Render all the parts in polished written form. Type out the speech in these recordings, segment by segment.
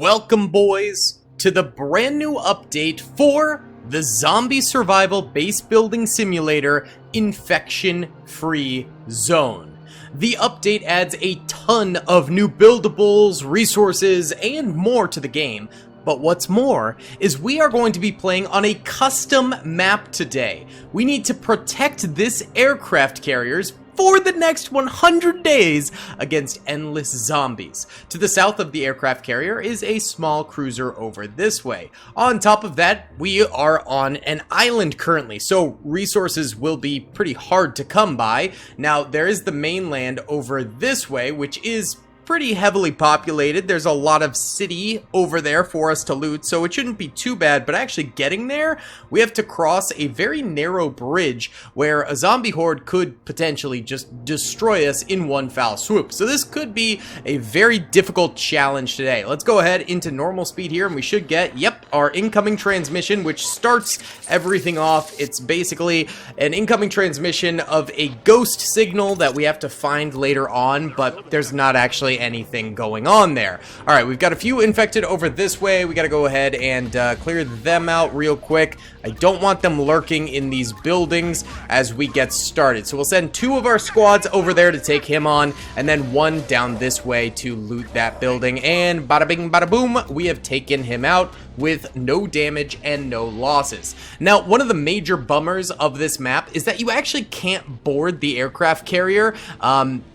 Welcome, boys, to the brand new update for the zombie survival base building simulator Infection-Free Zone. The update adds a ton of new buildables, resources, and more to the game. But what's more is we are going to be playing on a custom map today. We need to protect this aircraft carriers for the next 100 days against endless zombies. To the south of the aircraft carrier is a small cruiser over this way. On top of that, we are on an island currently, so resources will be pretty hard to come by. Now, there is the mainland over this way, which is pretty heavily populated. There's a lot of city over there for us to loot, so it shouldn't be too bad. But actually getting there, we have to cross a very narrow bridge where a zombie horde could potentially just destroy us in one foul swoop. So this could be a very difficult challenge today. Let's go ahead into normal speed here, and we should get, our incoming transmission, which starts everything off. It's basically an incoming transmission of a ghost signal that we have to find later on, but there's not actually anything going on there. All right, we've got a few infected over this way. We got to go ahead and clear them out real quick. I don't want them lurking in these buildings as we get started. So we'll send 2 of our squads over there to take him on, and then 1 down this way to loot that building. And bada bing, bada boom, we have taken him out with no damage and no losses. Now, one of the major bummers of this map is that you actually can't board the aircraft carrier.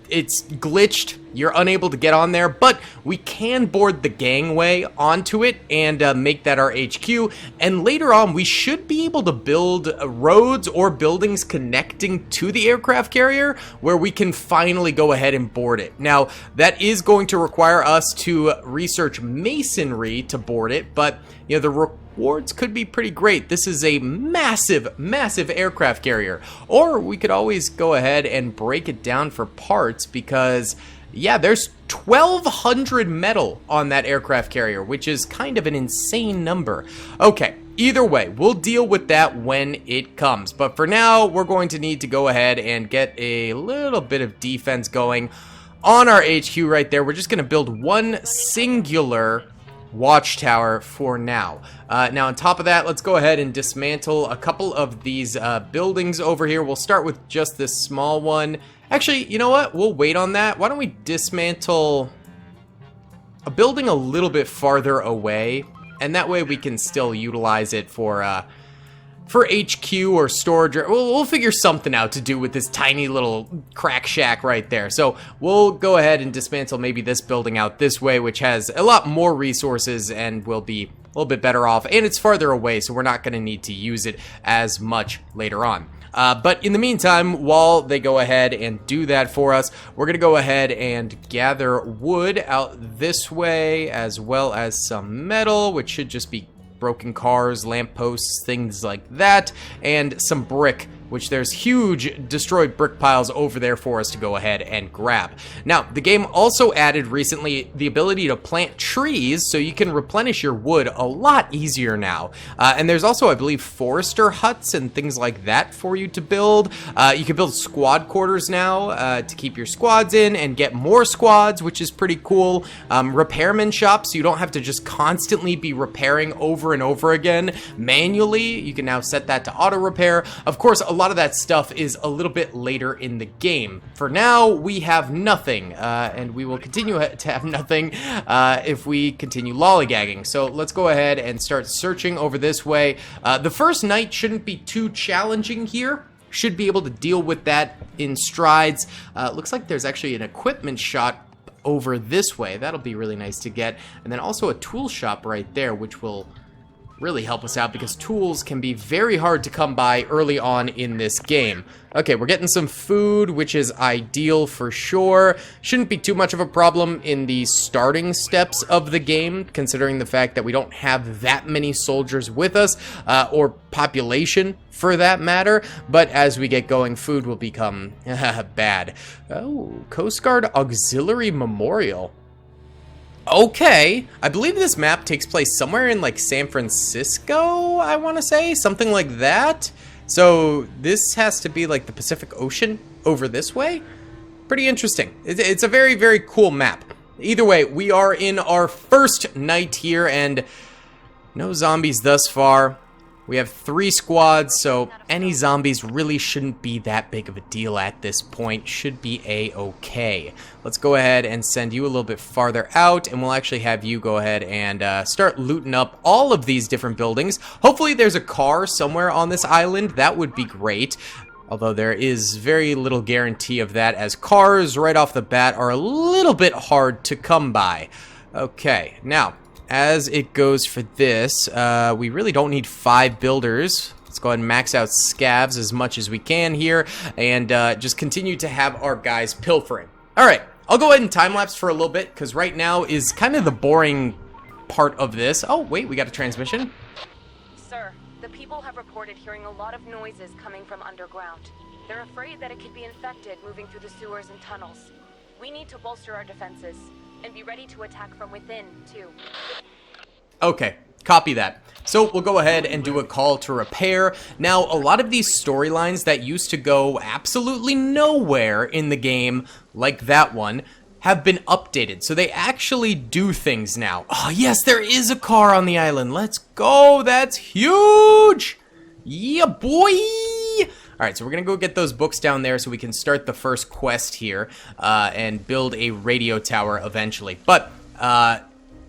It's glitched. You're unable to get on there, but we can board the gangway onto it and make that our HQ. And later on, we should be able to build roads or buildings connecting to the aircraft carrier where we can finally go ahead and board it. Now, that is going to require us to research masonry to board it, but the rewards could be pretty great. This is a massive, massive aircraft carrier. Or we could always go ahead and break it down for parts because, there's 1,200 metal on that aircraft carrier, which is kind of an insane number. Okay, either way, we'll deal with that when it comes. But for now, we're going to need to go ahead and get a little bit of defense going on our HQ right there. We're just going to build one singular watchtower for now. Now on top of that, let's go ahead and dismantle a couple of these buildings over here. We'll start with just this small one. Actually, you know what? We'll wait on that. Why don't we dismantle a building a little bit farther away, and that way we can still utilize it for HQ or storage. We'll figure something out to do with this tiny little crack shack right there. So we'll go ahead and dismantle maybe this building out this way, which has a lot more resources and will be a little bit better off. And it's farther away, so we're not going to need to use it as much later on. But in the meantime, while they go ahead and do that for us, we're going to go ahead and gather wood out this way, as well as some metal, which should just be broken cars, lampposts, things like that, and some brick, which there's huge destroyed brick piles over there for us to go ahead and grab. Now, the game also added recently the ability to plant trees, so you can replenish your wood a lot easier now. And there's also, I believe, forester huts and things like that for you to build. You can build squad quarters now to keep your squads in and get more squads, which is pretty cool. Repairman shops, so you don't have to just constantly be repairing over and over again manually. You can now set that to auto repair. Of course, a lot of that stuff is a little bit later in the game. For now, we have nothing, and we will continue to have nothing if we continue lollygagging. So let's go ahead and start searching over this way. The first night shouldn't be too challenging here. Should be able to deal with that in strides. Looks like there's actually an equipment shop over this way. That'll be really nice to get. And then also a tool shop right there, which will really help us out because tools can be very hard to come by early on in this game. Okay, we're getting some food, which is ideal for sure. Shouldn't be too much of a problem in the starting steps of the game, considering the fact that we don't have that many soldiers with us, or population for that matter. But as we get going, food will become bad. Oh, Coast Guard Auxiliary Memorial. Okay, I believe this map takes place somewhere in like San Francisco, I want to say, something like that. So this has to be like the Pacific Ocean over this way. Pretty interesting. It's a very, very cool map. Either way, we are in our first night here, and no zombies thus far. We have 3 squads, so any zombies really shouldn't be that big of a deal at this point. Should be a-okay. Let's go ahead and send you a little bit farther out, and we'll actually have you go ahead and start looting up all of these different buildings. Hopefully there's a car somewhere on this island. That would be great. Although there is very little guarantee of that, as cars right off the bat are a little bit hard to come by. Okay, now, as it goes for this, we really don't need 5 builders. Let's go ahead and max out scavs as much as we can here, and just continue to have our guys pilfering. Alright, I'll go ahead and time-lapse for a little bit, because right now is kind of the boring part of this. Oh, wait, we got a transmission? Sir, the people have reported hearing a lot of noises coming from underground. They're afraid that it could be infected moving through the sewers and tunnels. We need to bolster our defenses, and be ready to attack from within, too. Okay, copy that. So we'll go ahead and do a call to repair. Now, a lot of these storylines that used to go absolutely nowhere in the game, like that one, have been updated. So they actually do things now. Oh, yes, there is a car on the island. Let's go. That's huge. Yeah, boy. Alright, so we're going to go get those books down there so we can start the first quest here and build a radio tower eventually. But,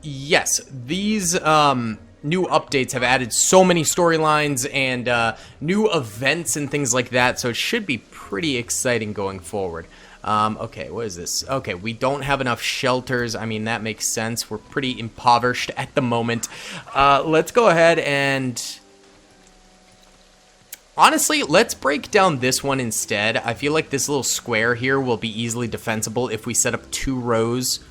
yes, these new updates have added so many storylines and new events and things like that, so it should be pretty exciting going forward. Okay, what is this? Okay, we don't have enough shelters. I mean, that makes sense. We're pretty impoverished at the moment. Let's go ahead and... Honestly, let's break down this one instead. I feel like this little square here will be easily defensible if we set up 2 rows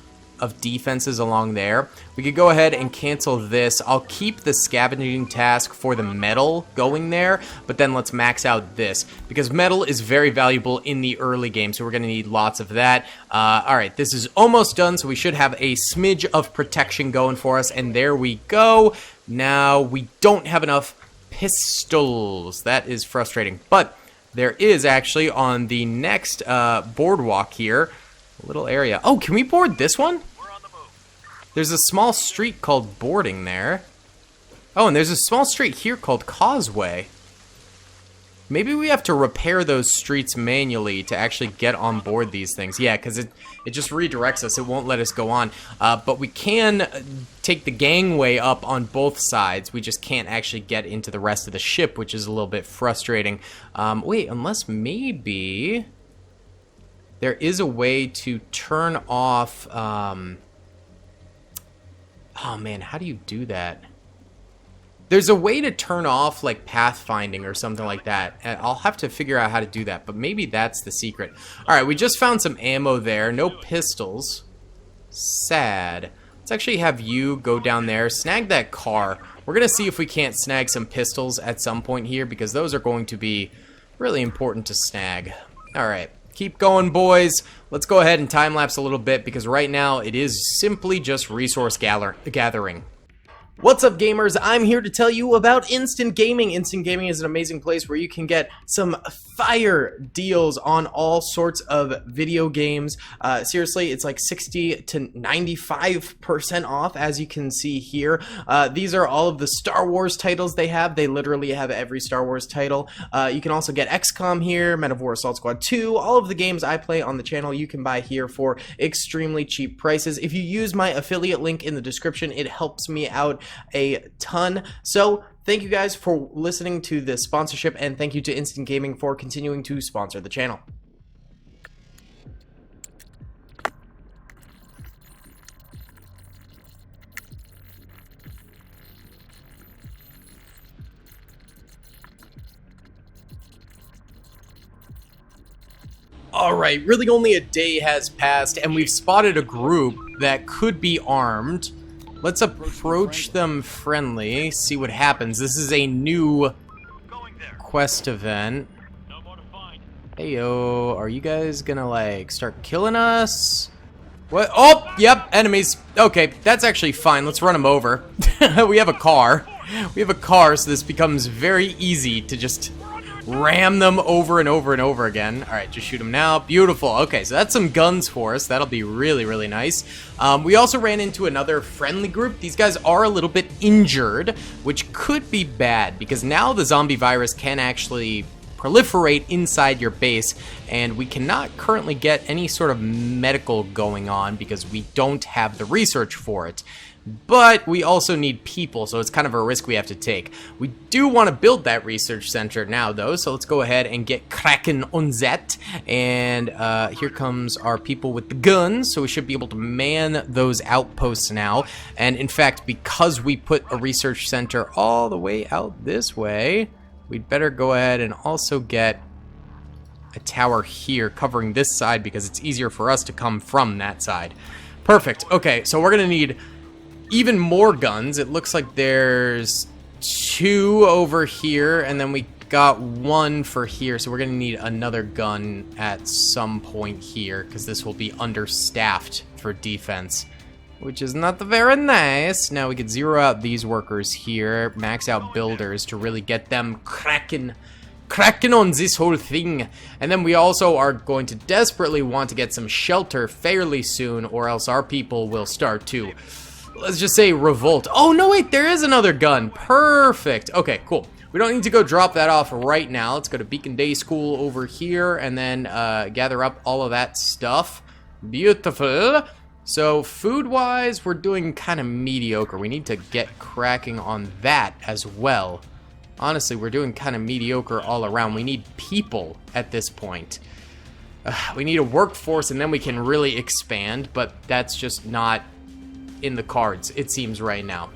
of defenses along there. We could go ahead and cancel this. I'll keep the scavenging task for the metal going there, but then let's max out this, because metal is very valuable in the early game, so we're going to need lots of that. Alright, this is almost done, so we should have a smidge of protection going for us, and there we go. Now, we don't have enough pistols. That is frustrating, but there is actually on the next boardwalk here a little area. Oh, can we board this one? We're on the move. There's a small street called Boarding there. Oh, and there's a small street here called Causeway. Maybe we have to repair those streets manually to actually get on board these things. Yeah, because it just redirects us. It won't let us go on. But we can take the gangway up on both sides. We just can't actually get into the rest of the ship, which is a little bit frustrating. Wait, unless maybe there is a way to turn off... Oh, man, how do you do that? There's a way to turn off, like, pathfinding or something like that. And I'll have to figure out how to do that, but maybe that's the secret. Alright, we just found some ammo there. No pistols. Sad. Let's actually have you go down there, snag that car. We're going to see if we can't snag some pistols at some point here, because those are going to be really important to snag. Alright, keep going, boys. Let's go ahead and time-lapse a little bit, because right now it is simply just resource gathering. What's up, gamers? I'm here to tell you about Instant Gaming. Instant Gaming is an amazing place where you can get some fire deals on all sorts of video games. Seriously, it's like 60 to 95% off, as you can see here. These are all of the Star Wars titles they have. They literally have every Star Wars title. You can also get XCOM here, Men of War Assault Squad 2. All of the games I play on the channel you can buy here for extremely cheap prices. If you use my affiliate link in the description, it helps me out a ton. So thank you guys for listening to this sponsorship, and thank you to Instant Gaming for continuing to sponsor the channel. Alright, really only a day has passed, and we've spotted a group that could be armed. Let's approach them friendly, see what happens. This is a new quest event. Heyo, are you guys gonna, like, start killing us? What? Oh, yep, enemies. Okay, that's actually fine. Let's run them over. We have a car. We have a car, so this becomes very easy to just ram them over and over and over again. All right, just shoot them now. Beautiful. Okay, so that's some guns for us. That'll be really, really nice. We also ran into another friendly group. These guys are a little bit injured, which could be bad because now the zombie virus can actually proliferate inside your base, and we cannot currently get any sort of medical going on because we don't have the research for it. But we also need people, so it's kind of a risk we have to take. We do want to build that research center now, though, so let's go ahead and get cracking on that. And here comes our people with the guns, so we should be able to man those outposts now. And in fact, because we put a research center all the way out this way, we'd better go ahead and also get a tower here covering this side because it's easier for us to come from that side. Perfect. Okay, so we're going to need even more guns. It looks like there's 2 over here, and then we got 1 for here, so we're going to need another gun at some point here because this will be understaffed for defense, which is not very nice. Now we could zero out these workers here, max out builders to really get them cracking on this whole thing. And then we also are going to desperately want to get some shelter fairly soon, or else our people will start to, let's just say, revolt. Oh, no, wait, there is another gun. Perfect. Okay, cool. We don't need to go drop that off right now. Let's go to Beacon Day School over here and then gather up all of that stuff. Beautiful. So food-wise, we're doing kind of mediocre. We need to get cracking on that as well. Honestly, we're doing kind of mediocre all around. We need people at this point. We need a workforce, and then we can really expand, but that's just not in the cards, it seems, right now,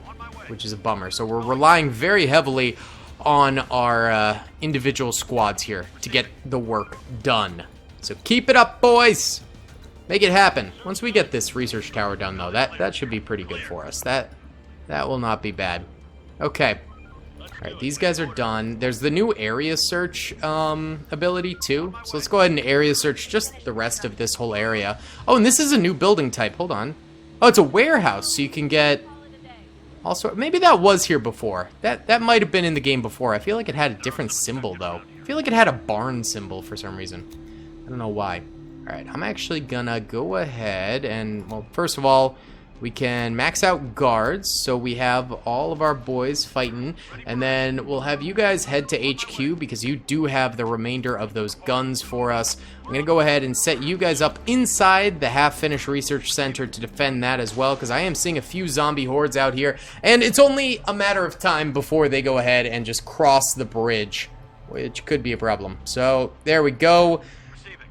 which is a bummer. So we're relying very heavily on our individual squads here to get the work done. So keep it up, boys! Make it happen. Once we get this research tower done, though, that should be pretty good for us. That will not be bad. Okay. Alright, these guys are done. There's the new area search ability, too. So let's go ahead and area search just the rest of this whole area. Oh, and this is a new building type. Hold on. Oh, it's a warehouse, so you can get... Also, maybe that was here before. That might have been in the game before. I feel like it had a different symbol, though. I feel like it had a barn symbol for some reason. I don't know why. Alright, I'm actually gonna go ahead and, well, first of all, we can max out guards, so we have all of our boys fighting, and then we'll have you guys head to HQ because you do have the remainder of those guns for us. I'm gonna go ahead and set you guys up inside the half-finished research center to defend that as well, because I am seeing a few zombie hordes out here, and it's only a matter of time before they go ahead and just cross the bridge, which could be a problem. So, there we go.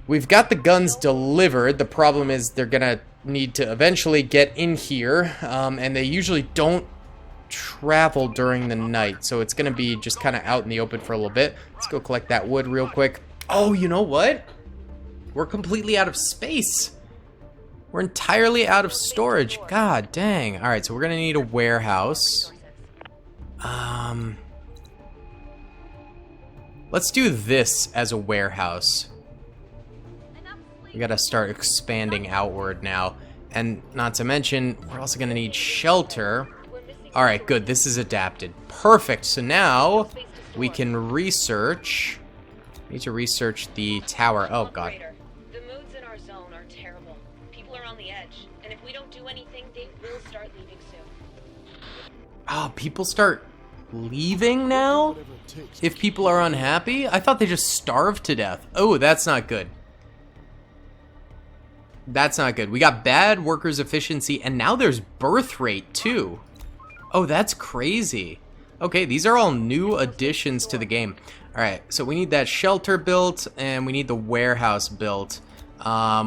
We've got the guns delivered. The problem is they're gonna need to eventually get in here, and they usually don't travel during the night, so it's gonna be just kind of out in the open for a little bit. Let's go collect that wood real quick. Oh, you know what? We're completely out of space. We're entirely out of storage. God dang. All right, so we're gonna need a warehouse. Let's do this as a warehouse. We gotta start expanding outward now. And not to mention, we're also gonna need shelter. Alright, good. This is adapted. Perfect. So now we can research. We need to research the tower. Oh, God. The moods in our zone are terrible. People are on the edge. And if we don't do anything, they will start leaving soon. Oh, people start leaving now? If people are unhappy? I thought they just starved to death. Oh, that's not good. That's not good. We got bad workers' efficiency, and now there's birth rate, too. Oh, that's crazy. Okay, these are all new additions to the game. Alright, so we need that shelter built, and we need the warehouse built.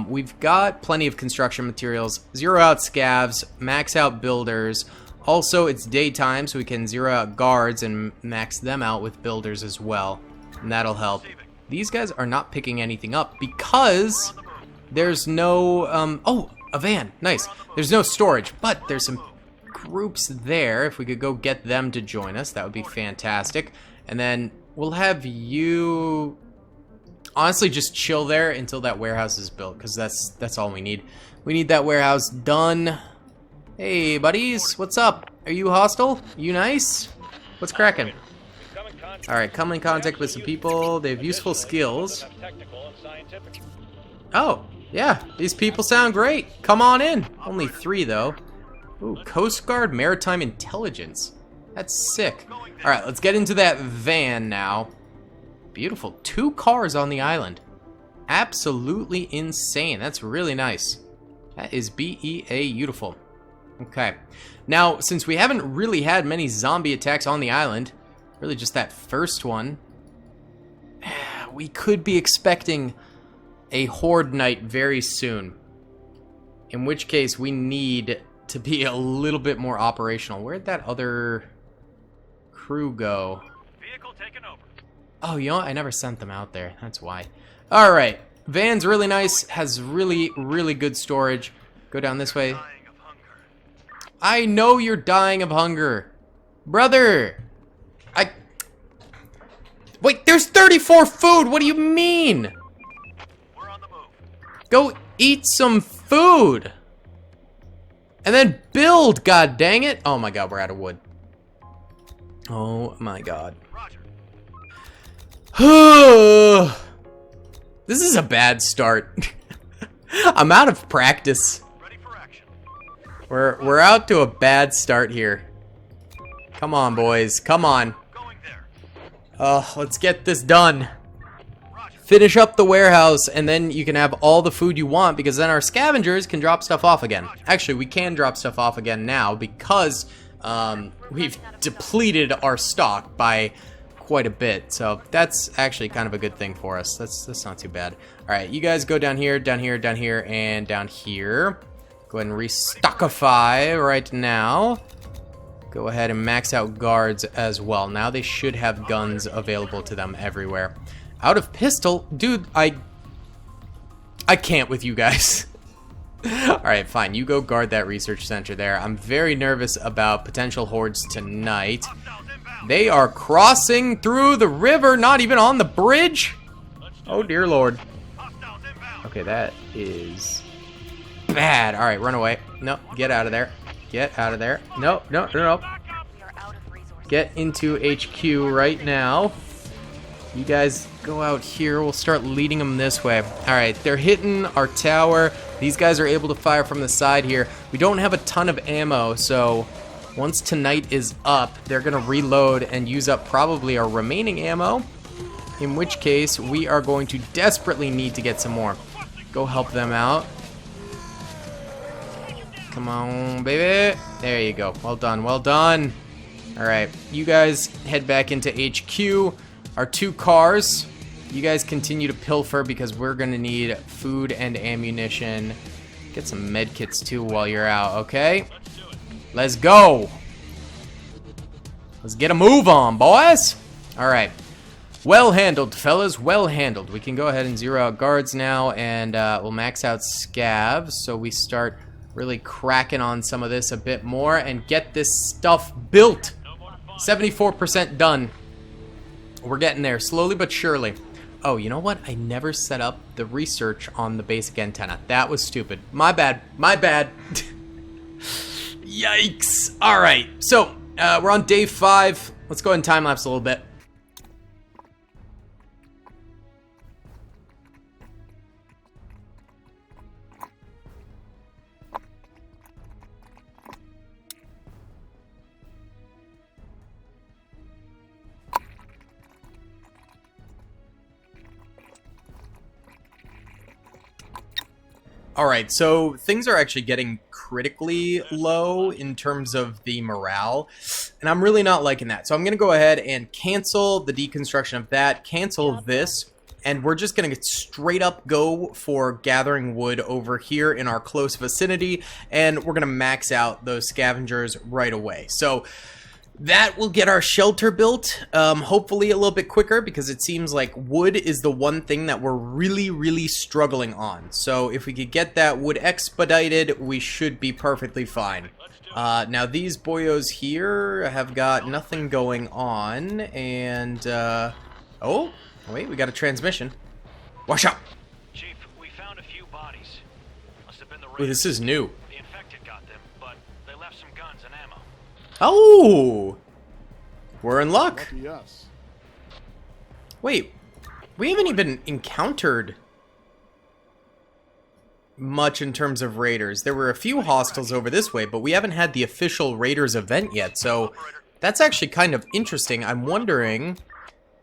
We've got plenty of construction materials. Zero out scavs, max out builders. Also, it's daytime, so we can zero out guards and max them out with builders as well. And that'll help. These guys are not picking anything up because there's no, oh, a van, nice. There's no storage, but there's some groups there. If we could go get them to join us, that would be fantastic. And then we'll have you, honestly, just chill there until that warehouse is built, because that's all we need. We need that warehouse done. Hey, buddies, what's up? Are you hostile? You nice? What's cracking? Alright, come in contact with some people. They have useful skills. Oh, yeah, these people sound great. Come on in. Only 3, though. Ooh, Coast Guard Maritime Intelligence. That's sick. Alright, let's get into that van now. Beautiful. 2 cars on the island. Absolutely insane. That's really nice. That is beautiful. Okay. Now, since we haven't really had many zombie attacks on the island, really just that first one, we could be expecting a Horde night very soon. In which case, we need to be a little bit more operational. Where'd that other crew go? Vehicle taken over. Oh, you know what? I never sent them out there. That's why. Alright. Van's really nice. Has really, really good storage. Go down this way. I know you're dying of hunger. Brother! Wait, there's 34 food! What do you mean? We're on the move. Go eat some food! And then build, god dang it! Oh my god, we're out of wood. Oh my god. Roger. This is a bad start. I'm out of practice. Ready for action. We're out to a bad start here. Come on, boys. Come on. Going there. Let's get this done. Roger. Finish up the warehouse, and then you can have all the food you want, because then our scavengers can drop stuff off again. Actually, we can drop stuff off again now, because we've depleted our stock by quite a bit. So that's actually kind of a good thing for us. That's not too bad. Alright, you guys go down here, down here, down here, and down here. Go ahead and restockify right now. Go ahead and max out guards as well. Now they should have guns available to them everywhere. Out of pistol? Dude, I can't with you guys. Alright, fine. You go guard that research center there. I'm very nervous about potential hordes tonight. They are crossing through the river, not even on the bridge. Oh, dear Lord. Okay, that is bad. Alright, run away. No, get out of there. Get out of there. No, no, no, no. Get into HQ right now. You guys go out here. We'll start leading them this way. Alright, they're hitting our tower. These guys are able to fire from the side here. We don't have a ton of ammo, so once tonight is up, they're going to reload and use up probably our remaining ammo. In which case, we are going to desperately need to get some more. Go help them out. Come on, baby. There you go. Well done, well done. Alright, you guys head back into HQ. Our 2 cars. You guys continue to pilfer because we're going to need food and ammunition. Get some medkits too while you're out, okay? Let's go. Let's get a move on, boys. Alright. Well handled, fellas. Well handled. We can go ahead and zero out guards now, and we'll max out scavs so we start really cracking on some of this a bit more and get this stuff built. 74% done. We're getting there, slowly but surely. Oh, you know what? I never set up the research on the basic antenna. That was stupid. My bad. My bad. Yikes. Alright, so we're on day 5. Let's go ahead and time-lapse a little bit. Alright, so things are actually getting critically low in terms of the morale, and I'm really not liking that. So I'm going to go ahead and cancel the deconstruction of that, cancel this, and we're just going to straight up go for gathering wood over here in our close vicinity, and we're going to max out those scavengers right away. So that will get our shelter built, hopefully a little bit quicker, because it seems like wood is the one thing that we're really struggling on. So if we could get that wood expedited, we should be perfectly fine. Now these boyos here have got nothing going on, and oh, wait, we got a transmission. Watch out! Chief, we found a few bodies. Must have been the Ooh, this is new. The infected got them, but they left some guns and ammo. Oh! We're in luck. Lucky us. Wait, we haven't even encountered much in terms of raiders. There were a few hostiles over this way, but we haven't had the official raiders event yet, so that's actually kind of interesting. I'm wondering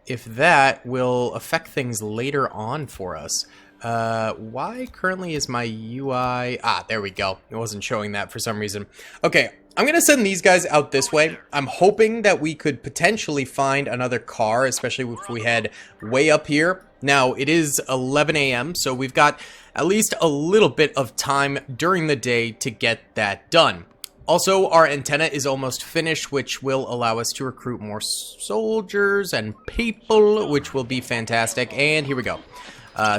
if that will affect things later on for us. Why currently is my UI... Ah, there we go. It wasn't showing that for some reason. Okay, I'm gonna send these guys out this way. I'm hoping that we could potentially find another car, especially if we head way up here. Now, it is 11 a.m., so we've got at least a little bit of time during the day to get that done. Also, our antenna is almost finished, which will allow us to recruit more soldiers and people, which will be fantastic. And here we go.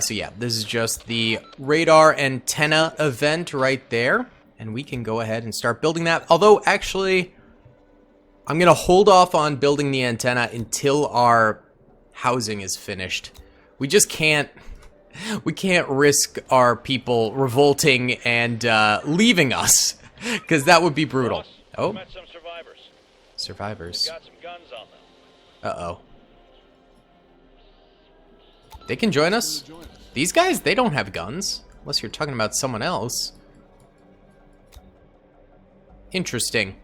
So yeah, this is just the radar antenna event right there. And we can go ahead and start building that. Although, actually, I'm going to hold off on building the antenna until our housing is finished. We just can't... We can't risk our people revolting and leaving us, because that would be brutal. Boss, Oh, met some survivors. survivors. Got some guns on them. Uh-oh. They can join us? These guys, they don't have guns, unless you're talking about someone else. Interesting.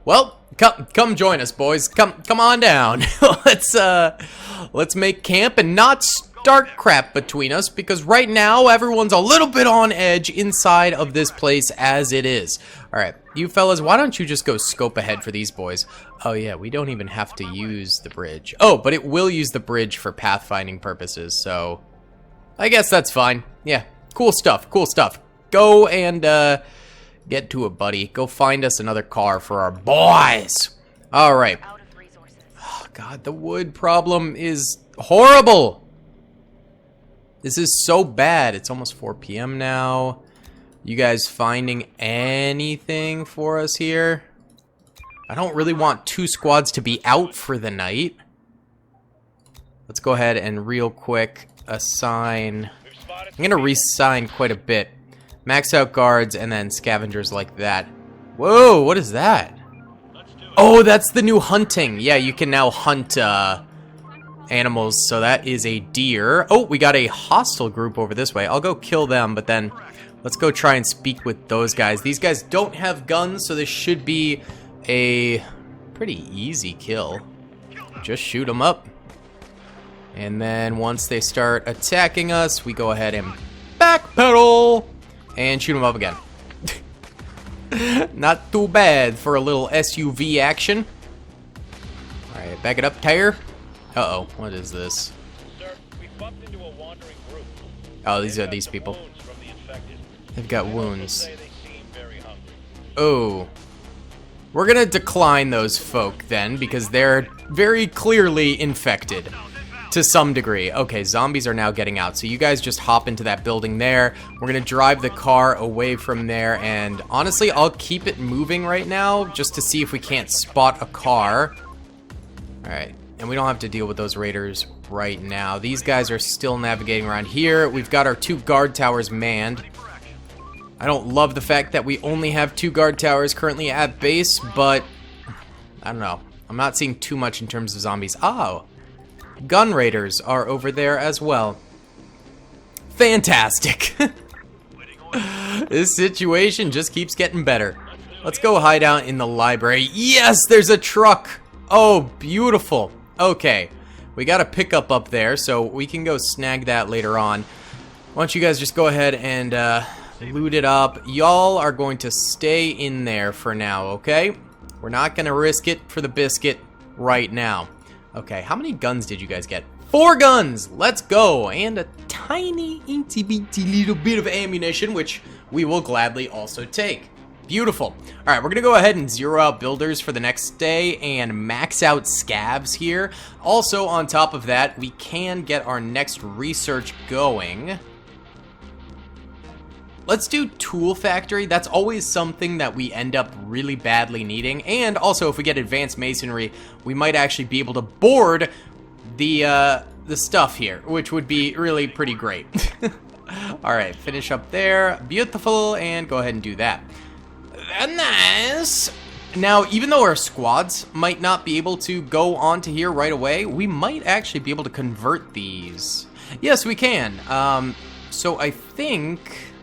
Well, come join us, boys. Come on down. Let's make camp and not start crap between us, because right now everyone's a little bit on edge inside of this place as it is. All right, you fellas, why don't you just go scope ahead for these boys? Oh yeah, we don't even have to use the bridge. Oh, but it will use the bridge for pathfinding purposes, so I guess that's fine. Yeah, cool stuff, cool stuff. Go and get to it, buddy. Go find us another car for our boys. All right. Out of resources. Oh, God, the wood problem is horrible. This is so bad. It's almost 4 p.m. now. You guys finding anything for us here? I don't really want 2 squads to be out for the night. Let's go ahead and real quick assign. I'm going to reassign quite a bit. Max out guards and then scavengers like that. Whoa, what is that? Oh, that's the new hunting. Yeah, you can now hunt animals, so that is a deer. Oh, we got a hostile group over this way. I'll go kill them, but then let's go try and speak with those guys. These guys don't have guns, so this should be a pretty easy kill. Just shoot them up. And then once they start attacking us, we go ahead and backpedal and shoot them up again. Not too bad for a little SUV action. Alright, back it up, tire. Uh-oh, what is this? Sir, we bumped into a wandering group. Oh, these are these people. They've got wounds. Oh. We're gonna decline those folk then, because they're very clearly infected. To some degree. Okay, zombies are now getting out. So you guys just hop into that building there. We're going to drive the car away from there. And honestly, I'll keep it moving right now just to see if we can't spot a car. Alright. And we don't have to deal with those raiders right now. These guys are still navigating around here. We've got our 2 guard towers manned. I don't love the fact that we only have 2 guard towers currently at base, but I don't know. I'm not seeing too much in terms of zombies. Oh. Gun raiders are over there as well. Fantastic. This situation just keeps getting better. Let's go hide out in the library. Yes, there's a truck. Oh, beautiful. Okay, we got a pickup up there, so we can go snag that later on. Why don't you guys just go ahead and loot it up. Y'all are going to stay in there for now, okay? We're not going to risk it for the biscuit right now. Okay, how many guns did you guys get? 4 guns! Let's go! And a tiny, itty-bitty little bit of ammunition, which we will gladly also take. Beautiful. Alright, we're gonna go ahead and zero out builders for the next day and max out scavs here. Also, on top of that, we can get our next research going. Let's do tool factory. That's always something that we end up really badly needing. And also, if we get advanced masonry, we might actually be able to board the stuff here, which would be really pretty great. All right, finish up there. Beautiful, and go ahead and do that. Nice. Now, even though our squads might not be able to go onto here right away, we might actually be able to convert these. Yes, we can. So I think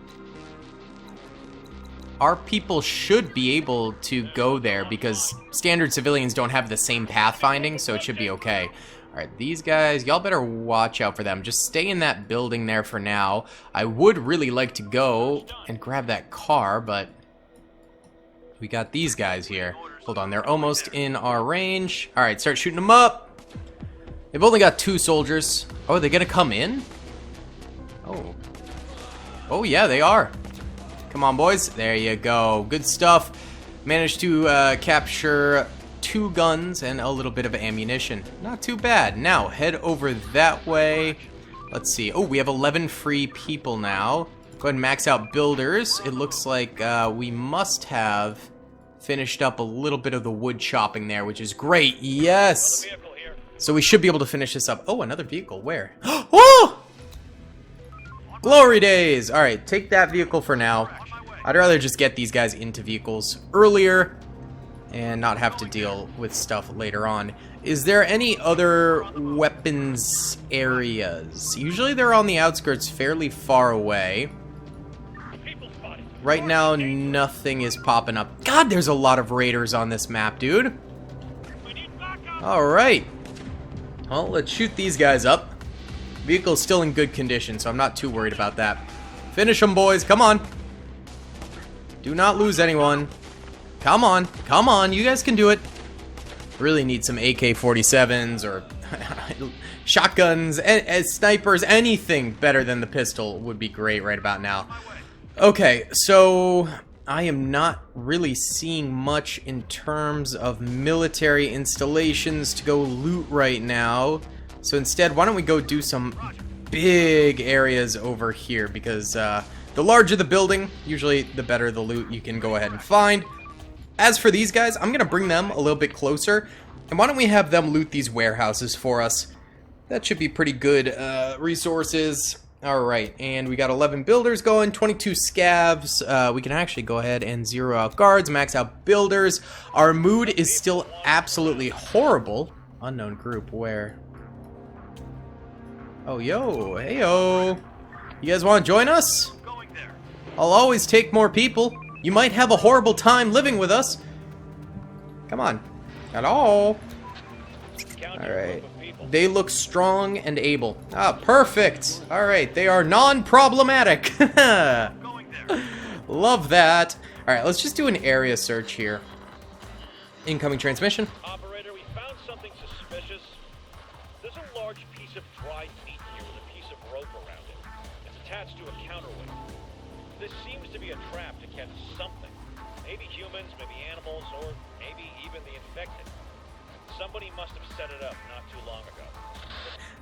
our people should be able to go there because standard civilians don't have the same pathfinding, so it should be okay. Alright, these guys, y'all better watch out for them. Just stay in that building there for now. I would really like to go and grab that car, but we got these guys here. Hold on, they're almost in our range. Alright, start shooting them up. They've only got 2 soldiers. Oh, are they gonna come in? Oh. Oh, yeah, they are. Come on, boys. There you go. Good stuff. Managed to capture 2 guns and a little bit of ammunition. Not too bad. Now, head over that way. Let's see. Oh, we have 11 free people now. Go ahead and max out builders. It looks like we must have finished up a little bit of the wood chopping there, which is great. Yes! So we should be able to finish this up. Oh, another vehicle. Where? Oh! Glory days! Alright, take that vehicle for now. I'd rather just get these guys into vehicles earlier and not have to deal with stuff later on. Is there any other weapons areas? Usually they're on the outskirts fairly far away. Right now, nothing is popping up. God, there's a lot of raiders on this map, dude. Alright. Well, let's shoot these guys up. Vehicle's still in good condition, so I'm not too worried about that. Finish them, boys. Come on. Do not lose anyone. Come on. Come on. You guys can do it. Really need some AK-47s or shotguns, snipers, anything better than the pistol would be great right about now. Okay, so I am not really seeing much in terms of military installations to go loot right now. So instead, why don't we go do some big areas over here, because the larger the building, usually the better the loot you can go ahead and find. As for these guys, I'm going to bring them a little bit closer, and why don't we have them loot these warehouses for us? That should be pretty good resources. Alright, and we got 11 builders going, 22 scavs. We can actually go ahead and zero out guards, max out builders. Our mood is still absolutely horrible. Unknown group, where? Oh, yo, hey-o. You guys want to join us? I'll always take more people. You might have a horrible time living with us. Come on. Hello. Alright. They look strong and able. Ah, perfect. Alright, they are non-problematic. Love that. Alright, let's just do an area search here. Incoming transmission. Operator, we found something suspicious. There's a large piece of dried meat here with a piece of rope around it. It's attached to a counterweight. This seems to be a trap to catch something. Maybe humans, maybe animals, or maybe even the infected. Somebody must have set it up not too long ago.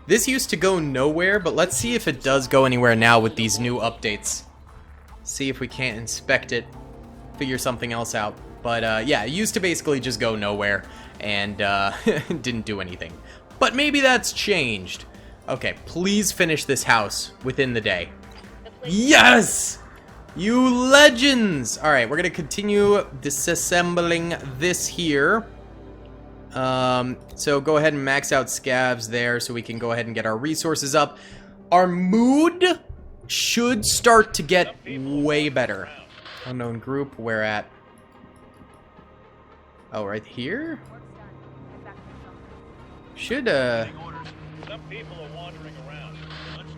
This used to go nowhere, but let's see if it does go anywhere now with these new updates. See if we can't inspect it, figure something else out. But yeah, it used to basically just go nowhere and didn't do anything. But maybe that's changed. Okay, please finish this house within the day. Yes! You legends! Alright, we're gonna continue disassembling this here. So go ahead and max out scavs there so we can go ahead and get our resources up. Our mood should start to get way better. Unknown group, where at? Oh, right here? Should,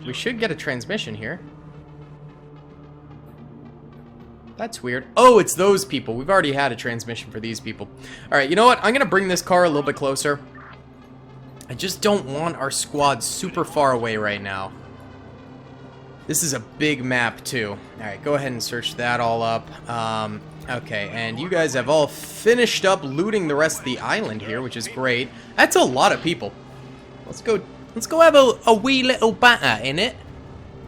we should get a transmission here. That's weird. Oh, it's those people. We've already had a transmission for these people. Alright, you know what? I'm gonna bring this car a little bit closer. I just don't want our squad super far away right now. This is a big map, too. Alright, go ahead and search that all up. Okay, and you guys have all finished up looting the rest of the island here, which is great. That's a lot of people. Let's go have a wee little banter in it.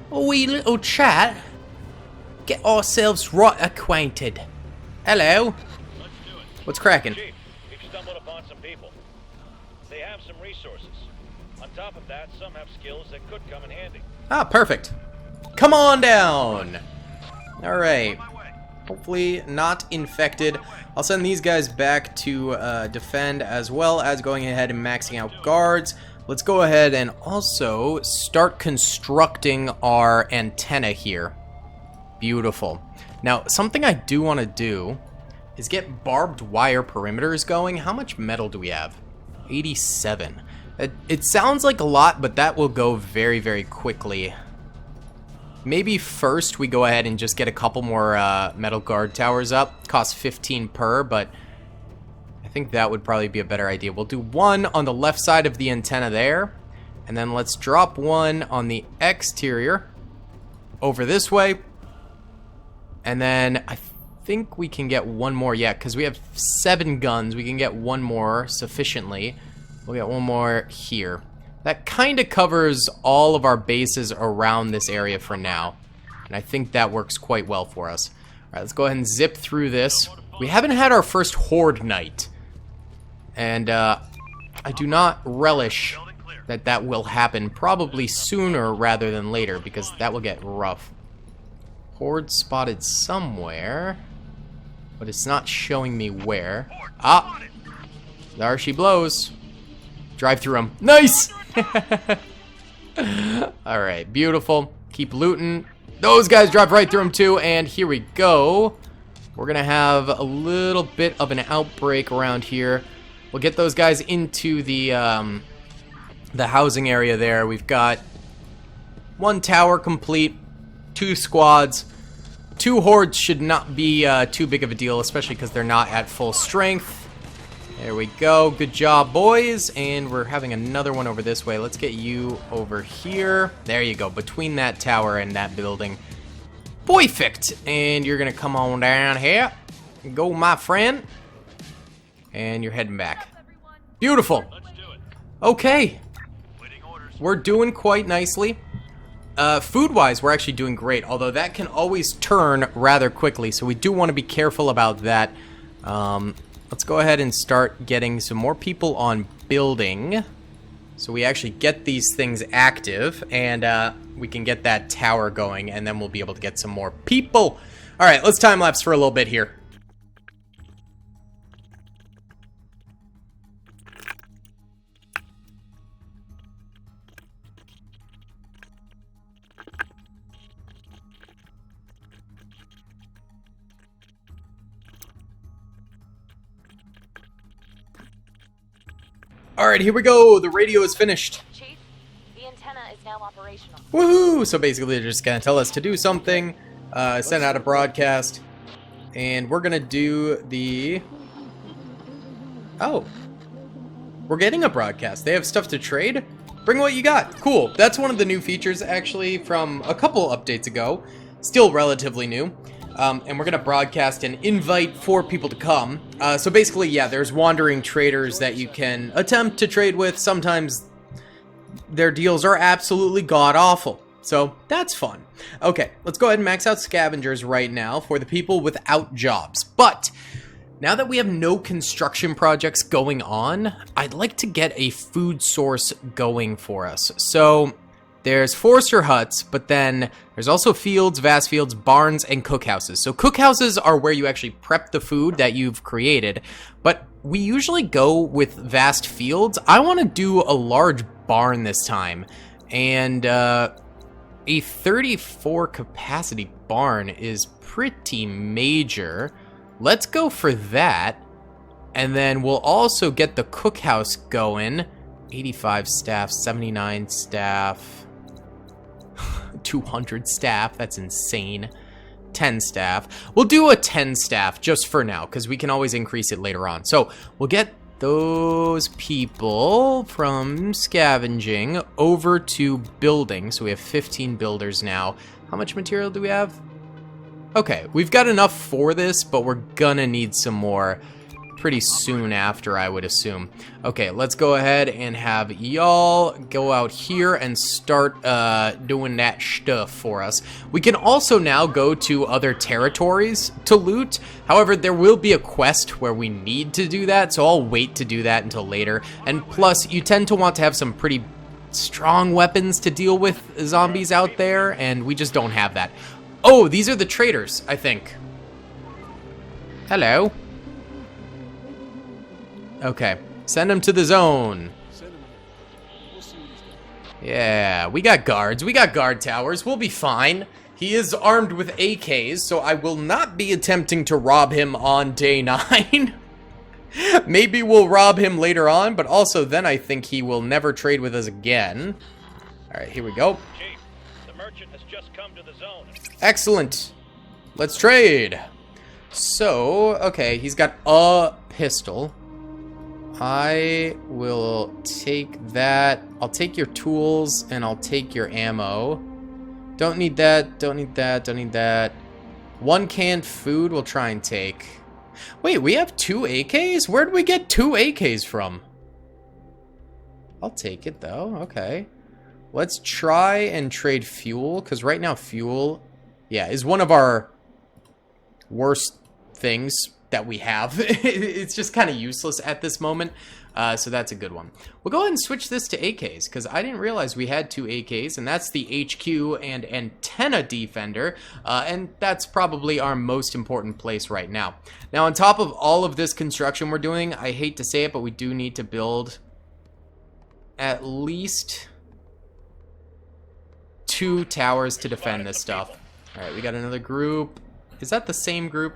A wee little chat. Get ourselves right acquainted. Hello. What's cracking? Chief, we've stumbled upon some people. They have some resources. On top of that, some have skills that could come in handy. Ah, perfect. Come on down. All right. hopefully not infected. I'll send these guys back to defend, as well as going ahead and maxing out guards. Let's go ahead and also start constructing our antenna here. Beautiful. Now, something I do want to do is get barbed wire perimeters going. How much metal do we have? 87. It sounds like a lot, but that will go very, very quickly. Maybe first we go ahead and just get a couple more metal guard towers up. Costs 15 per, but I think that would probably be a better idea. We'll do one on the left side of the antenna there, and then let's drop one on the exterior over this way. And then I think we can get one more yet, because we have 7 guns. We can get one more sufficiently. We'll get one more here. That kind of covers all of our bases around this area for now. And I think that works quite well for us. Alright, let's go ahead and zip through this. We haven't had our first Horde night. And I do not relish that that will happen. Probably sooner rather than later, because that will get rough. Horde spotted somewhere, but it's not showing me where. Ah! There she blows. Drive through them. Nice! Alright, beautiful. Keep looting. Those guys drive right through them too, and here we go. We're gonna have a little bit of an outbreak around here. We'll get those guys into the housing area there. We've got 1 tower complete, 2 squads. 2 hordes should not be too big of a deal, especially because they're not at full strength. There we go. Good job, boys. And we're having another one over this way. Let's get you over here. There you go. Between that tower and that building. Perfect. And you're going to come on down here. Go, my friend. And you're heading back. Beautiful. Okay. We're doing quite nicely. Food-wise, we're actually doing great, although that can always turn rather quickly, so we do want to be careful about that. Let's go ahead and start getting some more people on building, so we actually get these things active, and we can get that tower going, and then we'll be able to get some more people. Alright, let's time-lapse for a little bit here. Alright, here we go. The radio is finished. Chief, the antenna is now operational. Woohoo! So basically they're just going to tell us to do something, send out a broadcast, and we're going to do the... Oh. We're getting a broadcast. They have stuff to trade? Bring what you got. Cool. That's one of the new features, actually, from a couple updates ago. Still relatively new. And we're going to broadcast and invite 4 people to come. So basically, yeah, there's wandering traders that you can attempt to trade with. Sometimes their deals are absolutely god-awful. So that's fun. Okay, let's go ahead and max out scavengers right now for the people without jobs. But now that we have no construction projects going on, I'd like to get a food source going for us. So there's forester huts, but then there's also fields, vast fields, barns, and cookhouses. So cookhouses are where you actually prep the food that you've created, but we usually go with vast fields. I want to do a large barn this time, and a 34 capacity barn is pretty major. Let's go for that, and then we'll also get the cookhouse going. 85 staff, 79 staff, 200 staff, that's insane. 10 staff. We'll do a 10 staff just for now, because we can always increase it later on. So we'll get those people from scavenging over to building. So we have 15 builders now. How much material do we have? Okay, we've got enough for this, but we're gonna need some more pretty soon after, I would assume. Okay, let's go ahead and have y'all go out here and start doing that stuff for us. We can also now go to other territories to loot. However, there will be a quest where we need to do that, so I'll wait to do that until later. And plus, you tend to want to have some pretty strong weapons to deal with zombies out there, and we just don't have that. Oh, these are the traders, I think. Hello. Okay. Send him to the zone. Yeah, we got guards. We got guard towers. We'll be fine. He is armed with AKs, so I will not be attempting to rob him on day 9. Maybe we'll rob him later on, but also then I think he will never trade with us again. Alright, here we go. Chief, the merchant has just come to the zone. Excellent. Let's trade. So, okay, he's got a pistol. I will take that. I'll take your tools and I'll take your ammo. Don't need that, don't need that, don't need that. 1 canned food we'll try and take. Wait, we have 2 AKs? Where did we get 2 AKs from? I'll take it though, okay. Let's try and trade fuel, because right now fuel, yeah, is one of our worst things that we have. It's just kind of useless at this moment, so that's a good one. We'll go ahead and switch this to AKs, because I didn't realize we had 2 AKs, and that's the HQ and Antenna Defender, and that's probably our most important place right now. Now, on top of all of this construction we're doing, I hate to say it, but we do need to build at least 2 towers to defend this stuff. Alright, we got another group. Is that the same group?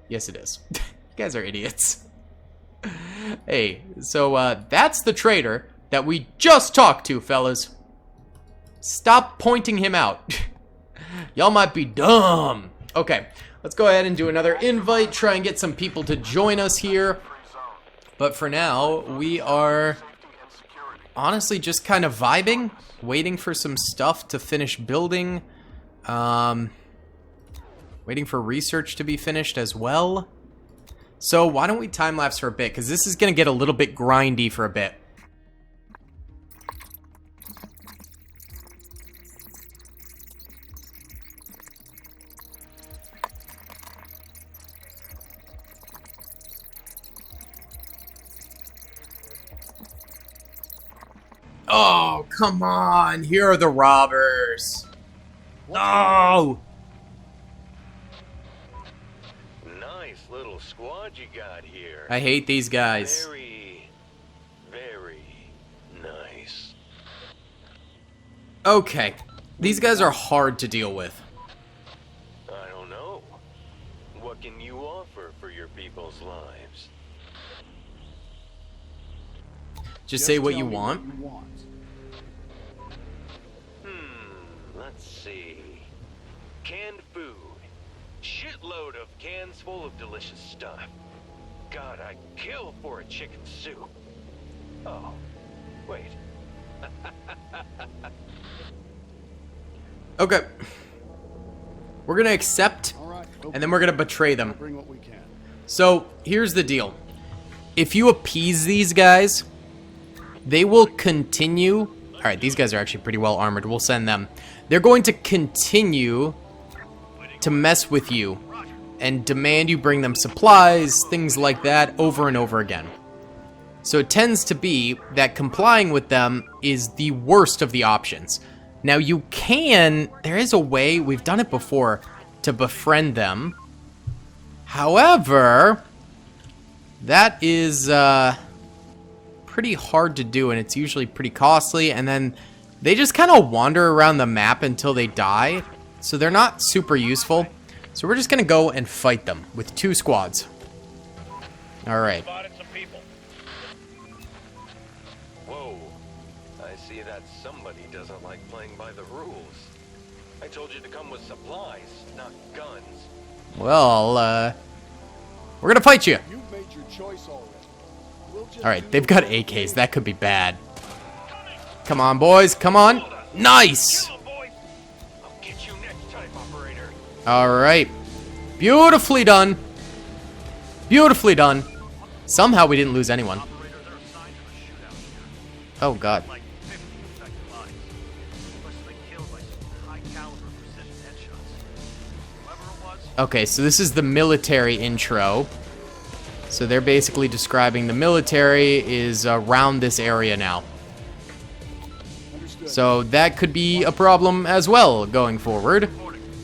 Yes, it is. You guys are idiots. Hey, so that's the trader that we just talked to, fellas. Stop pointing him out. Y'all might be dumb. Okay, let's go ahead and do another invite, try and get some people to join us here. But for now, we are honestly just kind of vibing, waiting for some stuff to finish building. Waiting for research to be finished as well. So why don't we time-lapse for a bit, because this is going to get a little bit grindy for a bit. Oh, come on. Here are the robbers. No! Nice little squad you got here. I hate these guys. Very, very nice. Okay. These guys are hard to deal with. I don't know. What can you offer for your people's lives? Just say what you want. Let's see. Canned food. Shitload of cans full of delicious stuff. God, I'd kill for a chicken soup. Oh, wait. Okay. We're gonna accept, and then we're gonna betray them. So, here's the deal. If you appease these guys, they will continue. Alright, these guys are actually pretty well armored. We'll send them. They're going to continue to mess with you and demand you bring them supplies, things like that, over and over again. So it tends to be that complying with them is the worst of the options. Now you can, there is a way, we've done it before, to befriend them. However, that is pretty hard to do, and it's usually pretty costly, and then they just kind of wander around the map until they die, so they're not super useful. So we're just gonna go and fight them with 2 squads. Alright. Spotted some people. Whoa. I see that somebody doesn't like playing by the rules. I told you to come with supplies, not guns. Well, we're gonna fight you. You've made your choice already. Alright, they've got AKs. That could be bad. Come on, boys. Come on. Nice! Kill 'em, boys. I'll get you next time, operator. Alright. Beautifully done. Beautifully done. Somehow we didn't lose anyone. Oh, God. Okay, so this is the military intro. So they're basically describing the military is around this area now. So that could be a problem as well going forward.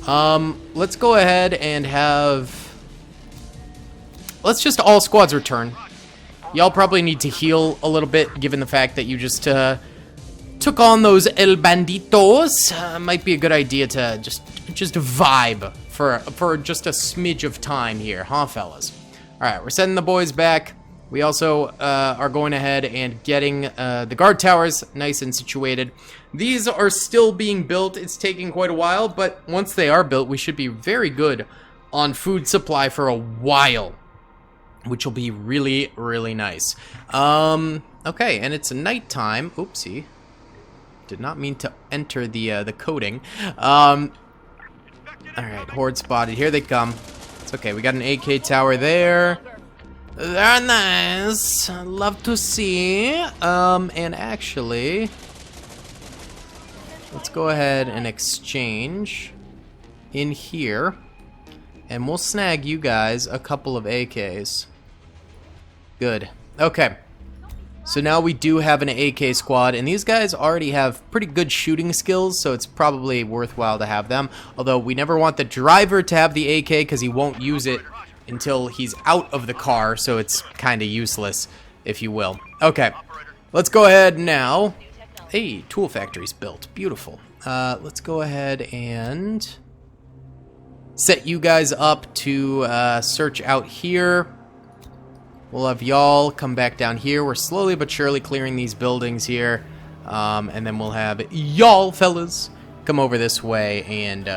Let's go ahead and have let's just all squads return. Y'all probably need to heal a little bit, given the fact that you just took on those El Banditos. Might be a good idea to just vibe for just a smidge of time here, huh, fellas? All right, we're sending the boys back. We also are going ahead and getting the guard towers nice and situated. These are still being built. It's taking quite a while, but once they are built, we should be very good on food supply for a while, which will be really, really nice. Okay, and it's nighttime. Oopsie. Did not mean to enter the coding. All right, Horde spotted. Here they come. It's okay. We got an AK tower there. They're nice. Love to see. And actually, let's go ahead and exchange in here. And we'll snag you guys a couple of AKs. Good. Okay. So now we do have an AK squad, and these guys already have pretty good shooting skills, so it's probably worthwhile to have them. Although we never want the driver to have the AK because he won't use it until he's out of the car, so it's kind of useless, if you will. Okay. Let's go ahead now. Hey, tool factory's built. Beautiful. Let's go ahead and set you guys up to search out here. We'll have y'all come back down here. We're slowly but surely clearing these buildings here. And then we'll have y'all fellas come over this way and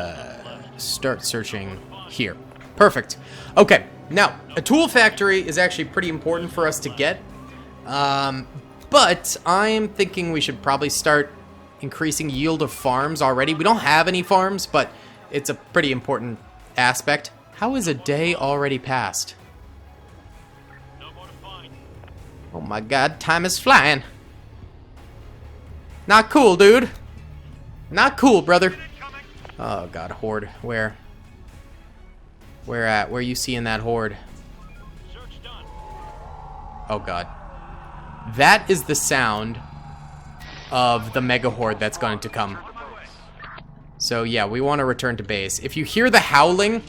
start searching here. Perfect. Okay, now, a tool factory is actually pretty important for us to get. But I'm thinking we should probably start increasing yield of farms already. We don't have any farms, but it's a pretty important aspect. How is a day already passed? Oh my god, time is flying. Not cool, dude. Not cool, brother. Oh god, Horde. Where? Where at? Where are you seeing that Horde? Oh god. That is the sound of the mega Horde that's going to come. So yeah, we want to return to base. If you hear the howling,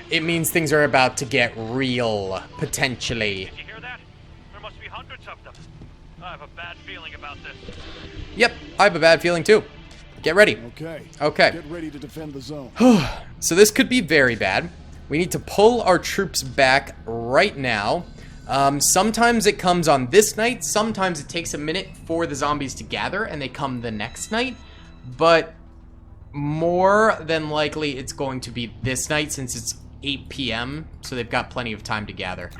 it means things are about to get real, potentially. Did you hear that? There must be hundreds of them. I have a bad feeling about this. Yep, I have a bad feeling too. Get ready. Okay. Okay. Get ready to defend the zone. So this could be very bad. We need to pull our troops back right now. Sometimes it comes on this night. Sometimes it takes a minute for the zombies to gather and they come the next night. But more than likely it's going to be this night since it's 8 p.m. So they've got plenty of time to gather.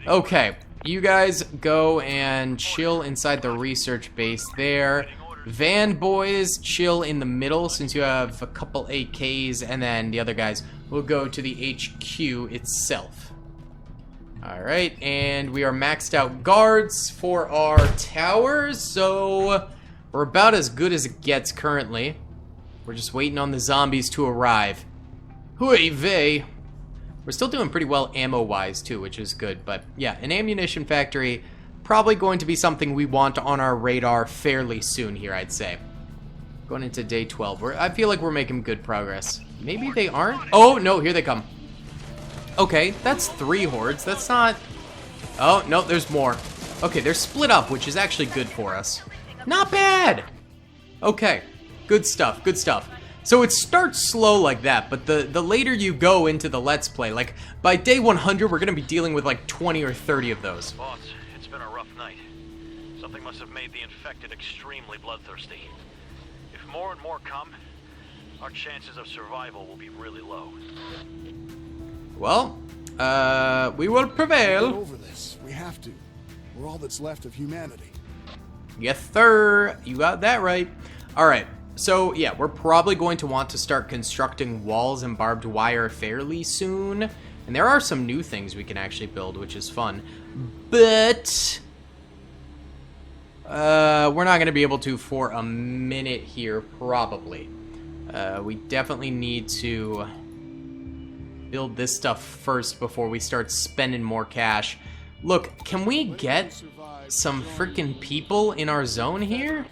Okay, you guys go and chill inside the research base there. Van boys, chill in the middle since you have a couple AKs, and then the other guys will go to the HQ itself. Alright, and we are maxed out guards for our towers, so we're about as good as it gets currently. We're just waiting on the zombies to arrive. Hooey vey! We're still doing pretty well ammo-wise too, which is good, but yeah, an ammunition factory probably going to be something we want on our radar fairly soon here, I'd say. Going into day 12. I feel like we're making good progress. Maybe they aren't? Oh, no, here they come. Okay, that's 3 hordes. That's not... Oh, no, there's more. Okay, they're split up, which is actually good for us. Not bad! Okay, good stuff, good stuff. So it starts slow like that, but the later you go into the Let's Play, like, by day 100, we're going to be dealing with like 20 or 30 of those. Boss, it's been a rough night. Something must have made the infected extremely bloodthirsty. If more and more come, our chances of survival will be really low. Well, we will Get prevail. over this. We have to. We're all that's left of humanity. Yes, sir. You got that right. All right. So, yeah, we're probably going to want to start constructing walls and barbed wire fairly soon. And there are some new things we can actually build, which is fun. But we're not going to be able to for a minute here, probably. We definitely need to build this stuff first before we start spending more cash. Look, can we get some freaking people in our zone here?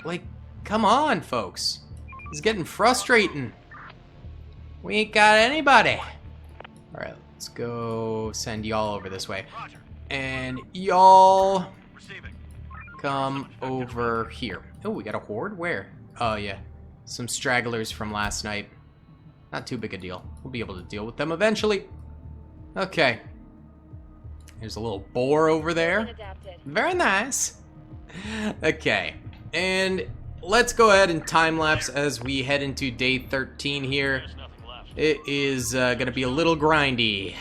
Like, come on, folks. It's getting frustrating. We ain't got anybody. Alright, Let's go send y'all over this way. And y'all come over here. Oh, we got a horde? Where? Oh, yeah. Some stragglers from last night. Not too big a deal. We'll be able to deal with them eventually. Okay. There's a little boar over there. Very nice. Okay. And let's go ahead and time-lapse as we head into day 13 here. It is going to be a little grindy.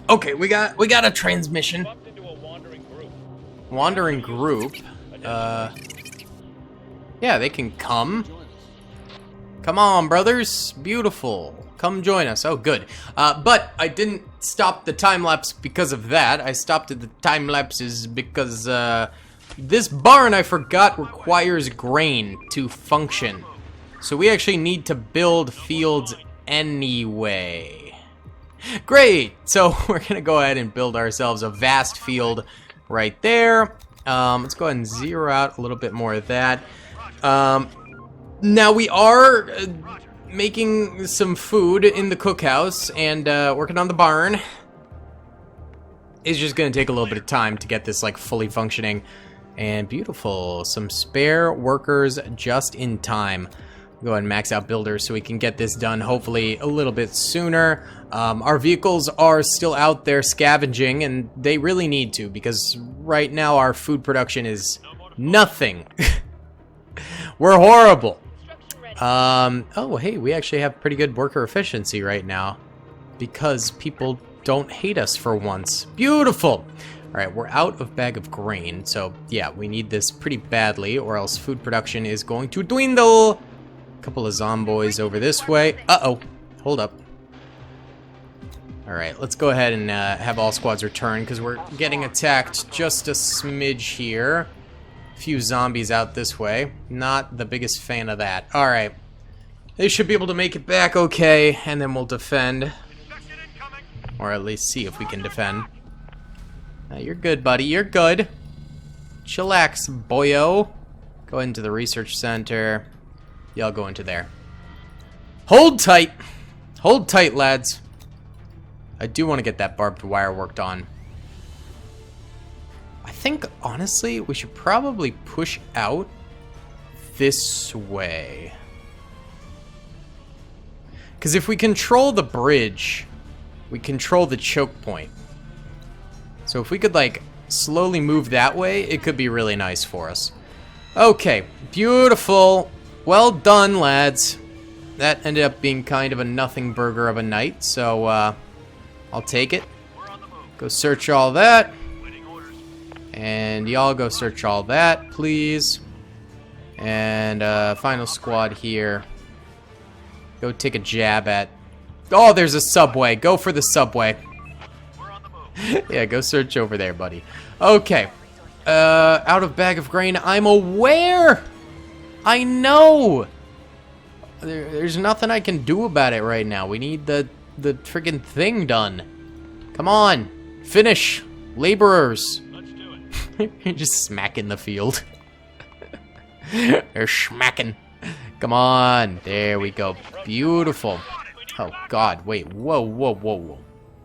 Okay, we got a transmission. Bumped into a wandering group. Wandering group. Yeah, they can come. Come on, brothers. Beautiful. Come join us. Oh, good. But I didn't stop the time lapse because of that. I stopped the time lapses because this barn, I forgot, requires grain to function. So we actually need to build fields anyway. Great! So we're gonna go ahead and build ourselves a vast field right there. Let's go ahead and zero out a little bit more of that. Now we are making some food in the cookhouse and working on the barn. It's just gonna take a little bit of time to get this like fully functioning. And beautiful, some spare workers just in time. Go ahead and max out builders so we can get this done hopefully a little bit sooner. Our vehicles are still out there scavenging, and they really need to, because right now our food production is nothing. We're horrible. Oh, hey, we actually have pretty good worker efficiency right now because people don't hate us for once. Beautiful. All right, we're out of bag of grain, so yeah, we need this pretty badly, or else food production is going to dwindle. Couple of zomboids over this way. Uh-oh. Hold up. Alright, let's go ahead and have all squads return, because we're getting attacked just a smidge here. A few zombies out this way. Not the biggest fan of that. Alright. They should be able to make it back okay, and then we'll defend. Or at least see if we can defend. You're good, buddy. You're good. Chillax, boyo. Go into the research center. Y'all go into there. Hold tight. Hold tight, lads. I do want to get that barbed wire worked on. I think, honestly, we should probably push out this way. Because if we control the bridge, we control the choke point. So if we could, like, slowly move that way, it could be really nice for us. Okay, beautiful. Well done, lads. That ended up being kind of a nothing burger of a night, so I'll take it. Go search all that. And y'all go search all that, please. And final squad here. Go take a jab at... Oh, there's a subway. Go for the subway. Yeah, go search over there, buddy. Okay. Out of bag of grain. I'm aware! I know! There's nothing I can do about it right now. We need the friggin' thing done. Come on. Finish. Laborers. Let's do it. You're just smacking the field. They're smacking. Come on. There we go. Beautiful. Oh, God. Wait. Whoa, whoa, whoa, whoa.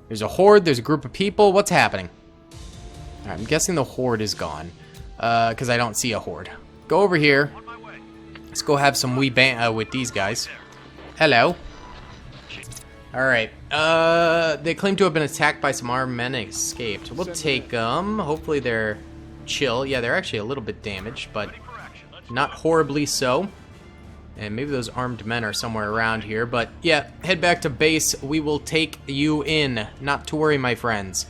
There's a horde. There's a group of people. What's happening? All right, I'm guessing the horde is gone. Because I don't see a horde. Go over here. Let's go have some wee ban with these guys. Hello. Alright. They claim to have been attacked by some armed men and escaped. We'll take them. Hopefully they're chill. Yeah, they're actually a little bit damaged, but not horribly so. And maybe those armed men are somewhere around here. But yeah, head back to base. We will take you in. Not to worry, my friends.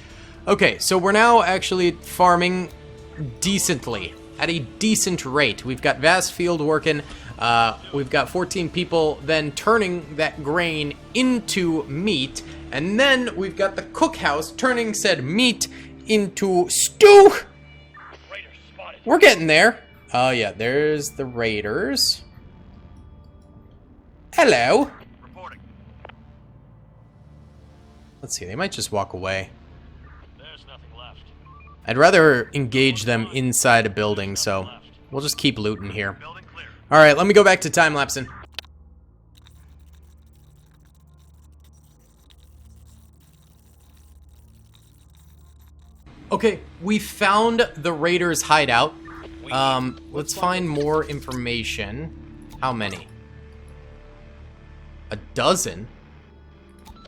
Okay, so we're now actually farming decently. At a decent rate. We've got vast field working. We've got 14 people then turning that grain into meat. And then we've got the cookhouse turning said meat into stew. We're getting there. Oh, yeah, there's the raiders. Hello. Reporting. Let's see, they might just walk away. There's nothing left. I'd rather engage them inside a building, so we'll just keep looting here. Building clear. Alright, let me go back to time-lapsing. Okay, we found the raiders' hideout. Let's find more information. How many? A dozen?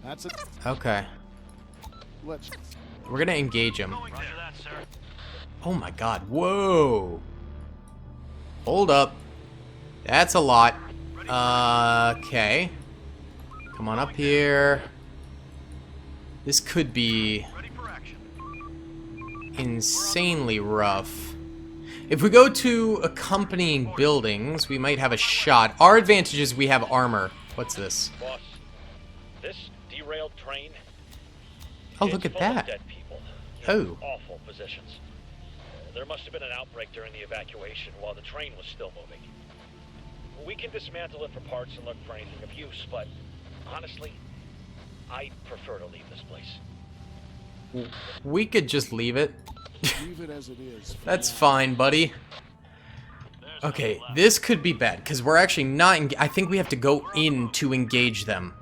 That's it. Okay. Let's. We're gonna engage them. Roger that, sir. Oh my god, whoa! Hold up. That's a lot. Okay. Come on up here. This could be Ready for action. insanely rough. If we go to accompanying buildings, we might have a shot. Our advantage is we have armor. What's this? Boss, this derailed train. Oh, look it's at full of that. dead people Oh. in awful positions. There must have been an outbreak during the evacuation while the train was still moving. We can dismantle it for parts and look for anything of use, but honestly, I prefer to leave this place. We could just leave it. Leave it as it is. for That's now. fine, buddy. Okay, this could be bad, because we're actually not... I think we have to go in to engage them.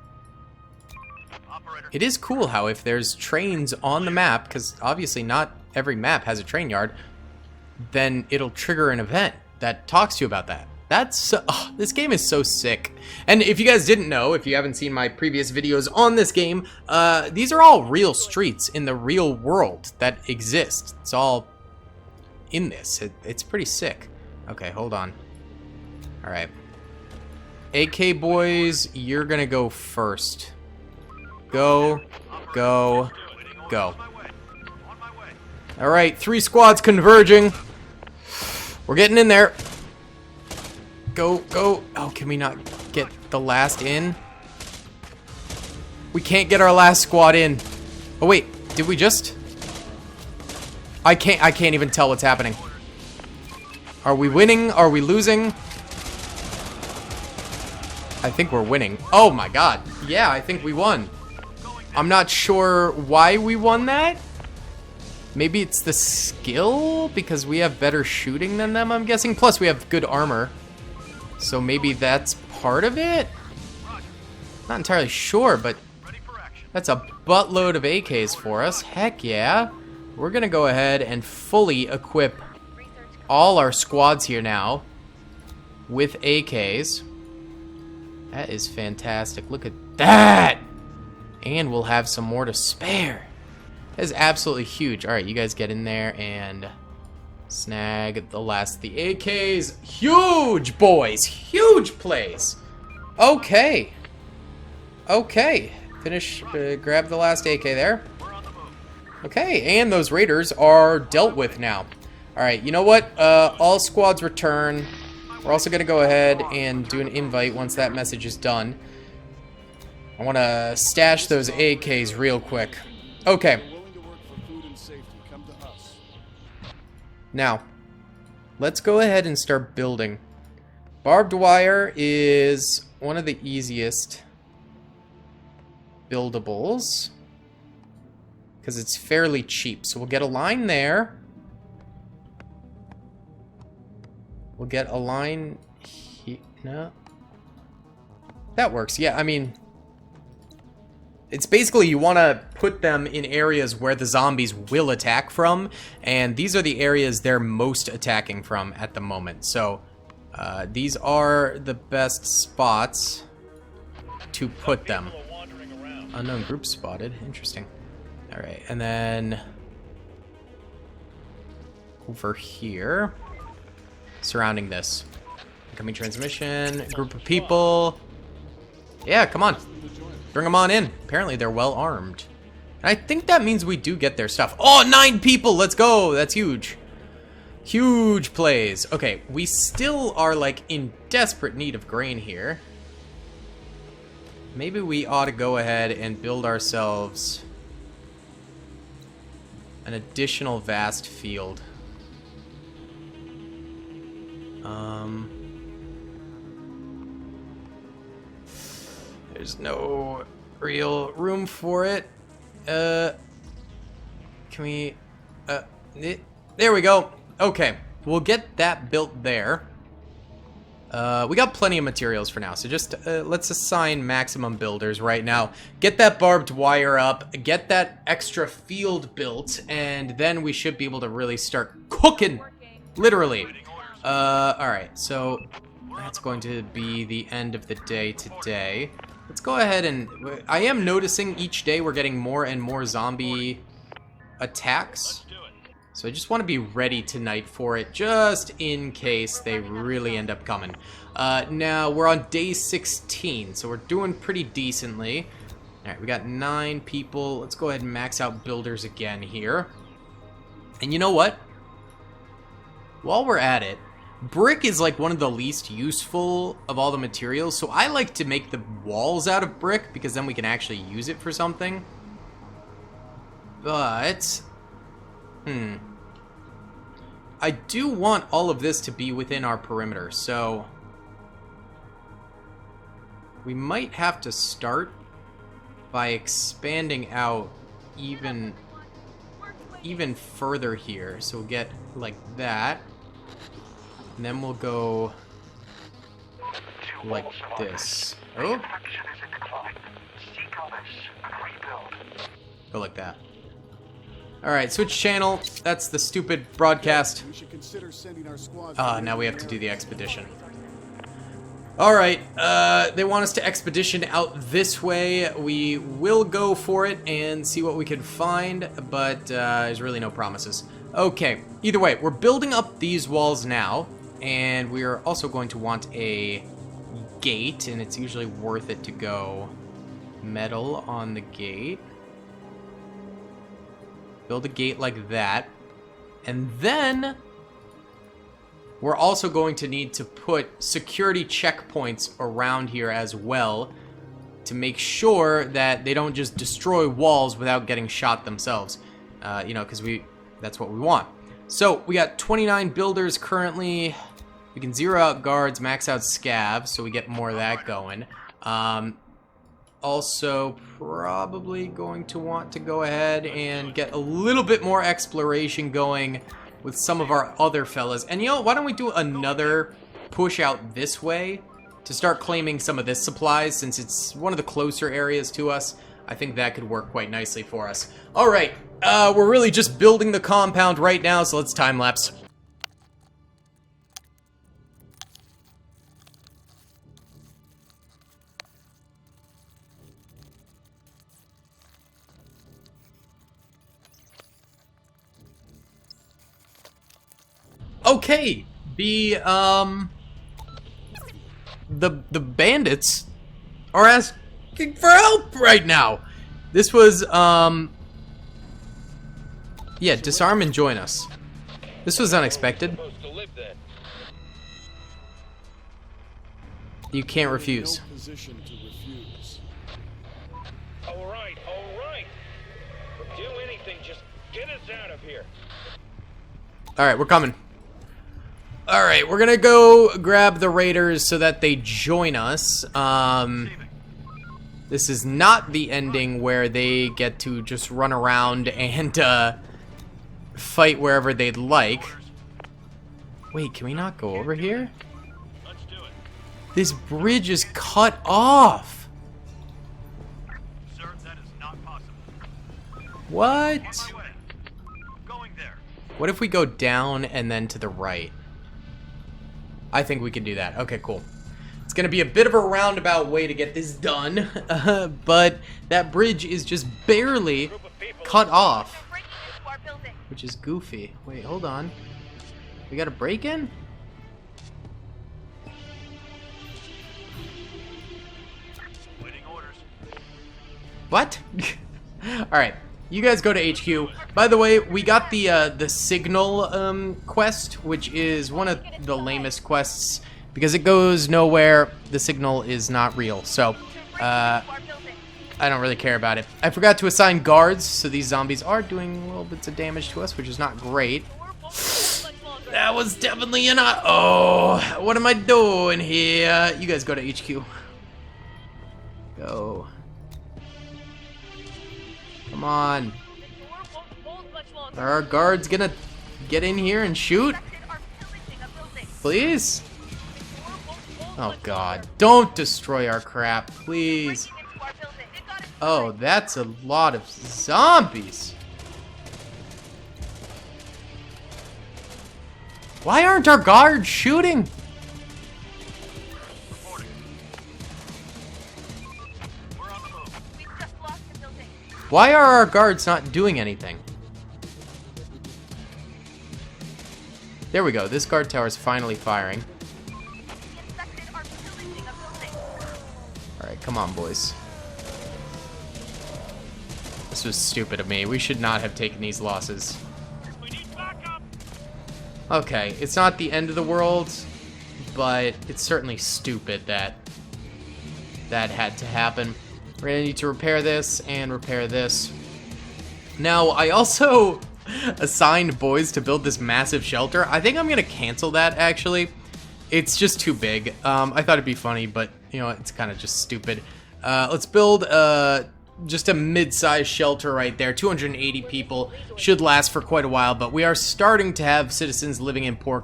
Operator, It is cool how if there's trains on the map, because obviously not every map has a train yard, then it'll trigger an event that talks to you about that. That's... this game is so sick. And if you guys didn't know, if you haven't seen my previous videos on this game, these are all real streets in the real world that exist. It's all in this. It's pretty sick. Okay, hold on. Alright. AK boys, you're gonna go first. Go, go, go. on my way. Alright, 3 squads converging. We're getting in there. Go, go. Oh, can we not get the last in? We can't get our last squad in. Oh wait, did we just? I can't even tell what's happening. Are we winning? Are we losing? I think we're winning. Oh my god. Yeah, I think we won. I'm not sure why we won that. Maybe it's the skill because we have better shooting than them, I'm guessing. Plus we have good armor. So maybe that's part of it? Not entirely sure, but Ready for action. that's a buttload of AKs for us. Heck yeah. We're gonna go ahead and fully equip all our squads here now with AKs. That is fantastic. Look at that! And we'll have some more to spare. That is absolutely huge. Alright, you guys get in there and snag the last of the AKs. Huge, boys! Huge plays! Okay. Okay. Finish, grab the last AK there. Okay, and those raiders are dealt with now. Alright, you know what? All squads return. We're also going to go ahead and do an invite once that message is done. I want to stash those AKs real quick. Okay. Willing to work for food and safety. Come to us. Now, let's go ahead and start building. Barbed wire is one of the easiest buildables because it's fairly cheap. So we'll get a line there. We'll get a line here. No. That works. Yeah, I mean, it's basically you want to put them in areas where the zombies will attack from, and these are the areas they're most attacking from at the moment. So these are the best spots to put them. People are wandering around. Unknown group spotted. Interesting. All right, and then over here, surrounding this. Incoming transmission. Group of people. Yeah, come on. Bring them on in. Apparently they're well armed. And I think that means we do get their stuff. Oh, 9 people! Let's go! That's huge. Huge plays. Okay, we still are like in desperate need of grain here. Maybe we ought to go ahead and build ourselves an additional vast field. There's no real room for it. Can we... there we go. Okay, we'll get that built there. We got plenty of materials for now, so just let's assign maximum builders right now. Get that barbed wire up, get that extra field built, and then we should be able to really start cooking, literally. Alright, so that's going to be the end of the day today. Let's go ahead and... I am noticing each day we're getting more and more zombie attacks. So I just want to be ready tonight for it, just in case they really end up coming. Now, we're on day 16, so we're doing pretty decently. Alright, we got 9 people. Let's go ahead and max out builders again here. And you know what? While we're at it, brick is like one of the least useful of all the materials, so I like to make the walls out of brick, because then we can actually use it for something. But... I do want all of this to be within our perimeter, so we might have to start by expanding out even further here. So we'll get like that, and then we'll go like this. Oh, go like that. Alright, switch channel. That's the stupid broadcast. Now we have to do the expedition. Alright, they want us to expedition out this way. We will go for it and see what we can find, but there's really no promises. Okay, either way, we're building up these walls now, and we are also going to want a gate, and it's usually worth it to go metal on the gate. Build a gate like that. And then we're also going to need to put security checkpoints around here as well to make sure that they don't just destroy walls without getting shot themselves. You know, because that's what we want. So we got 29 builders currently. We can zero out guards, max out scavs, so we get more of that going. Also, probably going to want to go ahead and get a little bit more exploration going with some of our other fellas. And you know, why don't we do another push out this way to start claiming some of this supplies, since it's one of the closer areas to us. I think that could work quite nicely for us. Alright, we're really just building the compound right now, so let's time-lapse. Okay, the bandits are asking for help right now. This was, yeah, disarm and join us. This was unexpected. You can't refuse. All right. Do anything, just get us out of here. All right, we're coming. Alright, we're gonna go grab the raiders so that they join us. This is not the ending where they get to just run around and fight wherever they'd like. Wait, can we not go over here? Let's do it. This bridge is cut off. Sir, that is not possible. What? Going there. What if we go down and then to the right? I think we can do that. Okay, cool. It's going to be a bit of a roundabout way to get this done, but that bridge is just barely cut off, which is goofy. Wait, hold on. We got a break-in? Waiting orders. What? Alright, you guys go to HQ. By the way, we got the signal quest, which is one of the lamest quests because it goes nowhere. The signal is not real, so I don't really care about it. I forgot to assign guards, so these zombies are doing little bits of damage to us, which is not great. That was definitely an... Oh, what am I doing here? You guys go to HQ. Go. Come on. Are our guards gonna get in here and shoot? Please? Oh god. Don't destroy our crap, please. Oh, that's a lot of zombies. Why aren't our guards shooting? Why are our guards not doing anything? There we go. This guard tower is finally firing. Alright, come on, boys. This was stupid of me. We should not have taken these losses. Okay, it's not the end of the world, but it's certainly stupid that that had to happen. We're gonna need to repair this and repair this. Now, I also assigned boys to build this massive shelter. I think I'm gonna cancel that, actually. It's just too big. I thought it'd be funny, but, you know, it's kind of just stupid. Let's build just a mid-sized shelter right there. 280 people. Should last for quite a while, but we are starting to have citizens living in poor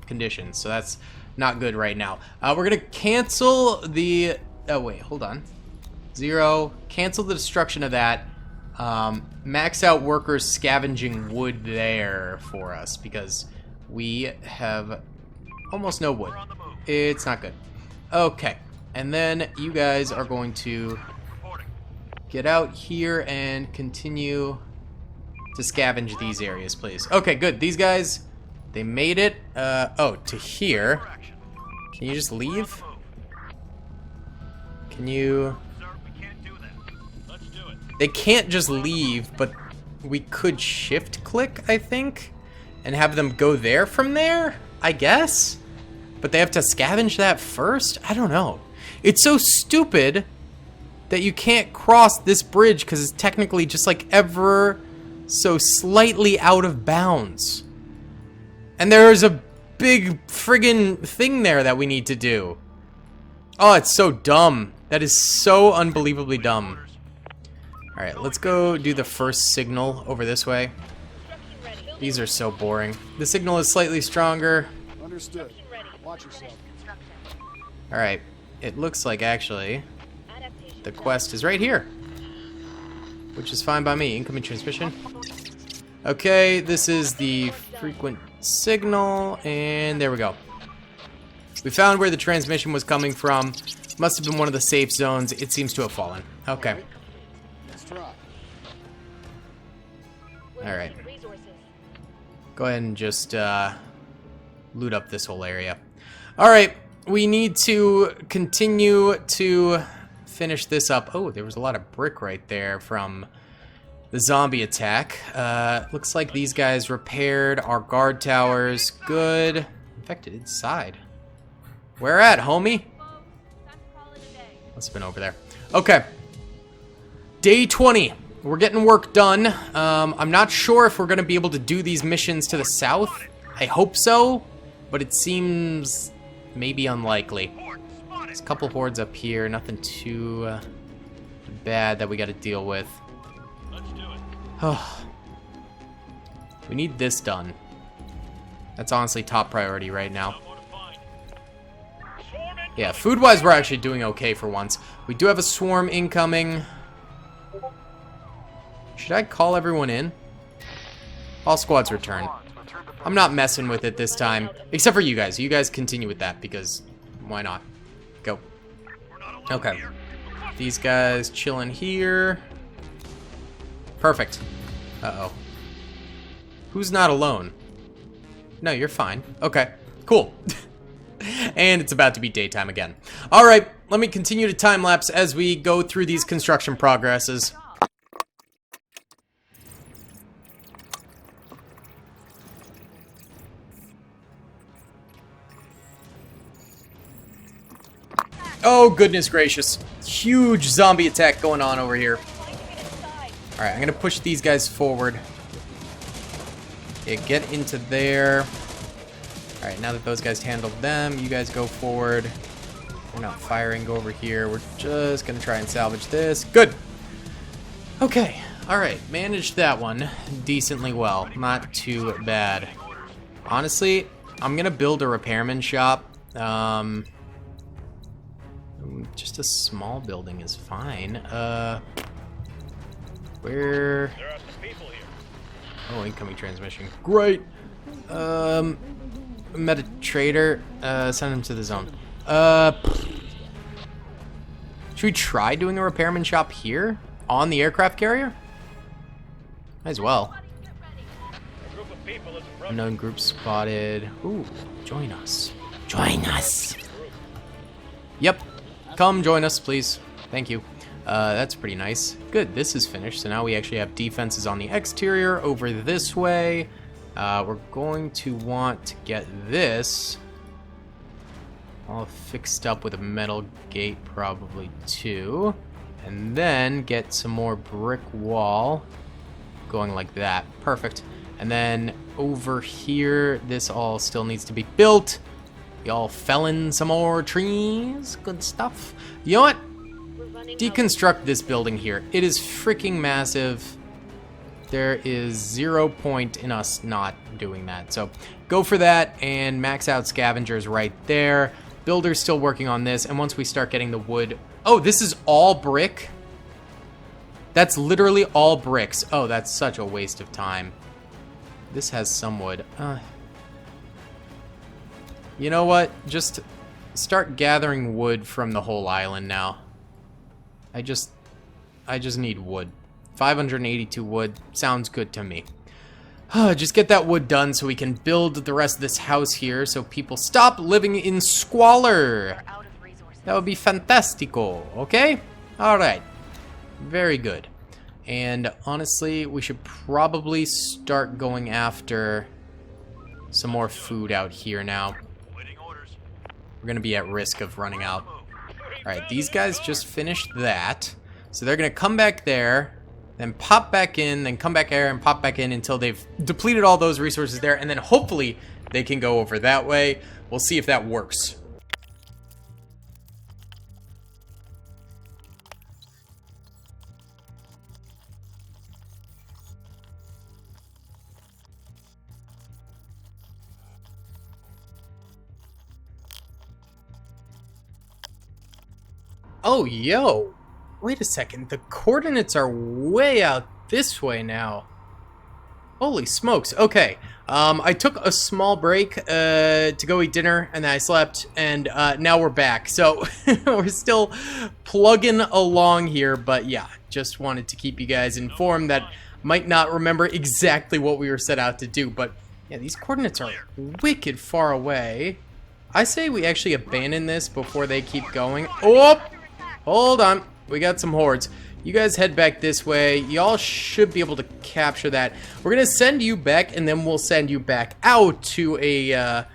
conditions, so that's not good right now. We're gonna cancel the... Oh, wait, hold on. 0. Cancel the destruction of that. Max out workers scavenging wood there for us, because we have almost no wood. It's not good. Okay, and then you guys are going to get out here and continue to scavenge these areas, please. Okay, good. These guys, they made it. Oh, to here. Can you just leave? Can you... They can't just leave, but we could shift click, I think, and have them go there from there, I guess? But they have to scavenge that first? I don't know. It's so stupid that you can't cross this bridge because it's technically just like ever so slightly out of bounds. And there's a big friggin' thing there that we need to do. Oh, it's so dumb. That is so unbelievably dumb. Alright, let's go do the first signal over this way. These are so boring. The signal is slightly stronger. Understood. Watch yourself. Alright, it looks like actually the quest is right here, which is fine by me. Incoming transmission. Okay, this is the frequent signal, and there we go. We found where the transmission was coming from. Must have been one of the safe zones. It seems to have fallen. Okay. Let's try. Alright. Go ahead and just loot up this whole area. Alright, we need to continue to finish this up. Oh, there was a lot of brick right there from the zombie attack. Looks like these guys repaired our guard towers. Good. Infected inside. Where at, homie? Must have been over there. Okay. Day 20. We're getting work done. I'm not sure if we're going to be able to do these missions to the south. I hope so, but it seems maybe unlikely. There's a couple hordes up here. Nothing too bad that we got to deal with. Oh. We need this done. That's honestly top priority right now. Yeah, food-wise, we're actually doing okay for once. We do have a swarm incoming. Should I call everyone in? All squads return. I'm not messing with it this time. Except for you guys. You guys continue with that because why not? Go. Okay. These guys chilling here. Perfect. Uh-oh. Who's not alone? No, you're fine. Okay. Cool. And it's about to be daytime again. Alright, let me continue to time-lapse as we go through these construction progresses. Oh, goodness gracious. Huge zombie attack going on over here. Alright, I'm gonna push these guys forward. Yeah, get into there. Alright, now that those guys handled them, you guys go forward. We're not firing, go over here. We're just gonna try and salvage this. Good! Okay, alright, managed that one decently well. Not too bad. Honestly, I'm gonna build a repairman shop. Just a small building is fine. Where... There are some people here. Oh, incoming transmission. Great! Met a trader. Send him to the zone. Should we try doing a repairman shop here? On the aircraft carrier? Might as well. A group of people is approaching. Unknown group spotted. Ooh, join us. Join us! Yep. Come join us, please. Thank you. That's pretty nice. Good, this is finished. So now we actually have defenses on the exterior over this way. We're going to want to get this all fixed up with a metal gate probably too. And then get some more brick wall going like that. Perfect. And then over here, this all still needs to be built. Y'all felling some more trees. Good stuff. You know what? Deconstruct this building here. It is freaking massive. There is 0 point in us not doing that. So go for that and max out scavengers right there. Builder's still working on this. And once we start getting the wood... Oh, this is all brick? That's literally all bricks. Oh, that's such a waste of time. This has some wood. You know what? Just start gathering wood from the whole island now. I just need wood. 582 wood sounds good to me. Just get that wood done so we can build the rest of this house here so people stop living in squalor. That would be fantastico, okay? Alright. Very good. And honestly, we should probably start going after some more food out here now. We're going to be at risk of running out. Alright, these guys just finished that. So they're going to come back there, then pop back in, then come back here and pop back in until they've depleted all those resources there. And then hopefully they can go over that way. We'll see if that works. Oh, yo. Wait a second. The coordinates are way out this way now. Holy smokes. Okay. I took a small break to go eat dinner, and then I slept, and now we're back. So we're still plugging along here, but yeah, just wanted to keep you guys informed that might not remember exactly what we were set out to do, but yeah, these coordinates are wicked far away. I say we actually abandon this before they keep going. Oh! Hold on. We got some hordes. You guys head back this way. Y'all should be able to capture that. We're going to send you back, and then we'll send you back out to a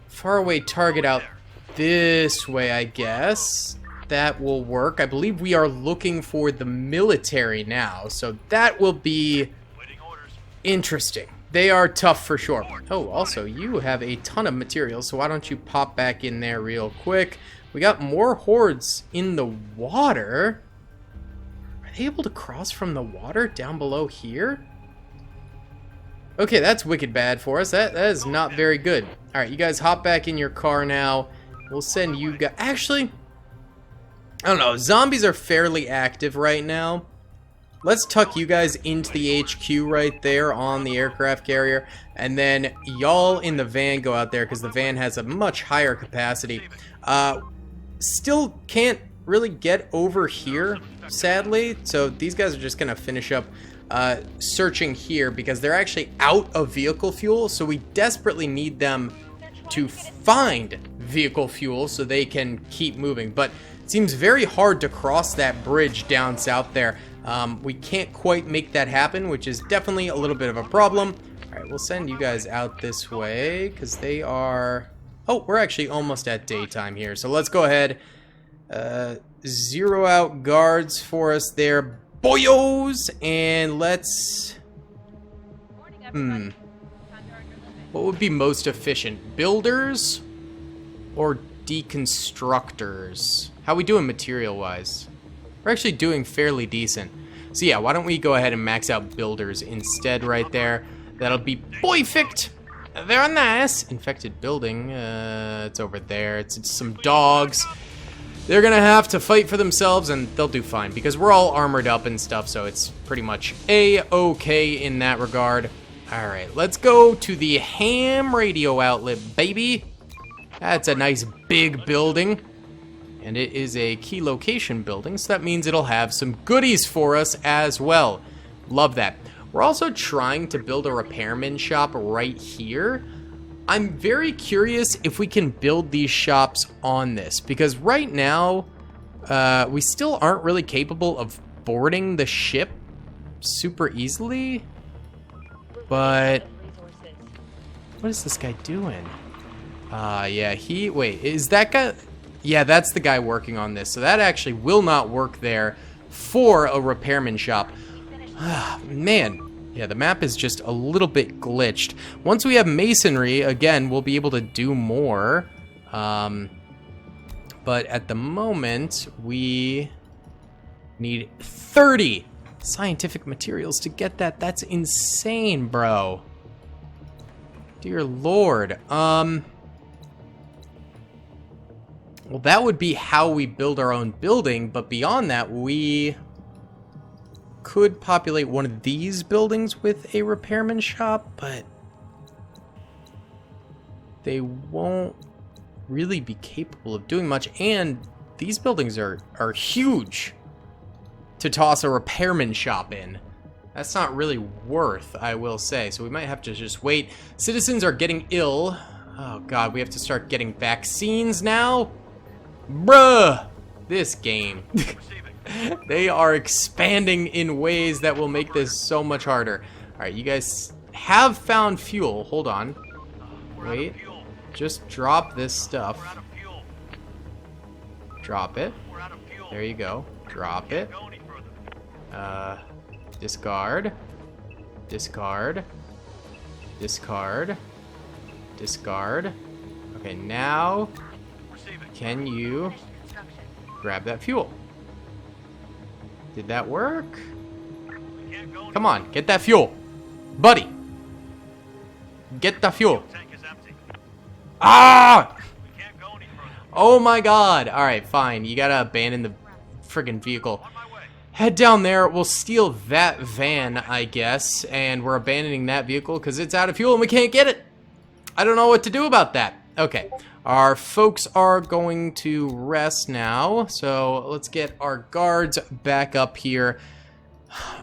faraway target out this way, I guess. That will work. I believe we are looking for the military now, so that will be interesting. They are tough for sure. Oh, also, you have a ton of materials, so why don't you pop back in there real quick. We got more hordes in the water. Are they able to cross from the water down below here? Okay, that's wicked bad for us. That is not very good. Alright, you guys hop back in your car now. We'll send you guys... Actually, I don't know. Zombies are fairly active right now. Let's tuck you guys into the HQ right there on the aircraft carrier. And then y'all in the van go out there because the van has a much higher capacity. Still can't really get over here, sadly. So these guys are just going to finish up searching here because they're actually out of vehicle fuel. So we desperately need them to find vehicle fuel so they can keep moving. But it seems very hard to cross that bridge down south there. We can't quite make that happen, which is definitely a little bit of a problem. All right, we'll send you guys out this way because they are... Oh, we're actually almost at daytime here. So let's go ahead. Zero out guards for us there, boyos. And let's... What would be most efficient? Builders or deconstructors? How we doing material-wise? We're actually doing fairly decent. So yeah, why don't we go ahead and max out builders instead right there. That'll be perfect. Very nice. Infected building. It's over there. It's some dogs. They're gonna have to fight for themselves, and they'll do fine because we're all armored up and stuff, so it's pretty much a-okay in that regard. Alright, let's go to the ham radio outlet, baby. That's a nice big building. And it is a key location building, so that means it'll have some goodies for us as well. Love that. We're also trying to build a repairman shop right here. I'm very curious if we can build these shops on this, because right now, we still aren't really capable of boarding the ship super easily. But what is this guy doing? Yeah, wait, is that guy? Yeah, that's the guy working on this. So that actually will not work there for a repairman shop. Man, yeah, the map is just a little bit glitched. Once we have masonry, again, we'll be able to do more. But at the moment, we need 30 scientific materials to get that. That's insane, bro. Dear Lord. Well, that would be how we build our own building, but beyond that, we could populate one of these buildings with a repairman shop, but they won't really be capable of doing much, and these buildings are huge to toss a repairman shop in. That's not really worth, I will say, so we might have to just wait. Citizens are getting ill. Oh god, we have to start getting vaccines now? Bruh! This game. They are expanding in ways that will make this so much harder. Alright, you guys have found fuel. Hold on. Wait. Just drop this stuff. Drop it. There you go. Drop it. Discard. Discard. Discard. Discard. Okay, now can you grab that fuel? Did that work? Come on, get that fuel. Buddy. Get the fuel. Ah! Oh my god. Alright, fine. You gotta abandon the friggin' vehicle. Head down there. We'll steal that van, I guess. And we're abandoning that vehicle because it's out of fuel and we can't get it. I don't know what to do about that. Okay. Our folks are going to rest now, so let's get our guards back up here.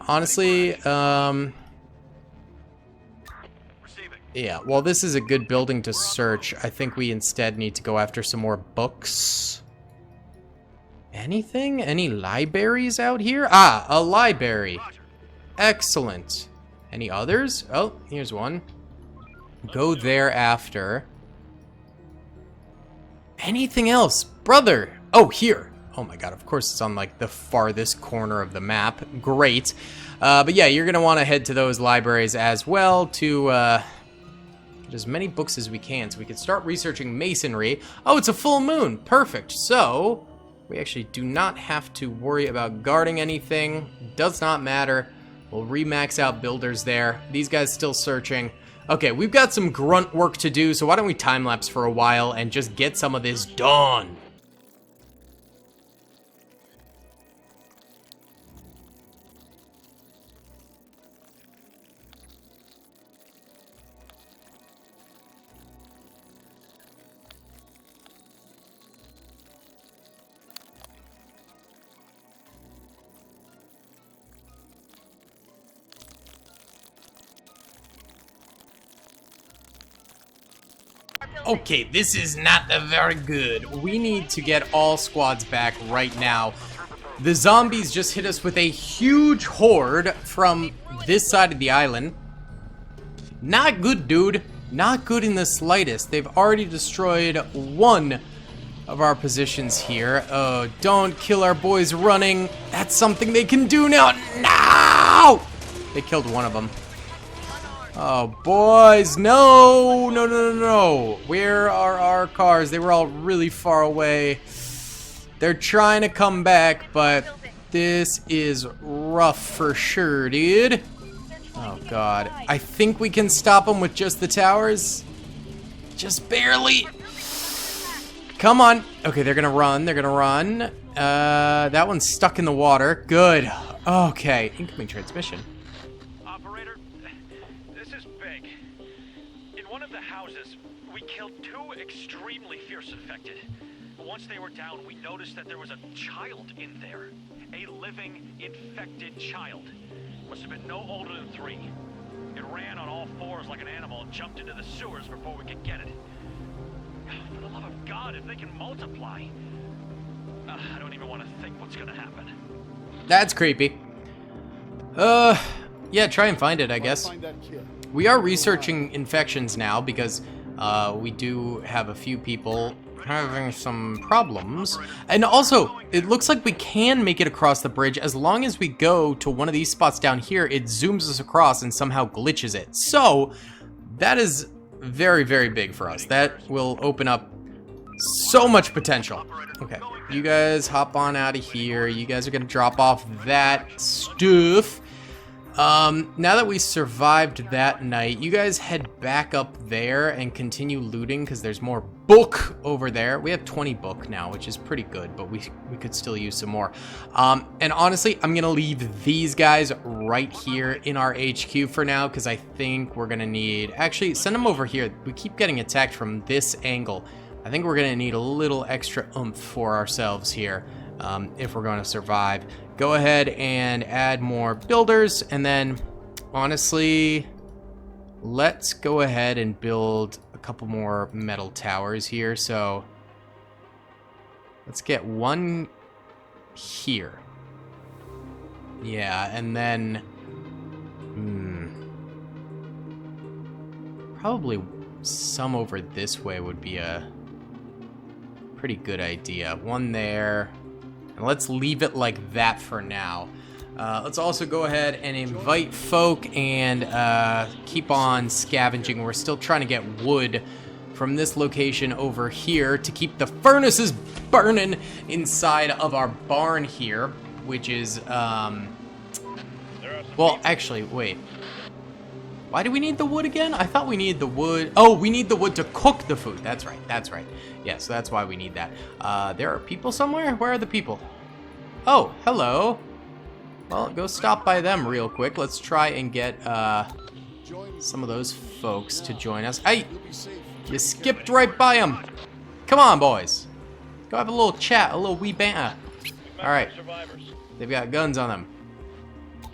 Honestly, yeah, well, this is a good building to search. I think we instead need to go after some more books. Anything? Any libraries out here? Ah, a library. Excellent. Any others? Oh, here's one. Go there after. Anything else? Brother! Oh, here! Oh my god, of course it's on, like, the farthest corner of the map. Great. But yeah, you're gonna want to head to those libraries as well to, get as many books as we can so we can start researching masonry. Oh, it's a full moon! Perfect. So, we actually do not have to worry about guarding anything. Does not matter. We'll remax out builders there. These guys still searching. Okay, we've got some grunt work to do, so why don't we time-lapse for a while and just get some of this done? Okay, this is not very good. We need to get all squads back right now. The zombies just hit us with a huge horde from this side of the island. Not good, dude. Not good in the slightest. They've already destroyed one of our positions here. Oh, don't kill our boys running. That's something they can do now. No! They killed one of them. Oh, boys, no, no, no, no, no. Where are our cars? They were all really far away. They're trying to come back, but this is rough for sure, dude. Oh, God. I think we can stop them with just the towers. Just barely. Come on. Okay, they're gonna run. They're gonna run. That one's stuck in the water. Good. Okay, incoming transmission. Operator, this is big. In one of the houses, we killed 2 extremely fierce infected. Once they were down, we noticed that there was a child in there. A living, infected child. Must have been no older than 3. It ran on all 4s like an animal and jumped into the sewers before we could get it. For the love of God, if they can multiply... I don't even want to think what's gonna happen. That's creepy. Yeah, try and find it, I guess. Find that kid. We are researching infections now because we do have a few people having some problems. And also, it looks like we can make it across the bridge as long as we go to one of these spots down here. It zooms us across and somehow glitches it. So, that is very, very big for us. That will open up so much potential. Okay, you guys hop on out of here. You guys are gonna drop off that stuff. Now that we survived that night, you guys head back up there and continue looting because there's more book over there. We have 20 book now, which is pretty good, but we could still use some more. And honestly, I'm gonna leave these guys right here in our HQ for now because I think we're gonna need... Actually, send them over here. We keep getting attacked from this angle. I think we're gonna need a little extra oomph for ourselves here if we're gonna survive. Go ahead and add more builders, and then honestly, let's go ahead and build a couple more metal towers here. So let's get one here. Yeah, and then probably some over this way would be a pretty good idea. One there. And let's leave it like that for now. Let's also go ahead and invite folk and keep on scavenging. We're still trying to get wood from this location over here to keep the furnaces burning inside of our barn here, which is, well, actually, wait. Why do we need the wood again? I thought we needed the wood. Oh, we need the wood to cook the food. That's right. That's right. Yeah, so that's why we need that. There are people somewhere? Where are the people? Oh, hello. Well, go stop by them real quick. Let's try and get some of those folks to join us. Hey, you skipped right by them. Come on, boys. Go have a little chat, a little wee banter. All right. They've got guns on them.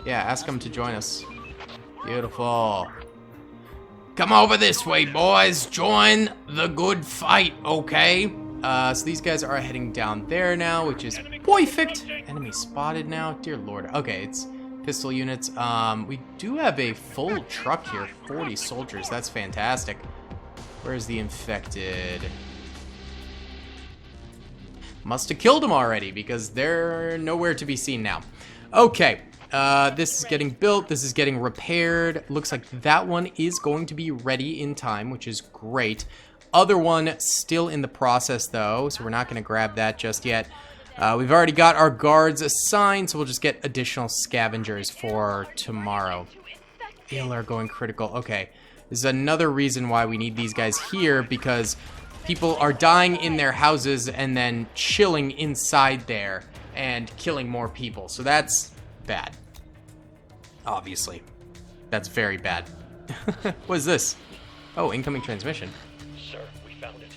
Yeah, ask them to join us. Beautiful. Come over this way, boys. Join the good fight, okay? So these guys are heading down there now, which is perfect. Enemy spotted now. Dear Lord. Okay, it's pistol units. We do have a full truck here. 40 soldiers. That's fantastic. Where's the infected? Must have killed them already because they're nowhere to be seen now. Okay. This is getting built. This is getting repaired. Looks like that one is going to be ready in time, which is great. Other one still in the process, though, so we're not going to grab that just yet. We've already got our guards assigned, so we'll just get additional scavengers for tomorrow. They are going critical. Okay, this is another reason why we need these guys here, because people are dying in their houses and then chilling inside there and killing more people. So that's bad. Obviously. That's very bad. What is this? Oh, incoming transmission. Sir, we found it.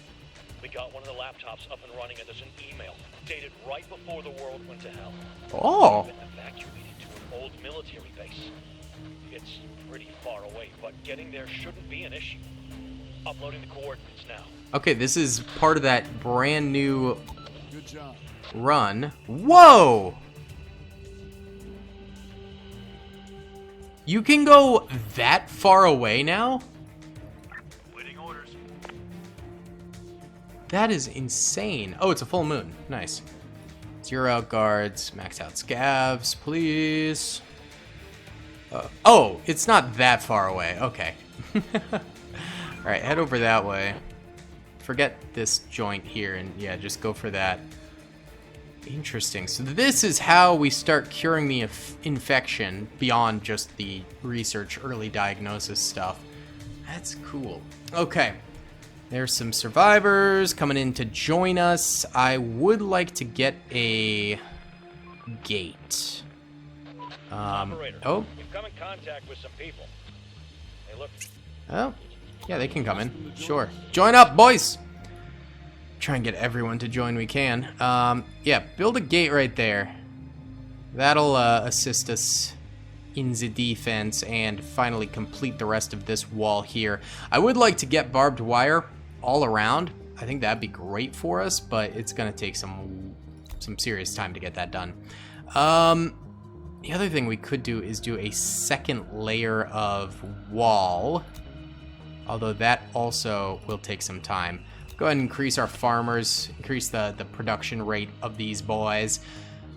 We got one of the laptops up and running, and there's an email dated right before the world went to hell. Oh. We've been evacuated to an old military base. It's pretty far away, but getting there shouldn't be an issue. Uploading the coordinates now. Okay, this is part of that brand new Good job. run. Whoa! You can go that far away now? Waiting orders. That is insane. Oh, it's a full moon. Nice. 0 out guards, max out scavs, please. Oh, it's not that far away. Okay. Alright, head over that way. Forget this joint here and yeah, just go for that. Interesting. So this is how we start curing the infection beyond just the research, early diagnosis stuff. That's cool. Okay. There's some survivors coming in to join us. I would like to get a gate. Operator, Oh. we've come in contact with some people. They look... Oh. Yeah, they can come in. Sure. Join up, boys! Try and get everyone to join we can. Yeah, build a gate right there. That'll assist us in the defense and finally complete the rest of this wall here. I would like to get barbed wire all around. I think that'd be great for us, but it's gonna take some serious time to get that done. The other thing we could do is do a second layer of wall, although that also will take some time. Go ahead and increase our farmers, increase the production rate of these boys.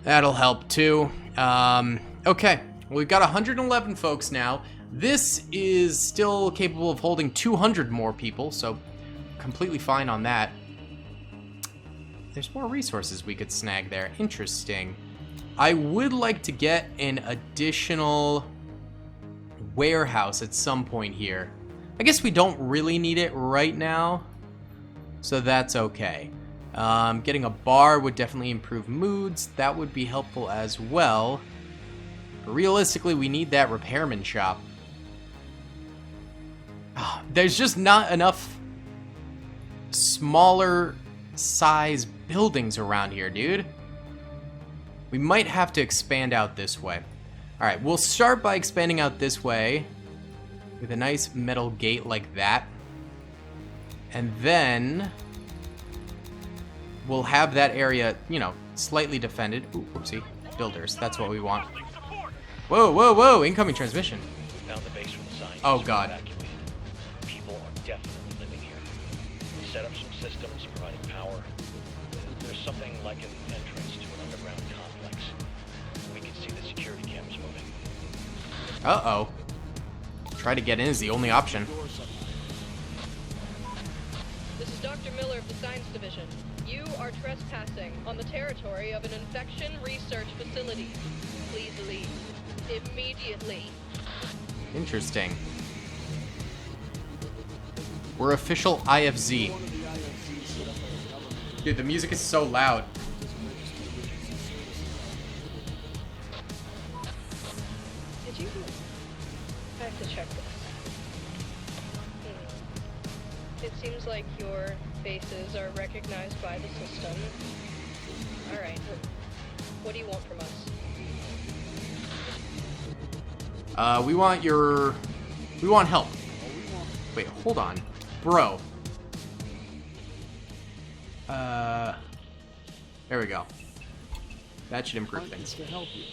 That'll help too. Okay, well, we've got 111 folks now. This is still capable of holding 200 more people, so completely fine on that. There's more resources we could snag there. Interesting. I would like to get an additional warehouse at some point here. I guess we don't really need it right now, so that's okay. Getting a bar would definitely improve moods. That would be helpful as well. But realistically, we need that repairman shop. There's just not enough smaller size buildings around here, dude. We might have to expand out this way. All right, we'll start by expanding out this way with a nice metal gate like that. And then we'll have that area, you know, slightly defended. Ooh, whoopsie. Builders, that's what we want. Whoa, whoa, whoa, incoming transmission. We found the base from the scientists. Oh, God. Evacuated. People are definitely living here. We set up some systems providing power. There's something like an entrance to an underground complex. We can see the security cameras moving. Uh-oh. Try to get in is the only option. This is Dr. Miller of the Science Division. You are trespassing on the territory of an infection research facility. Please leave. Immediately. Interesting. We're official IFZ. Dude, the music is so loud. Did you... I have to check this. It seems like your bases are recognized by the system. Alright, what do you want from us? We want help. Wait, hold on. Bro. There we go. That should improve things. To help you.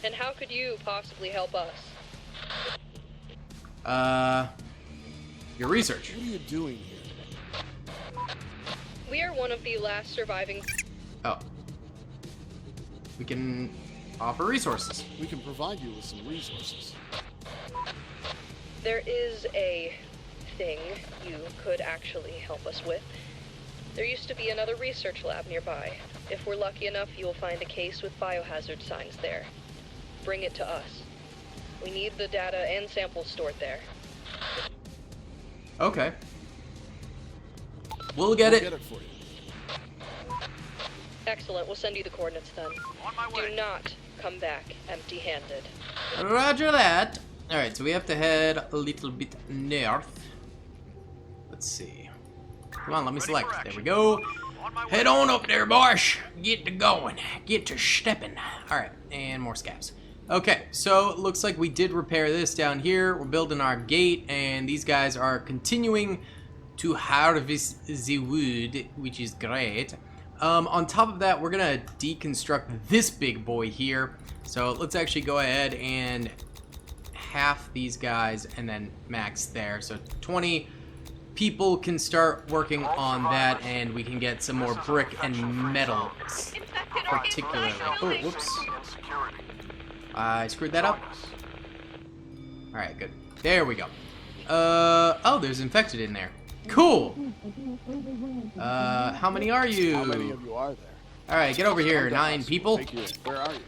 And how could you possibly help us? Your research. What are you doing here? We are one of the last surviving... Oh. We can offer resources. We can provide you with some resources. There is a thing you could actually help us with. There used to be another research lab nearby. If we're lucky enough, you'll find a case with biohazard signs there. Bring it to us. We need the data and samples stored there. Okay. We'll get We'll it. get it for you. Excellent, we'll send you the coordinates then. Do not come back empty-handed. Roger that. Alright, so we have to head a little bit north. Let's see. Come on, let me select. There we go. Head on up there, boys. Get to going. Get to stepping. Alright, and more scabs. Okay, so it looks like we did repair this down here. We're building our gate, and these guys are continuing to harvest the wood, which is great. On top of that, we're gonna deconstruct this big boy here. So let's actually go ahead and half these guys and then max there. So 20 people can start working on that, and we can get some more brick and metal, particularly. Oh, whoops. I screwed that up. Alright, good. There we go. Oh, there's infected in there. Cool. How many are you? How many of you are there? Alright, get over here, 9 people. Take you in. Where are you?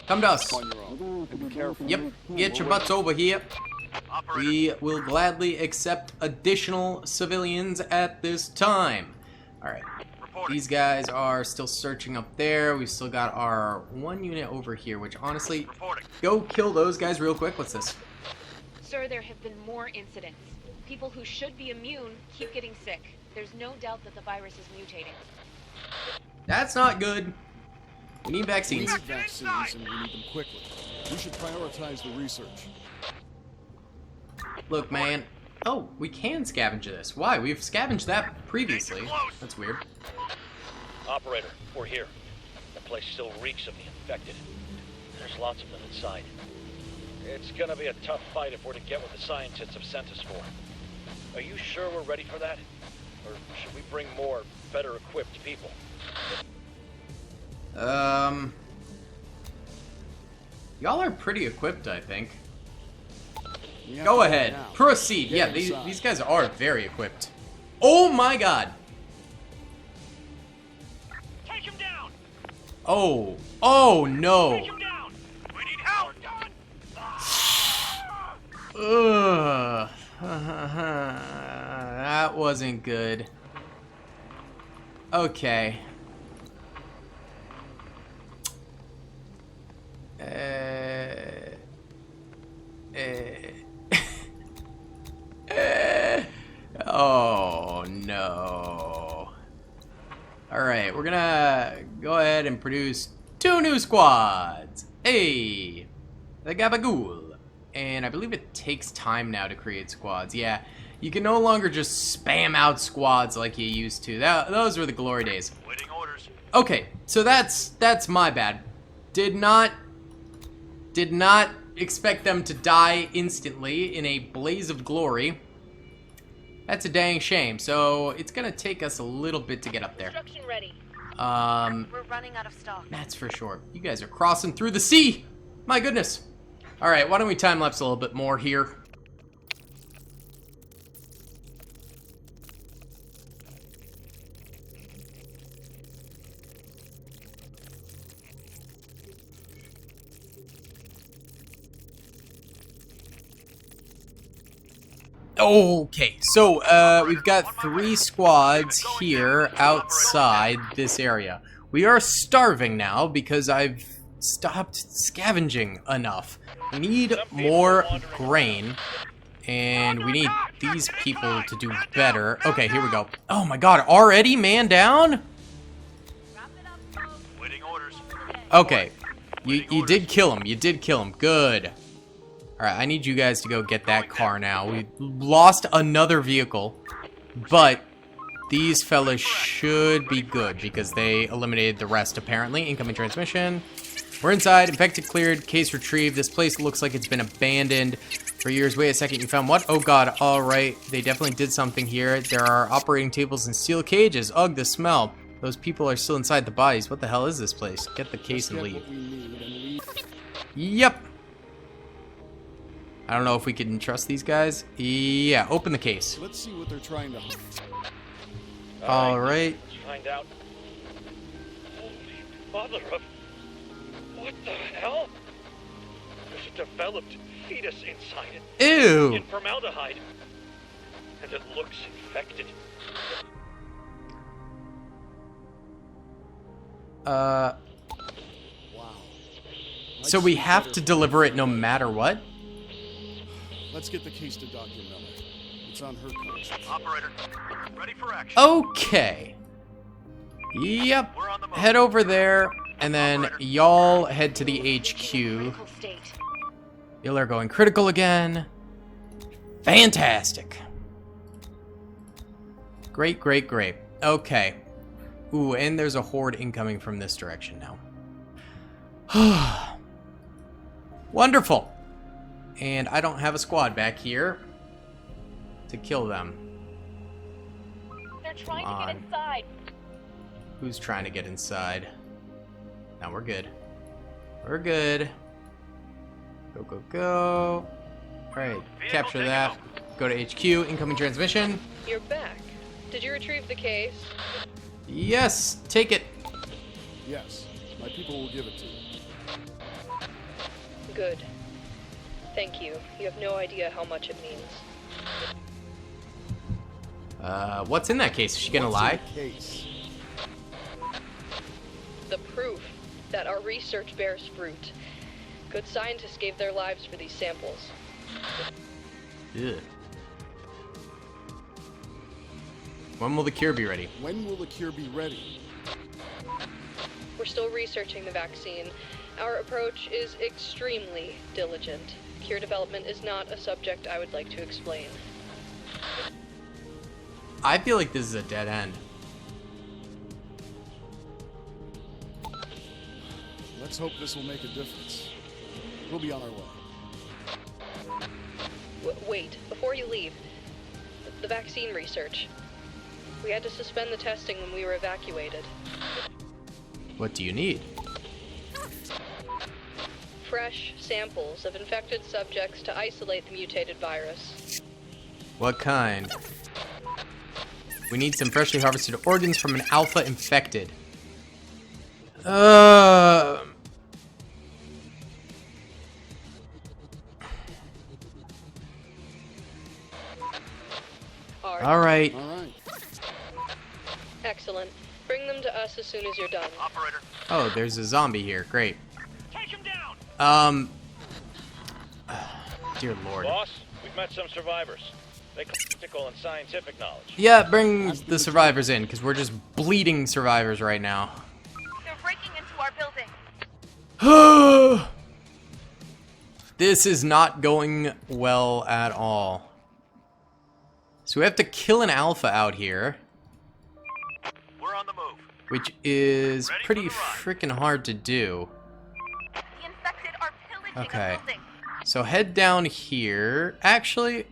Come to us. On your own. And be careful. Yep, get your butts over here. Operator. We will gladly accept additional civilians at this time. Alright, Reporting. these guys are still searching up there. We've still got our 1 unit over here, which honestly, Reporting. go kill those guys real quick. What's this? Sir, there have been more incidents. People who should be immune keep getting sick. There's no doubt that the virus is mutating. That's not good. We need We vaccines. need vaccines, and we need them quickly. We should prioritize the research. Look, man. Oh, we can scavenge this. Why? We've scavenged that previously. That's weird. Operator, we're here. The place still reeks of the infected. There's lots of them inside. It's gonna be a tough fight if we're to get what the scientists have sent us for. Are you sure we're ready for that? Or should we bring more, better equipped people? Y'all are pretty equipped, I think. We have Go to ahead. now. Proceed. Get Yeah, inside. these guys are very equipped. Oh my god. Take him down! Oh. Oh no. Take him down! We need help! Ugh. That wasn't good. Okay. Oh no. Alright, we're gonna go ahead and produce 2 new squads. Hey, the Gabagool. And I believe it takes time now to create squads. Yeah, you can no longer just spam out squads like you used to. Those were the glory days. Waiting orders. Okay, so that's my bad. Did not expect them to die instantly in a blaze of glory. That's a dang shame. So it's gonna take us a little bit to get up there. Construction ready. We're running out of stock. That's for sure. You guys are crossing through the sea. My goodness. All right, why don't we time lapse a little bit more here? Okay, so we've got 3 squads here outside this area. We are starving now because I've stopped scavenging enough. We need more grain, and we need these people to do better. Okay, here we go. Oh my god, already man down? Waiting orders. Okay, you did kill him. You did kill him. Good. Alright, I need you guys to go get that car now. We lost another vehicle, but these fellas should be good because they eliminated the rest, apparently. Incoming transmission. We're inside. Infected cleared. Case retrieved. This place looks like it's been abandoned for years. Wait a second. You found what? Oh, God. All right. They definitely did something here. There are operating tables and steel cages. Ugh, the smell. Those people are still inside the bodies. What the hell is this place? Get the case and Get leave. what we need and leave. Yep. I don't know if we can trust these guys. Yeah, open the case. Let's see what they're trying to. All right. Let's find out. Holy mother of... What the hell? There's a developed fetus inside it. Ew. In formaldehyde. And it looks infected. Wow. So we have to deliver it no matter what? Let's get the case to Dr. Miller. It's on her conscience. Operator, ready for action. Okay. Yep. We're on the move. Head over there, and then y'all head to the HQ. Critical state. Y'all are going critical again. Fantastic. Great, great, great. Okay. Ooh, and there's a horde incoming from this direction now. Wonderful. And I don't have a squad back here to kill them. They're trying Come to get on. inside. Who's trying to get inside? No, we're good. We're good. Go, go, go. Alright, capture that. Go to HQ, incoming transmission. You're back. Did you retrieve the case? Yes, take it. Yes, my people will give it to you. Good. Thank you. You have no idea how much it means. What's in that case? Is she gonna lie? What's in the case? The proof that our research bears fruit. Good scientists gave their lives for these samples. Ugh. When will the cure be ready? When will the cure be ready? We're still researching the vaccine. Our approach is extremely diligent. Cure development is not a subject I would like to explain. I feel like this is a dead end. Let's hope this will make a difference. We'll be on our way. Wait, before you leave, the vaccine research. We had to suspend the testing when we were evacuated. What do you need? Fresh samples of infected subjects to isolate the mutated virus. What kind? We need some freshly harvested organs from an alpha infected. All right. All right. Excellent. Bring them to us as soon as you're done. Operator, Oh, there's a zombie here. Great. take him down! Dear Lord. Boss, we've met some survivors. They claim practical and scientific knowledge. Yeah, bring the survivors in, because we're just bleeding survivors right now. They're breaking into our building. This is not going well at all. So we have to kill an alpha out here, We're on the move. which is Ready for pretty the ride. freaking hard to do. The infected are pillaging Okay. a building. So head down here. Actually,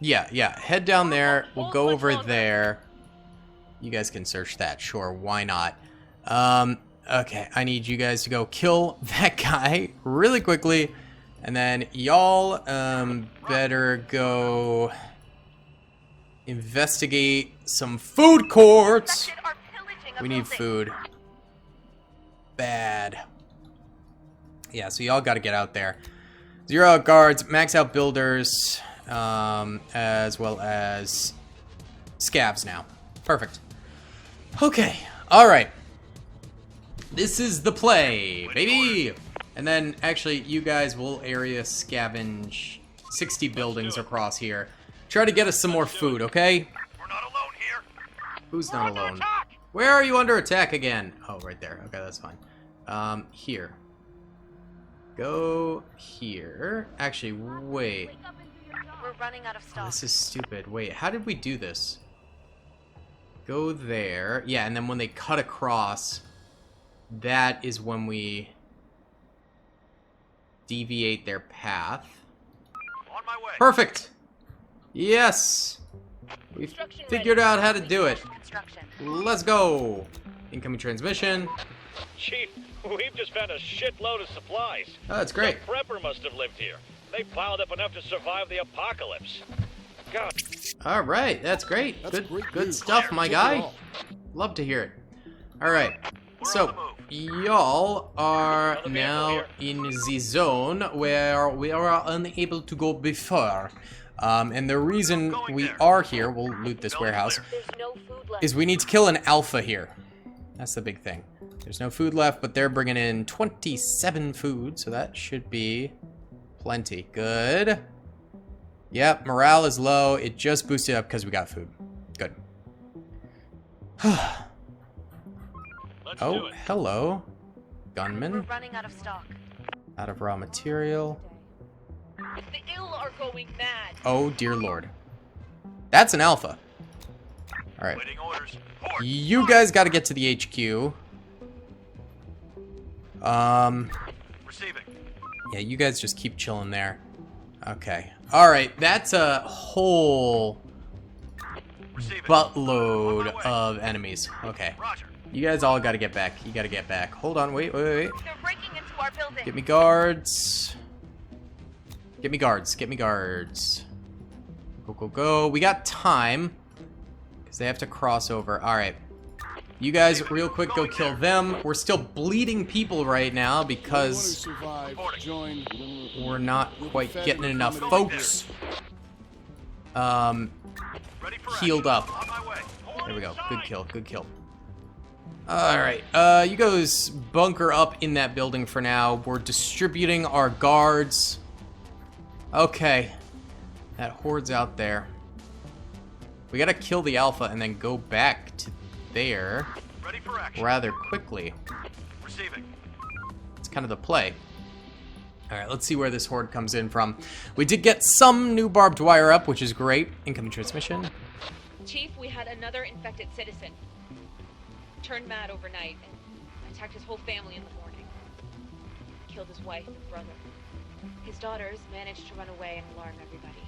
yeah, head down there. We'll go over there. You guys can search that, sure, why not? Okay, I need you guys to go kill that guy really quickly. And then y'all better go investigate some food courts. Infected are pillaging a We need building. food. Bad. Yeah, so y'all gotta get out there. Zero out guards, max out builders, as well as scavs now. Perfect. Okay, alright. This is the play, baby! And then, actually, you guys will area scavenge 60 buildings across here. Try to get us some more food, okay? We're not alone here. Who's We're not under alone? attack. Where are you under attack again? Oh, right there. Okay, that's fine. Here. Go here. Actually, wait. We're running out of Oh, stock. this is stupid. Wait, how did we do this? Go there. Yeah, and then when they cut across, that is when we deviate their path. On my way. Perfect! Yes! We Construction figured ready. out how to do it. Construction. Let's go! Incoming transmission. Chief, we've just found a shitload of supplies. Oh, that's great. Some prepper must have lived here. They piled up enough to survive the apocalypse. God, Alright, that's great. That's Good great news. stuff, my Take it guy. all. Love to hear it. Alright, We're on so the move. y'all are Another vehicle now here. in the zone where we are unable to go before. And the reason Going we there. are here, we'll loot this Building warehouse, clear. There's no food left. is we need to kill an alpha here. That's the big thing. There's no food left, but they're bringing in 27 food, so that should be plenty. Good. Yep, morale is low. It just boosted up because we got food. Good. Let's do Oh, it. hello. We're Gunman. running out of stock. Out of raw material. The ill are going mad. Oh, dear lord. That's an alpha. Alright. Waiting orders. Horde. You guys got to get to the HQ. Receiving. Yeah, you guys just keep chilling there. Okay. Alright, that's a whole Receiving. buttload On my way. of enemies. Okay. Roger. You guys all got to get back. You got to get back. Hold on, wait. They're breaking into our building. Get me guards. Get me guards. Get me guards. Go, go, go. We got time. Because they have to cross over. Alright. You guys, real quick, go kill them. We're still bleeding people right now because we're not quite getting enough folks healed up. There we go. Good kill. Good kill. Alright. You guys bunker up in that building for now. We're distributing our guards. Okay. That horde's out there. We gotta kill the alpha and then go back to there rather quickly. Receiving. It's kind of the play. Alright, let's see where this horde comes in from. We did get some new barbed wire up, which is great. Incoming transmission. Chief, we had another infected citizen. Turned mad overnight and attacked his whole family in the morning. Killed his wife and brother. His daughters managed to run away and alarm everybody.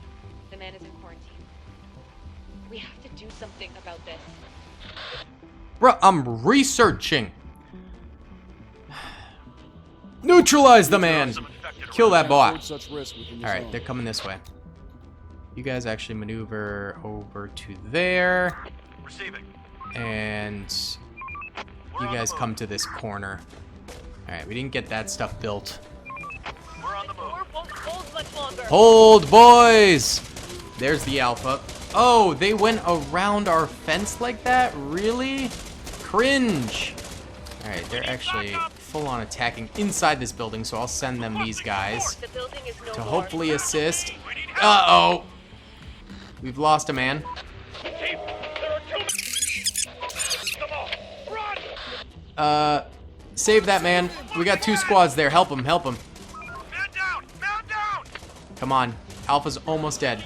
The man is in quarantine. We have to do something about this. Bruh, I'm researching. Neutralize the man. Kill that bot. Alright, they're coming this way. You guys actually maneuver over to there. Receiving. And you guys come to this corner. Alright, we didn't get that stuff built. We're on the move. Won't hold much longer. Hold, boys! There's the alpha. Oh, they went around our fence like that? Really? Cringe. Alright, they're actually full-on attacking inside this building, so I'll send them these guys The building is no to more. hopefully assist. Uh-oh. We've lost a man. Chief, there are two. Come on, run! Save that man. We got 2 squads there. Help him, help him. Man down! Man down! Come on. Alpha's almost dead.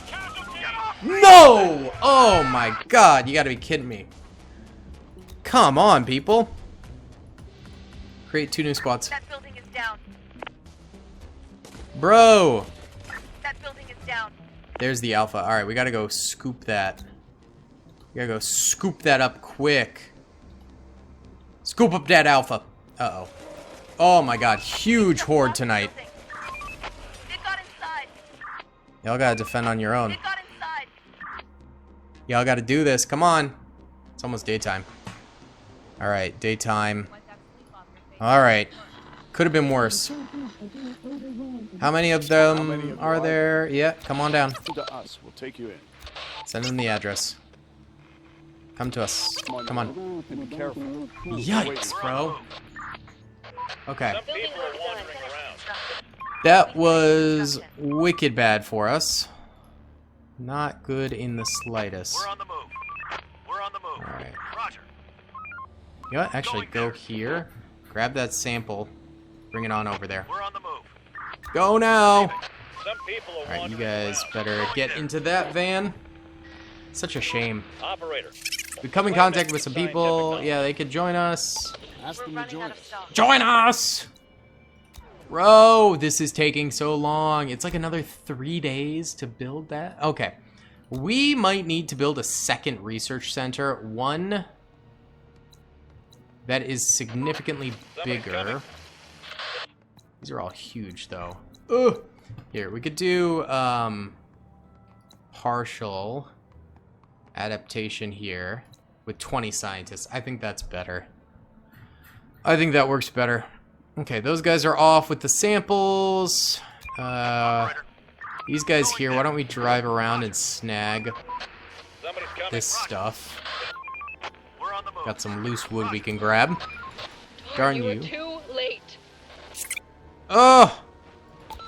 No! Oh my god, you gotta be kidding me. Come on, people. Create 2 new squads. That building is down. Bro! That building is down. There's the alpha. Alright, we gotta go scoop that. We gotta go scoop that up quick. Scoop up that alpha. Uh-oh. Oh my god, huge horde tonight. They got inside. Y'all gotta defend on your own. They got inside. Y'all gotta do this. Come on. It's almost daytime. Alright, daytime. Alright. Could have been worse. How many of them are there? Yeah, come on down. To us, we'll take you in. Send them the address. Come to us. Come on. And be careful. Yikes, bro. Okay. Some people are wandering around. That was wicked bad for us. Not good in the slightest. We're on the move. We're on the move. Alright. Roger. You know what? Actually, go here. Grab that sample. Bring it on over there. We're on the move. Go now! Some people are Alright, you wandering guys around. better Going get there. into that van. Such a shame. Operator. We come in contact with some people. Yeah, they could join us. Ask We're them to running join out of us. stock. Join us! Bro, this is taking so long. It's like another 3 days to build that. Okay. We might need to build a second research center. One that is significantly bigger. These are all huge, though. Ugh. Here, we could do partial adaptation here with 20 scientists. I think that's better. I think that works better. Okay, those guys are off with the samples. These guys here, why don't we drive around and snag Somebody's coming. this Roger. stuff. We're on the move. Got some loose wood we can grab. Darn You were you. too late. Oh! Doc,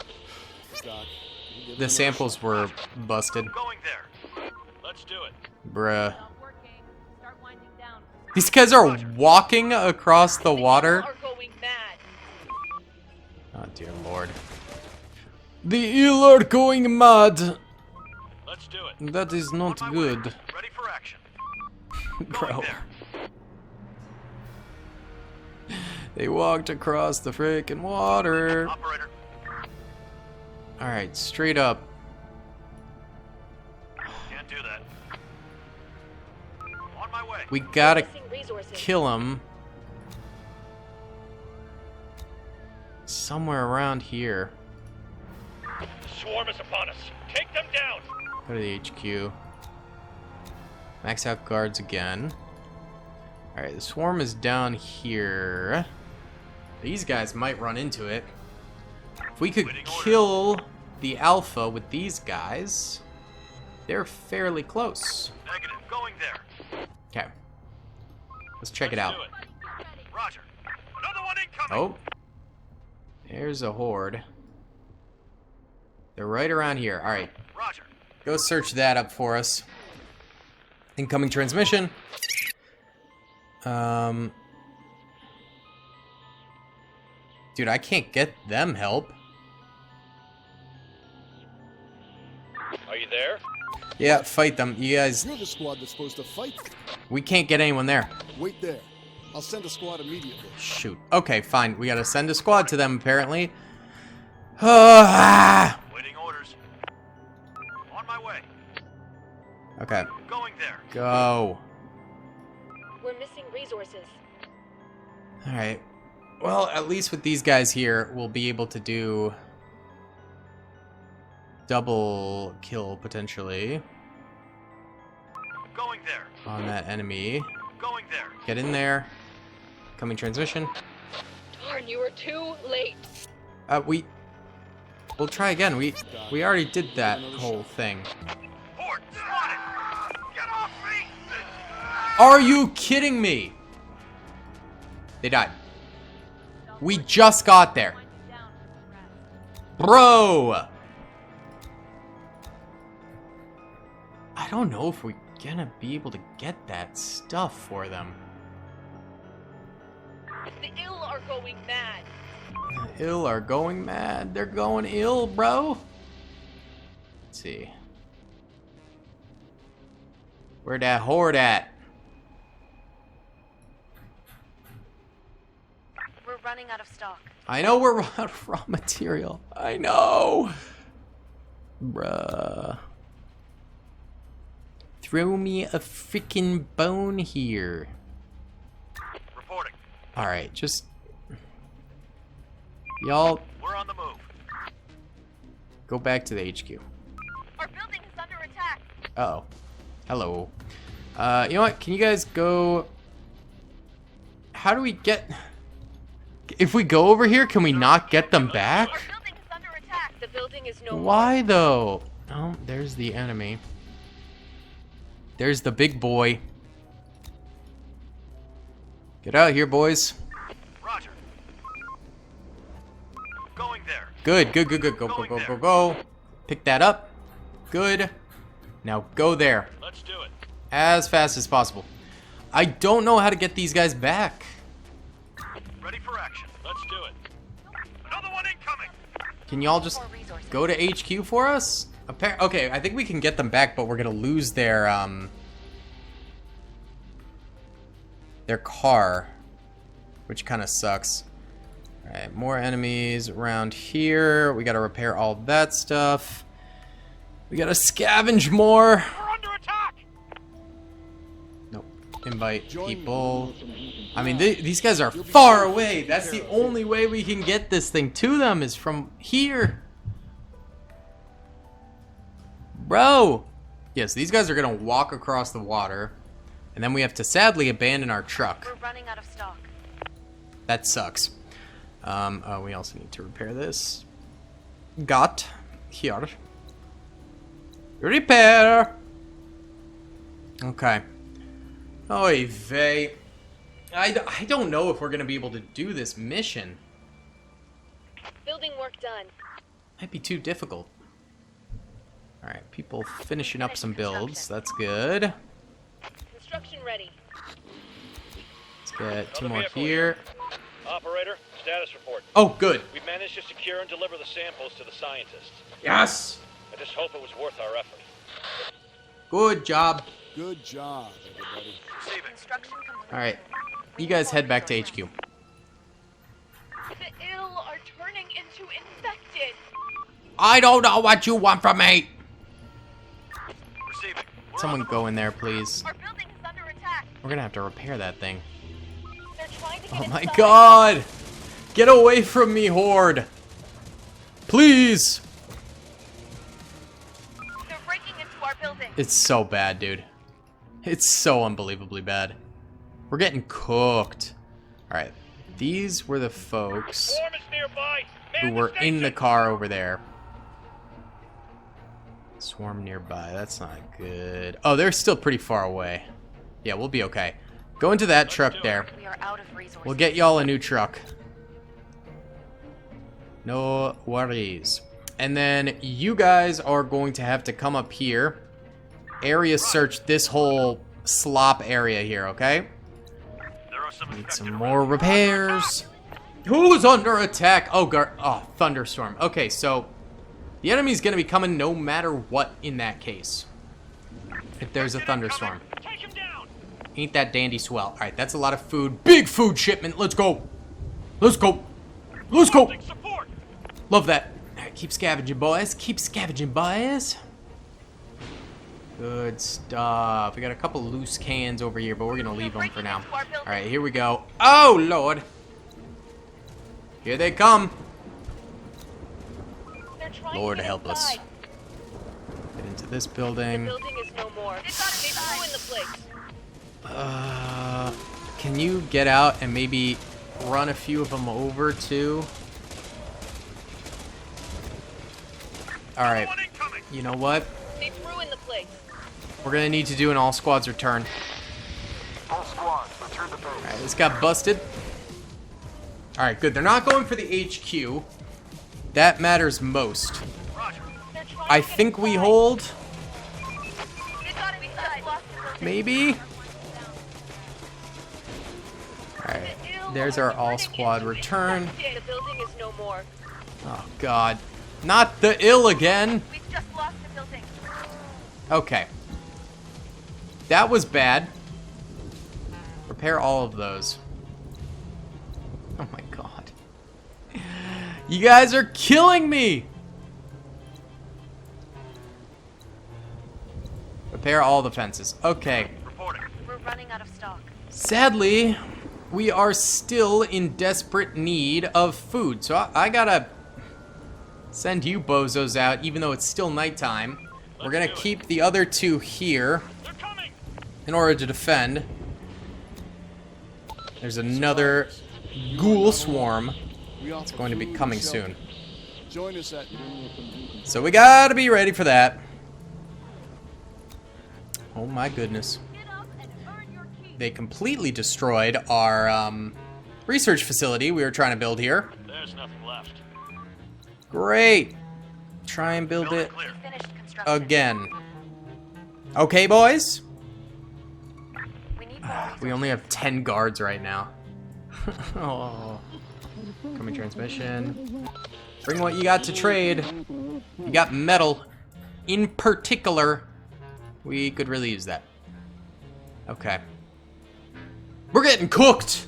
we'll give The them samples were busted. Going there. Let's do it. Bruh. Not working. Start winding down. These guys are walking across the water. Are going mad. Oh, dear lord. The ill are going mad. Let's do it. That is not On my good. way. Ready for action. Bro. Going there. They walked across the freaking water. Operator. Alright, straight up. Can't do that. On my way. We gotta Missing resources. kill him. somewhere around here. The swarm is upon us. Take them down. Go to the HQ. Max out guards again. Alright, the swarm is down here. These guys might run into it. If we could kill the alpha with these guys, they're fairly close. Negative. Going there. Okay. Let's check it out. Do it. Roger. Another one incoming. Oh. There's a horde. They're right around here. Alright. Roger. Go search that up for us. Incoming transmission. Dude, I can't get them help. Are you there? Yeah, fight them. You guys, You're the squad that's supposed to fight. we can't get anyone there. Wait there. I'll send a squad immediately. Shoot. Okay, fine. We gotta send a squad to them, apparently. Ah! Waiting orders. On my way. Okay, Going there. go. We're missing resources. Alright. Well, at least with these guys here, we'll be able to do double kill, potentially, Going there. on that enemy. Going there. Get in there. Coming transmission. Darn, you were too late. We'll try again. We already did that whole thing. Horde, spotted. Get off me. Are you kidding me? They died. We just got there. Bro! I don't know if we're gonna be able to get that stuff for them. The ill are going mad. The ill are going mad. They're going ill, bro. Let's see. Where that horde at? We're running out of stock. I know we're out of raw material. I know. Bruh. Throw me a freaking bone here. Reporting. Alright, just... Y'all, We're on the move. go back to the HQ. Our building is under attack. Uh-oh. Hello. You know what? Can you guys go... How do we get... If we go over here, can we not get them Our back? building is under attack. The building is no more. Why, though? Oh, there's the enemy. There's the big boy. Get out here, boys. Roger. Going there. Good, good, good, good. Go, go, go, go, go. Pick that up. Good. Now go there. Let's do it. As fast as possible. I don't know how to get these guys back. Ready for action. Let's do it. Another one incoming. Can y'all just go to HQ for us? Okay, I think we can get them back, but we're gonna lose their car, which kind of sucks. All right, more enemies around here. We gotta repair all that stuff. We gotta scavenge more. We're under attack. Nope. Invite people. I mean, these guys are far away. That's the only way we can get this thing to them is from here. Bro! Yes, these guys are gonna walk across the water, and then we have to sadly abandon our truck. We're running out of stock. That sucks. Oh, we also need to repair this. Got here. Repair! Okay. Oy vey. I don't know if we're gonna be able to do this mission. Building work done. Might be too difficult. Alright, people finishing up some builds. That's good. Construction ready. Let's get two Another more vehicle here. Operator, status report. Oh, good. We managed to secure and deliver the samples to the scientists. Yes! I just hope it was worth our effort. Good job. Good job, everybody. Receiving. Construction complete. Alright, you guys head back to HQ. The ill are turning into infected. I don't know what you want from me! Receiving. We're Someone on the go in there, please. Our building is under attack. We're gonna have to repair that thing. They're trying to get Oh my inside. god! Get away from me, Horde. Please. They're breaking into our building. It's so bad, dude. It's so unbelievably bad. We're getting cooked. Alright. These were the folks Swarm is nearby. who Man were the in the station. car over there. Swarm nearby. That's not good. Oh, they're still pretty far away. Yeah, we'll be okay. Go into that truck there. We are out of resources. We'll get y'all a new truck. No worries. And then you guys are going to have to come up here. Area search this whole slop area here, okay? There are some Need infected some around. more repairs. Who's under attack? Oh, thunderstorm. Okay, so the enemy's gonna be coming no matter what in that case. If there's a thunderstorm. Take him down. Ain't that dandy swell. Alright, that's a lot of food. Big food shipment. Let's go. Let's go. Let's go. Take support. Love that. Alright, keep scavenging, boys. Keep scavenging, boys. Good stuff. We got a couple loose cans over here, but we're gonna leave them for now. Alright, here we go. Oh, Lord. Here they come. They're trying Lord to get help us. inside. Get into this The building. building is no more. They got They inside. ruined the place. Can you get out and maybe run a few of them over, too? Alright. One incoming. You know what? They've ruined the place. We're gonna need to do an all squads return. All squads, return to base. Alright, this got busted. Alright, good. They're not going for the HQ. That matters most. Roger. They're trying I to get think we inside. hold. They got inside. Lost the building. Maybe? Alright. There's our all squad return. The building is no more. Oh, God. Not the ill again. We've just lost the building. Okay. That was bad. Repair all of those. Oh my god. You guys are killing me! Repair all the fences. Okay. Reporting. We're running out of stock. Sadly, we are still in desperate need of food. So I gotta send you bozos out, even though it's still nighttime. We're gonna keep the other two here They're coming. in order to defend. There's another ghoul swarm. It's going to be coming soon. Join us at So we gotta be ready for that. Oh my goodness. They completely destroyed our research facility we were trying to build here. There's nothing left. Great. Try and build it Clear. Finished construction. again. Okay, boys? We need more We only have 10 guards right now. Oh. Coming transmission. Bring what you got to trade. You got metal. In particular, we could really use that. Okay. We're getting cooked!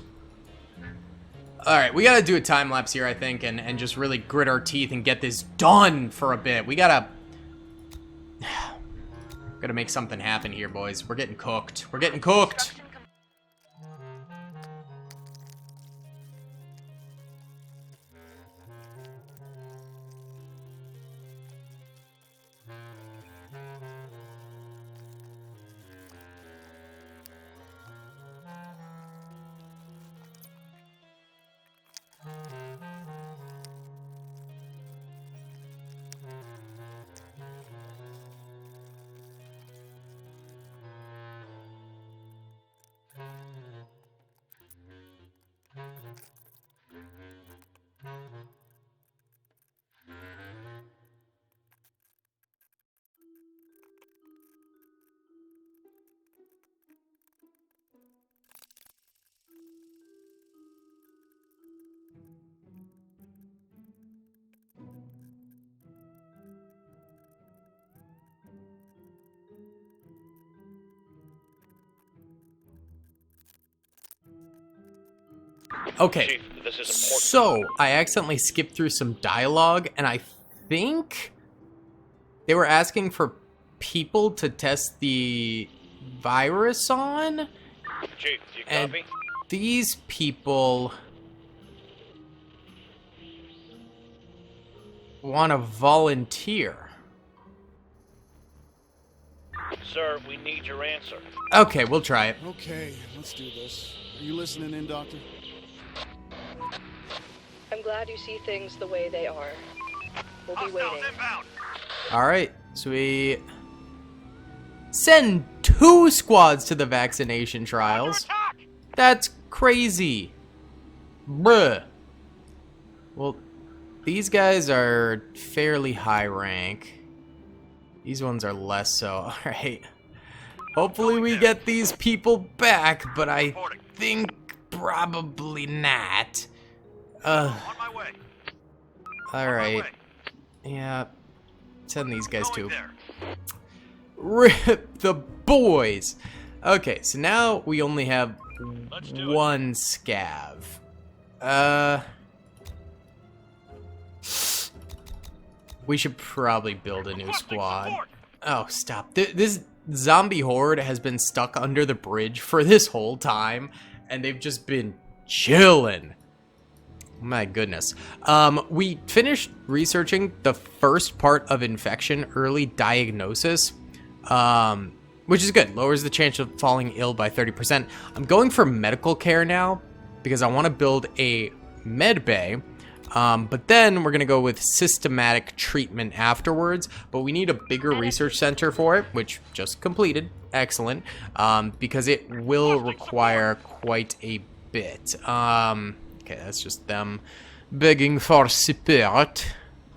Alright, we gotta do a time lapse here, I think, and just really grit our teeth and get this done for a bit. We gotta... gotta make something happen here, boys. We're getting cooked. We're getting cooked! construction Okay. Chief, this is important. So, I accidentally skipped through some dialogue, and I think they were asking for people to test the virus on, Chief, do you and copy? these people want to volunteer? Sir, we need your answer. Okay, we'll try it. Okay, let's do this. Are you listening in, Doctor? I'm glad you see things the way they are. We'll be waiting. Alright, so we send 2 squads to the vaccination trials. That's crazy. Bruh. Well, these guys are fairly high rank. These ones are less so. Alright. Hopefully we get these people back, but I think probably not. Alright. Yeah. Send these guys too. Rip the boys! Okay, so now we only have 1 scav. We should probably build a new squad. Oh, stop. This zombie horde has been stuck under the bridge for this whole time, and they've just been chilling. My goodness. We finished researching the first part of infection, early diagnosis, which is good. Lowers the chance of falling ill by 30%. I'm going for medical care now because I want to build a med bay. But then we're going to go with systematic treatment afterwards. But we need a bigger research center for it, which just completed. Excellent. Because it will require quite a bit. Okay, that's just them begging for support.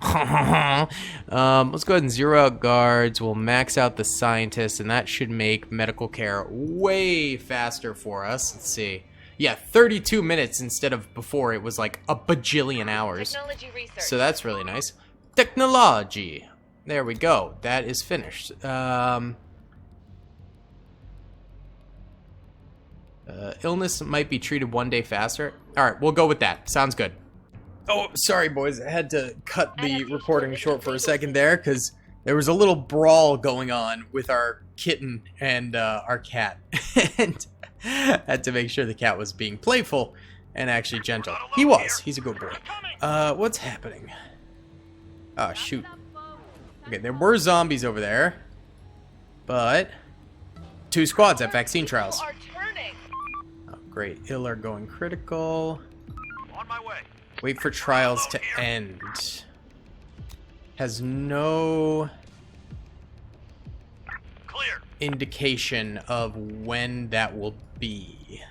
Let's go ahead and zero out guards. We'll max out the scientists, and that should make medical care way faster for us. Let's see. Yeah, 32 minutes instead of before it was like a bajillion hours. Technology research. So that's really nice. Technology. There we go. That is finished. Illness might be treated 1 day faster. All right, we'll go with that. Sounds good. Oh, sorry, boys. I had to cut the recording short for a second there because there was a little brawl going on with our kitten and our cat. And had to make sure the cat was being playful and actually gentle. He was. He's a good boy. What's happening? Oh, shoot. Okay, there were zombies over there. But 2 squads at vaccine trials. Oh, great. Ill are going critical. On my way. Wait for trials to end. Has no Clear. indication of when that will be.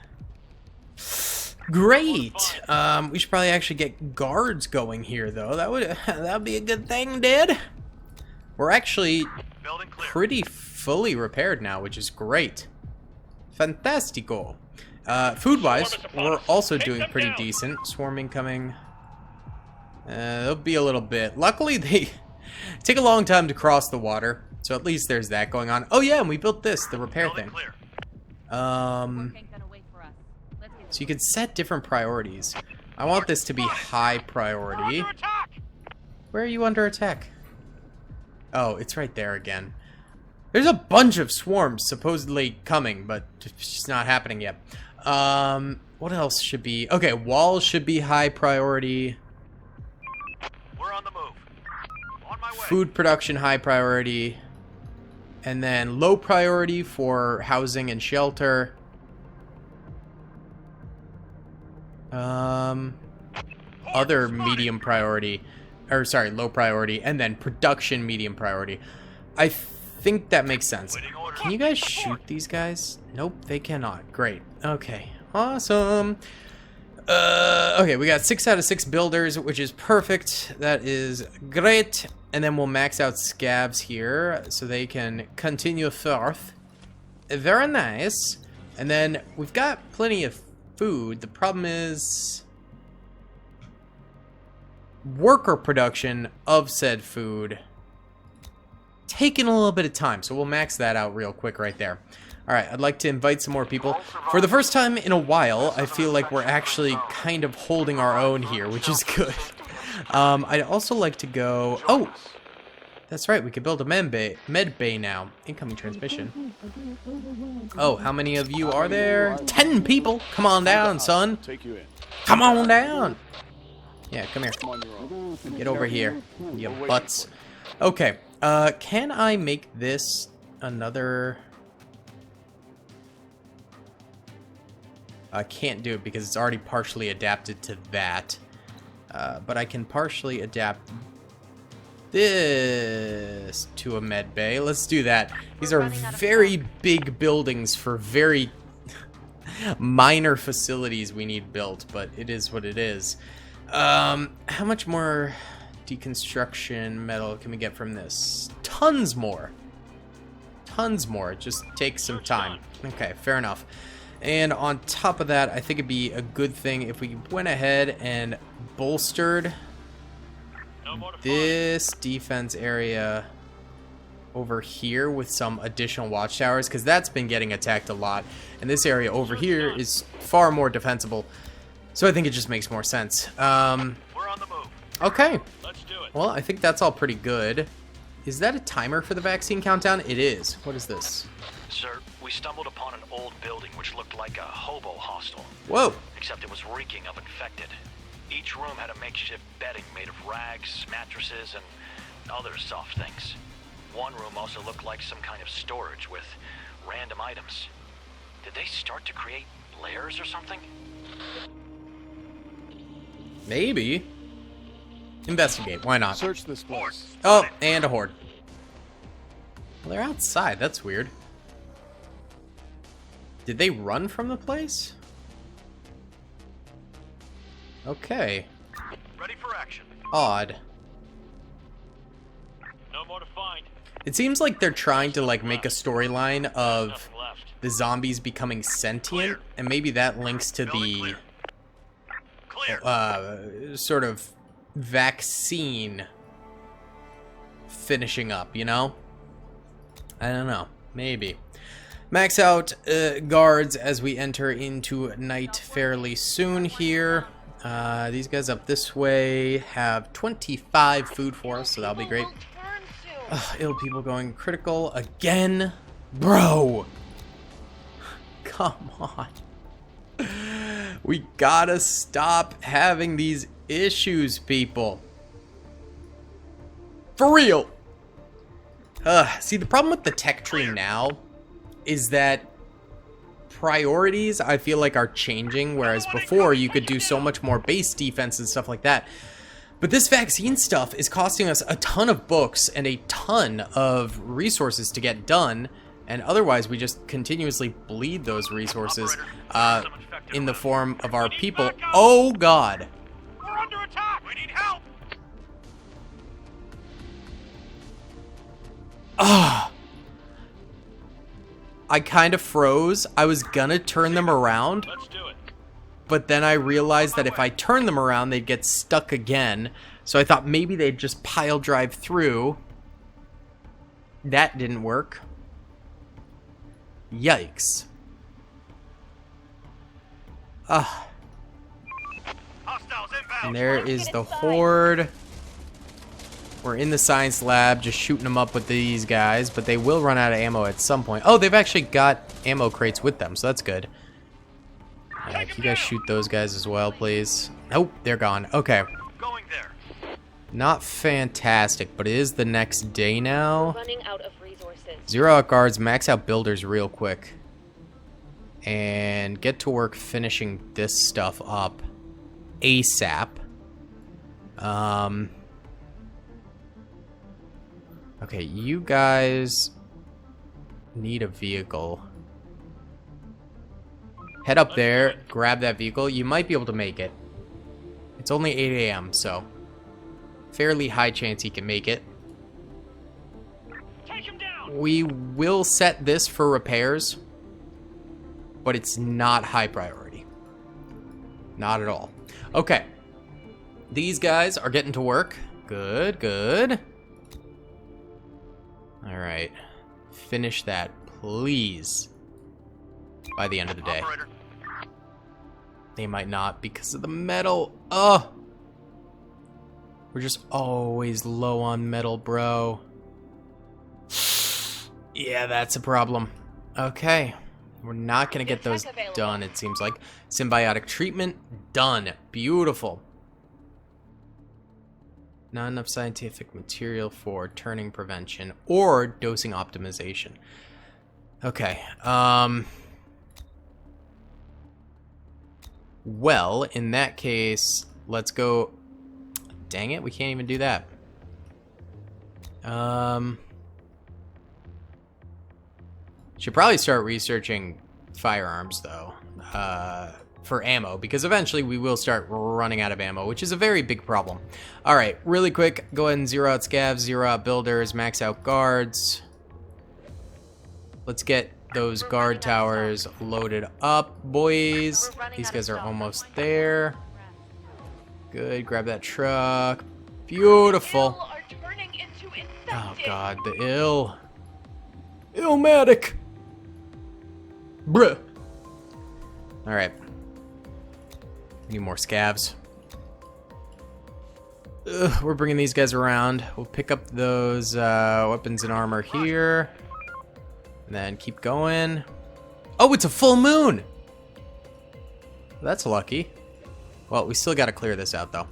Great. We should probably actually get guards going here, though. That'd be a good thing, dude. We're actually pretty fully repaired now, which is great. Fantastico. Food-wise, we're also doing pretty decent. Swarm incoming. It'll be a little bit. Luckily, they take a long time to cross the water, so at least there's that going on. Oh yeah, and we built this, the repair thing. So you could set different priorities. I want this to be high priority. Where are you under attack? Oh, it's right there again. There's a bunch of swarms supposedly coming, but it's just not happening yet. What else should be? Okay, walls should be high priority. We're on the move. On my way. Food production high priority. And then low priority for housing and shelter. Other medium priority. Or sorry, low priority. And then production medium priority. I think that makes sense. Can you guys shoot these guys? Nope, they cannot. Great. Okay. Awesome. Okay, we got 6 out of 6 builders, which is perfect. That is great. And then we'll max out scavs here so they can continue forth. Very nice. And then we've got plenty of food. The problem is worker production of said food taking a little bit of time, so we'll max that out real quick right there. Alright, I'd like to invite some more people. For the first time in a while, I feel like we're actually kind of holding our own here, which is good. I'd also like to go... Oh! That's right, we could build a med bay now. Incoming transmission. Oh, how many of you are there? 10 people! Come on down, son! Take you in. Come on down! Yeah, come here. Come on your own. Get over here, you butts. Okay, can I make this another... I can't do it because it's already partially adapted to that. But I can partially adapt this to a med bay. Let's do that. These are very big buildings for very minor facilities we need built, but it is what it is. How much more deconstruction metal can we get from this? Tons more. Tons more. It just takes some time. Okay, fair enough. And on top of that, I think it'd be a good thing if we went ahead and bolstered this defense area over here with some additional watchtowers, because that's been getting attacked a lot. And this area over here is far more defensible. So I think it just makes more sense. We're on the move. Okay. Let's do it. Well, I think that's all pretty good. Is that a timer for the vaccine countdown? It is. What is this? Sir, we stumbled upon an old building which looked like a hobo hostel. Whoa. Except it was reeking of infected. Each room had a makeshift bedding made of rags, mattresses, and other soft things. One room also looked like some kind of storage with random items. Did they start to create layers or something? Maybe. Investigate. Why not? Search this place. Oh, and a horde. Well, they're outside. That's weird. Did they run from the place? Okay. Ready for action. Odd. No more to find. It seems like they're trying to like make a storyline of Nothing left. the zombies becoming sentient, and maybe that links to the Clear. sort of vaccine finishing up, you know? I don't know. Maybe. Max out guards as we enter into night fairly soon here. These guys up this way have 25 food for us, so that'll be great. Ill people going critical again. Bro! Come on. We gotta stop having these issues, people. For real! See, the problem with the tech tree now is that priorities, I feel like, are changing, whereas before you could do so much more base defense and stuff like that. But this vaccine stuff is costing us a ton of books and a ton of resources to get done, and otherwise we just continuously bleed those resources in the form of our people. Oh god. We're under attack. We need help. I kind of froze. I was gonna turn them around, Let's do it. but then I realized that if I turn them around, they'd get stuck again. So I thought maybe they'd just pile drive through. That didn't work. Yikes. Hostiles inbound. And there is the horde. We're in the science lab just shooting them up with these guys, but they will run out of ammo at some point. Oh, they've actually got ammo crates with them, so that's good. Can you guys shoot those guys as well, please? Nope, they're gone. Okay. Going there. Not fantastic, but it is the next day now. Running out of resources. Zero out guards, max out builders real quick. And get to work finishing this stuff up ASAP. Okay, you guys need a vehicle. Head up there, grab that vehicle. You might be able to make it. It's only 8 a.m., so fairly high chance he can make it. Take him down. We will set this for repairs, but it's not high priority. Not at all. Okay. These guys are getting to work. Good, good. All right. Finish that, please, by the end of the day. Operator. They might not because of the metal. Oh! We're just always low on metal, bro. Yeah, that's a problem. Okay. We're not going to get those done, it seems like. Symbiotic treatment, done. Beautiful. Not enough scientific material for turning prevention or dosing optimization. Okay. Well, in that case, let's go. Dang it, we can't even do that. Should probably start researching firearms though, for ammo, because eventually we will start running out of ammo, which is a very big problem. All right, really quick, go ahead and zero out scavs, zero out builders, max out guards. Let's get those guard towers loaded up, boys. These guys are almost there. Good, grab that truck. Beautiful. Oh god, the Illmatic. Bruh. Alright. Need more scavs. Ugh, we're bringing these guys around. We'll pick up those weapons and armor here. And then keep going. Oh, it's a full moon! That's lucky. Well, we still gotta clear this out, though.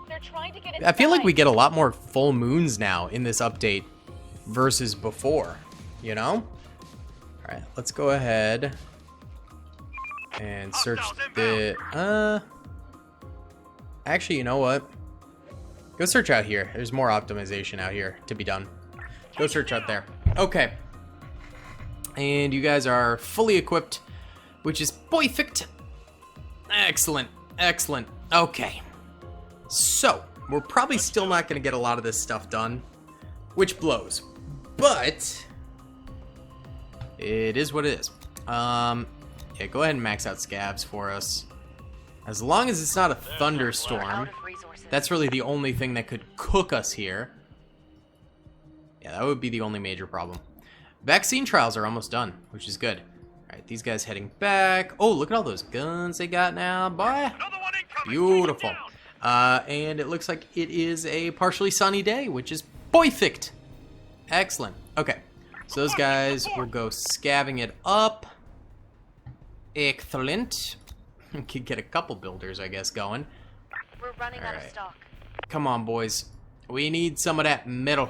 They're trying to get I feel like we get a lot more full moons now in this update versus before, you know? Alright, let's go ahead and search the... Actually, you know what? Go search out here. There's more optimization out here to be done. Go search out there. Okay. And you guys are fully equipped, which is perfect. Excellent. Excellent. Okay. So, we're probably still not going to get a lot of this stuff done, which blows. But it is what it is. Yeah, go ahead and max out scavs for us. As long as it's not a thunderstorm, that's really the only thing that could cook us here. Yeah, that would be the only major problem. Vaccine trials are almost done, which is good. Alright, these guys heading back. Oh, look at all those guns they got now, boy. Beautiful. And it looks like it is a partially sunny day, which is perfect. Excellent. Okay, so those guys will go scavving it up. Excellent. Could get a couple builders, I guess, going. We're running out of stock. Come on, boys. We need some of that metal.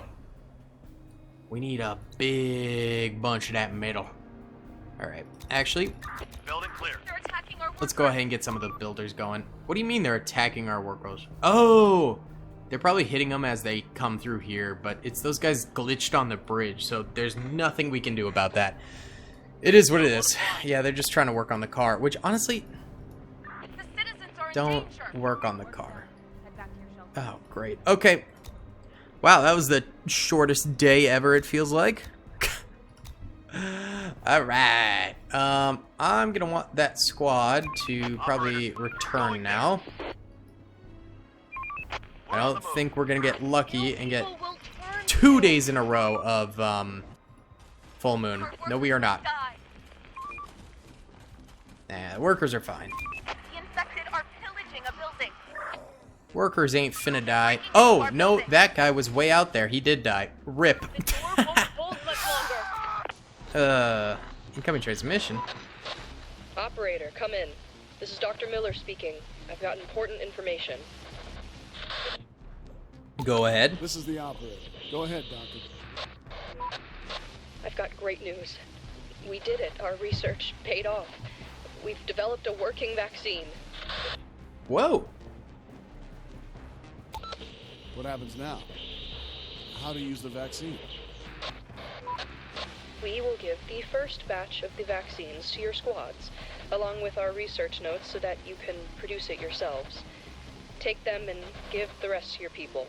We need a big bunch of that metal. Alright, actually, Building clear. They're attacking our let's go ahead and get some of the builders going. What do you mean they're attacking our workers? Oh! They're probably hitting them as they come through here, but it's those guys glitched on the bridge, so there's nothing we can do about that. It is what it is. Yeah, they're just trying to work on the car, which honestly, The citizens are in don't danger. work on the car. Head back to your shelter. Oh, great. Okay. Wow, that was the shortest day ever, it feels like. Alright. I'm gonna want that squad to probably return now. I don't think we're gonna get lucky and get 2 days in a row of full moon. No, we are not. Nah, the workers are fine. The infected are pillaging a building. Workers ain't finna die. Oh, no, that guy was way out there. He did die. Rip. The door won't hold much longer. Incoming transmission. Operator, come in. This is Dr. Miller speaking. I've got important information. Go ahead. This is the operator. Go ahead, Doctor. I've got great news. We did it. Our research paid off. We've developed a working vaccine. Whoa. What happens now? How to use the vaccine? We will give the first batch of the vaccines to your squads, along with our research notes so that you can produce it yourselves. Take them and give the rest to your people.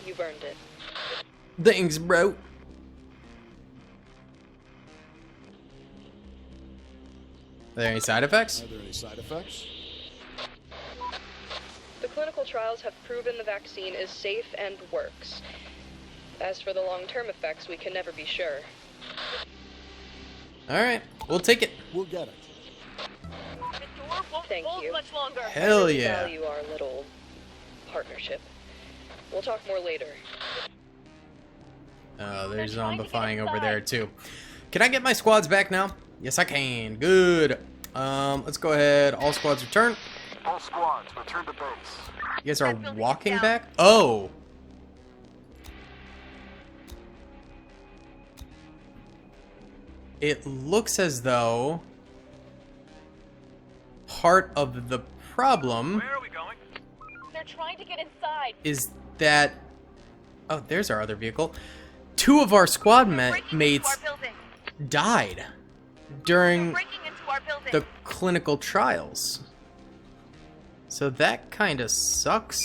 You've earned it. Thanks, bro. Are there any side effects? Are there any side effects? The clinical trials have proven the vaccine is safe and works. As for the long-term effects, we can never be sure. Alright, we'll take it. We'll get it. The door won't Thank hold you. much longer. Hell I really yeah. value our little partnership. We'll talk more later. Oh, there's zombifying over there too. Can I get my squads back now? Yes, I can. Good. Let's go ahead. All squads return. All squads, return to base. You guys are That building is walking down. back? Oh! It looks as though part of the problem Where are we going? They're trying to get inside. is that... Oh, there's our other vehicle. 2 of our squad Breaking into mates our building. died during Breaking into our building. the clinical trials. So that kind of sucks.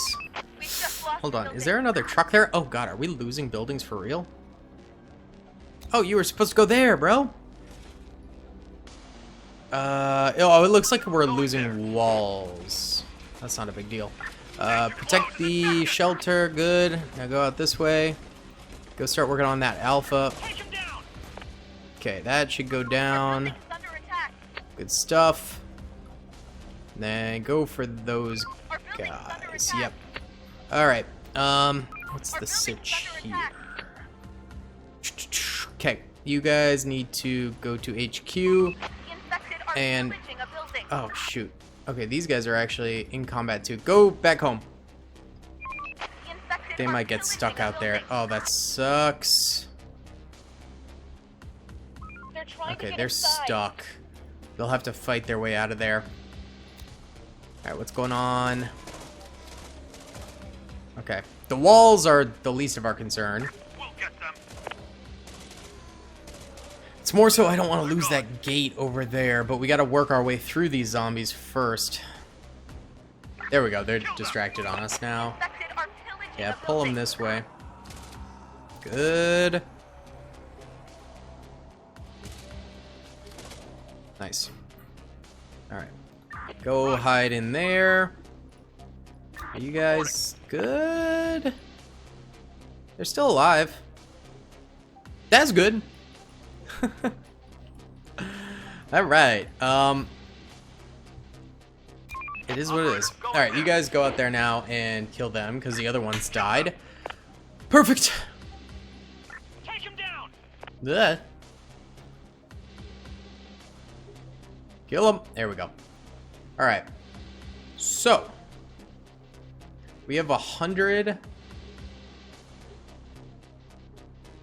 We just lost Hold the on, is building. there another truck there? Oh god, are we losing buildings for real? Oh, you were supposed to go there, bro. Oh, it looks like we're losing walls. That's not a big deal. Protect the shelter, good. Now go out this way. Go start working on that alpha. Take him down! Okay, that should go down. Building is under attack. Good stuff. Then go for those Our building is under guys. attack. Yep. Alright. What's Our the building is sitch under here? attack. Okay, you guys need to go to HQ. The infected are And- pillaging a building. Oh, shoot. Okay, these guys are actually in combat too. Go back home. The infected They are might get pillaging stuck a out there. building. Oh, that sucks. They're trying to Okay, get they're inside. stuck. They'll have to fight their way out of there. Alright, what's going on? Okay. The walls are the least of our concern. We'll get them. It's more so I don't want to lose that gate over there, but we got to work our way through these zombies first. There we go. They're distracted on us now. Infected are pillaging Yeah, a pull them building. this way. Good. Nice. Alright. Go hide in there. Are you guys good? They're still alive. That's good. Alright. It is what it is. Alright, you guys go out there now and kill them because the other ones died. Perfect. Take him down! Blech. Kill him. There we go. Alright. So. We have 100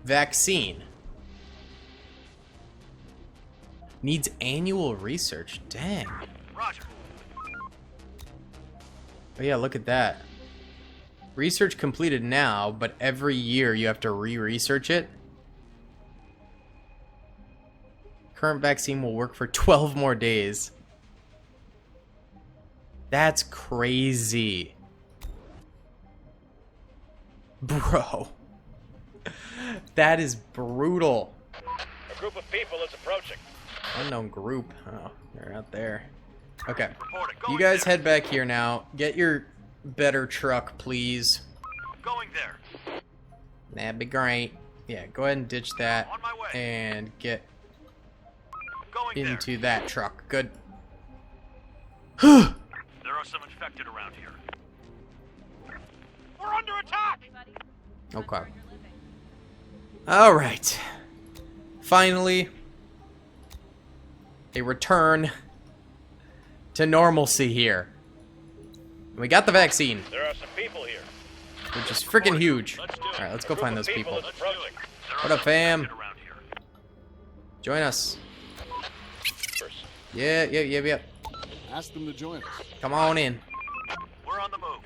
vaccine. Needs annual research. Dang. Roger. Oh yeah, look at that. Research completed now, but every year you have to re-research it. Current vaccine will work for 12 more days. That's crazy. Bro. That is brutal. A group of people is approaching. Unknown group. Oh, they're out there. Okay. Reporting. You guys head back here now. Get your better truck, please. Going there. That'd be great. Yeah, go ahead and ditch that. On my way. And get Going into that truck. Good. there. There are some infected around here. We're under attack! Okay. Alright. Finally, a return to normalcy here. We got the vaccine, There are some people here. which is freaking huge. Let's do it. Alright, let's A go group find of those people. is approaching. There What are up, some fam? infected around here. Join us. First, Yep. Ask them to join us. Come on in. we're on the move.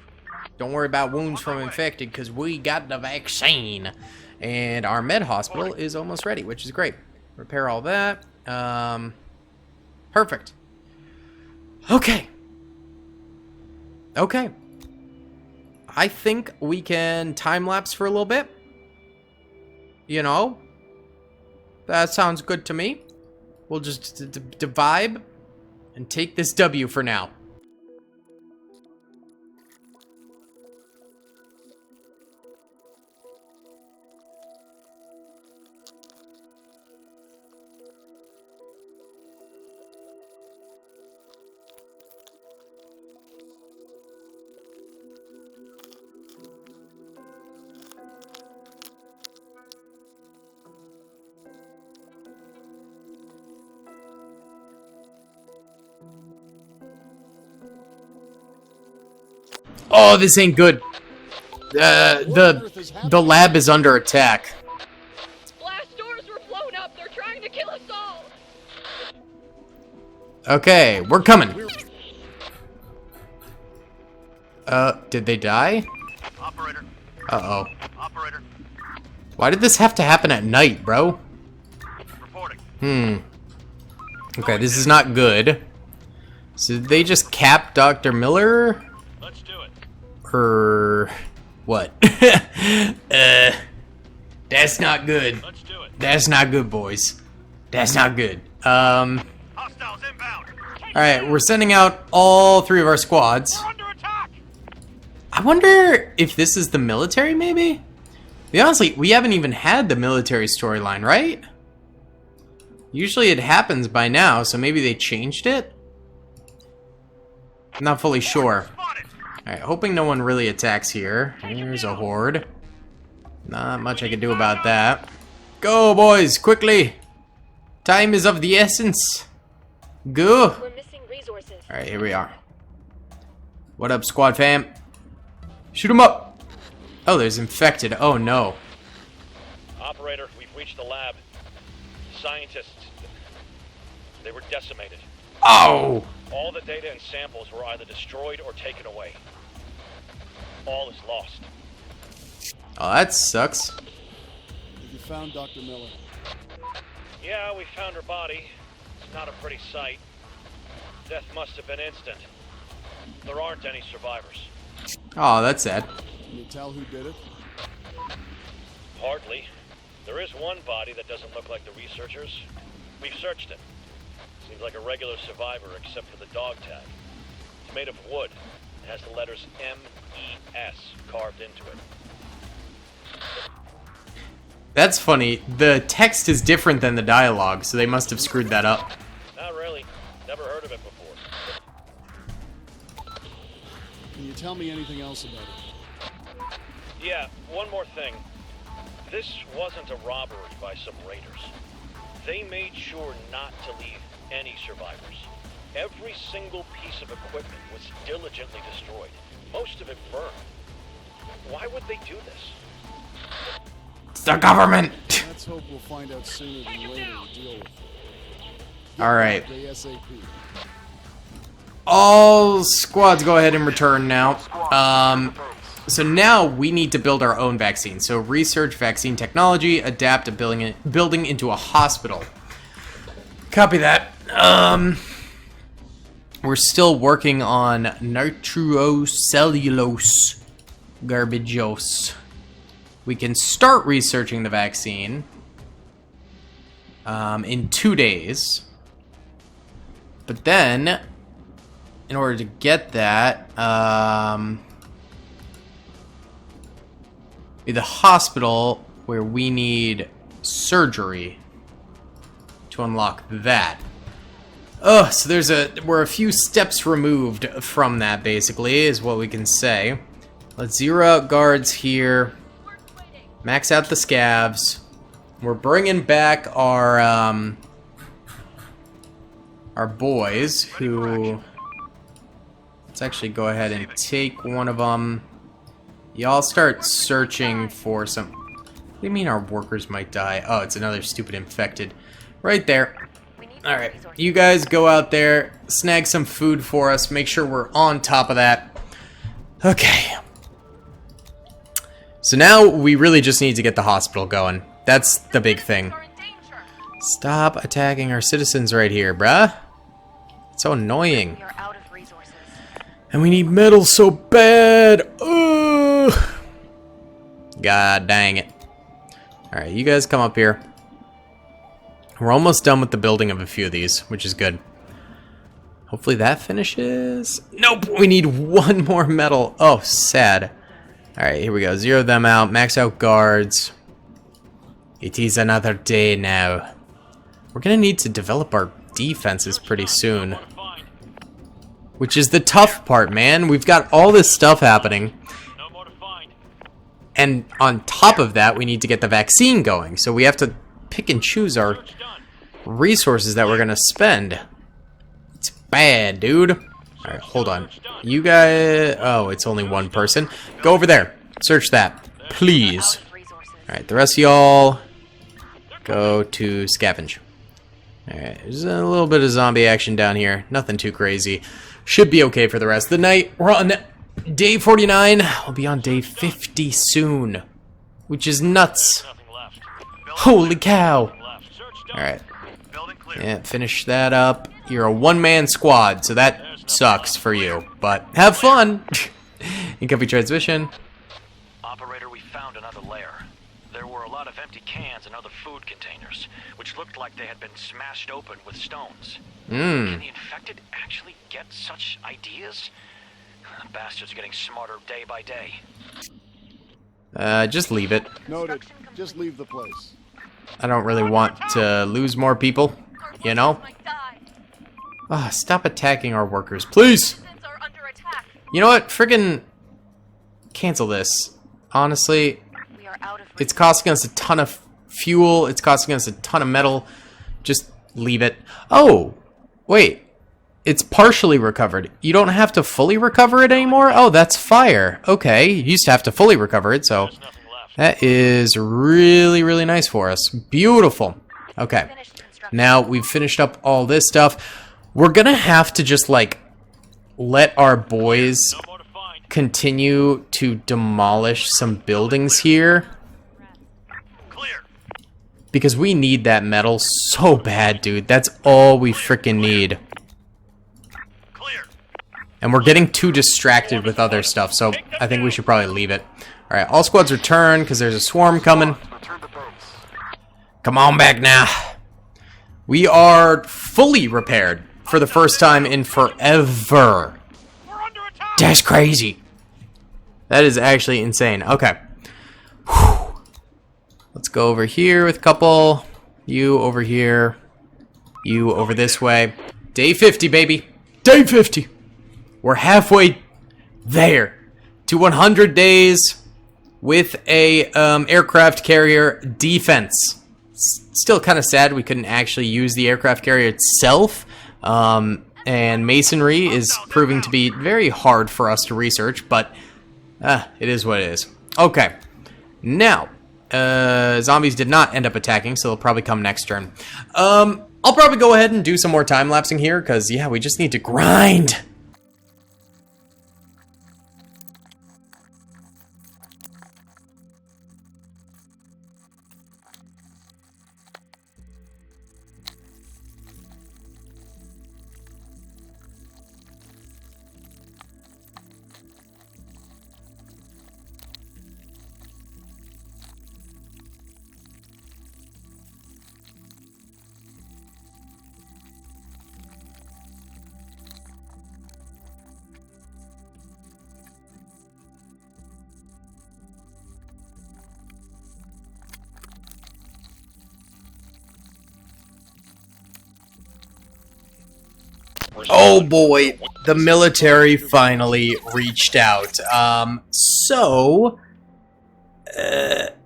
Don't worry about wounds from infected, because we got the vaccine. And our med hospital is almost ready, which is great. Repair all that. Perfect. Okay. I think we can time-lapse for a little bit. You know? That sounds good to me. We'll just vibe and take this W for now. Oh, this ain't good. The lab is under attack. Blast doors were blown up. They're trying to kill us all. Okay, we're coming. Did they die? Operator. Uh-oh. Operator. Why did this have to happen at night, bro? Reporting. Okay, this is not good. So did they just cap Dr. Miller? Let's do it. Or what? That's not good. Let's do it. That's not good, boys. That's not good. Hostiles inbound. Alright, we're sending out all 3 of our squads. We're under attack. I wonder if this is the military, maybe? Honestly, we haven't even had the military storyline, right? Usually it happens by now, so maybe they changed it? I'm not fully sure. Alright, hoping no one really attacks here. Here's a horde. Not much I can do about that. Go, boys, quickly! Time is of the essence. Go! We're missing resources. Alright, here we are. What up, squad fam? Shoot him up! Oh, there's infected. Oh, no. Operator, we've reached the lab. Scientists, they were decimated. Oh! All the data and samples were either destroyed or taken away. All is lost. Oh, that sucks. Have you found Dr. Miller? Yeah, we found her body. It's not a pretty sight. Death must have been instant. There aren't any survivors. Oh, that's sad. Can you tell who did it? Hardly. There is one body that doesn't look like the researchers. We've searched it. Seems like a regular survivor except for the dog tag. It's made of wood. It has the letters M-E-S carved into it. That's funny. The text is different than the dialogue, so they must have screwed that up. Not really. Never heard of it before. Can you tell me anything else about it? Yeah, one more thing. This wasn't a robbery by some raiders. They made sure not to leave any survivors. Every single piece of equipment was diligently destroyed. Most of it burned. Why would they do this? It's the government! Let's hope we'll find out sooner than later to deal with it. Alright. ASAP. All squads go ahead and return now. So now we need to build our own vaccine. So research vaccine technology, adapt a building into a hospital. Copy that. We're still working on nitrocellulose garbageose. We can start researching the vaccine in 2 days. But then, in order to get that, the hospital where we need surgery to unlock that. Oh, so we're a few steps removed from that, basically, is what we can say. Let's zero out guards here. Max out the scavs. We're bringing back our boys, who... Let's actually go ahead and take one of them. Y'all start searching for some... What do you mean our workers might die? Oh, it's another stupid infected. Right there. Alright, you guys go out there, snag some food for us, make sure we're on top of that. Okay. So now we really just need to get the hospital going. That's the big thing. Stop attacking our citizens right here, bruh. It's so annoying. We are out of resources. And we need metal so bad. Ugh. God dang it. Alright, you guys come up here. We're almost done with the building of a few of these, which is good. Hopefully that finishes. Nope, we need one more metal. Oh, sad. Alright, here we go. Zero them out. Max out guards. It is another day now. We're gonna need to develop our defenses pretty soon. Which is the tough part, man. We've got all this stuff happening. No more to find. And on top of that, we need to get the vaccine going. So we have to pick and choose our resources that we're gonna spend. It's bad, dude. Alright, hold on. You guys... Oh, it's only one person. Go over there. Search that. Please. Alright, the rest of y'all... Go to scavenge. Alright, there's a little bit of zombie action down here. Nothing too crazy. Should be okay for the rest of the night. We're on day 49. We'll be on day 50 soon. Which is nuts. Holy cow. Alright. Yeah, finish that up. You're a one-man squad, so that sucks for you. But have fun! Incoming transmission. Operator, we found another lair. There were a lot of empty cans and other food containers, which looked like they had been smashed open with stones. Can the infected actually get such ideas? The bastards are getting smarter day by day. Just leave it. Noted. Just leave the place. I don't really want to lose more people, you know? Ah, stop attacking our workers, please! You know what? Friggin' cancel this. Honestly, it's costing us a ton of fuel. It's costing us a ton of metal. Just leave it. Oh, wait. It's partially recovered. You don't have to fully recover it anymore? Oh, that's fire. Okay, you used to have to fully recover it, so that is really, really nice for us. Beautiful. Okay, now we've finished up all this stuff. We're gonna have to just, like, let our boys continue to demolish some buildings here. Because we need that metal so bad, dude. That's all we freaking need. And we're getting too distracted with other stuff, so I think we should probably leave it. Alright, all squads return, because there's a swarm coming. Come on back now. We are fully repaired for the first time in forever. That's crazy. That is actually insane. Okay. Whew. Let's go over here with a couple. You over here. You over this way. Day 50, baby. Day 50. We're halfway there to 100 days with a aircraft carrier defense. Still kind of sad we couldn't actually use the aircraft carrier itself. And masonry is proving to be very hard for us to research, but it is what it is. Okay, now zombies did not end up attacking, so they'll probably come next turn. I'll probably go ahead and do some more time lapsing here because yeah, we just need to grind. Oh boy, the military finally reached out.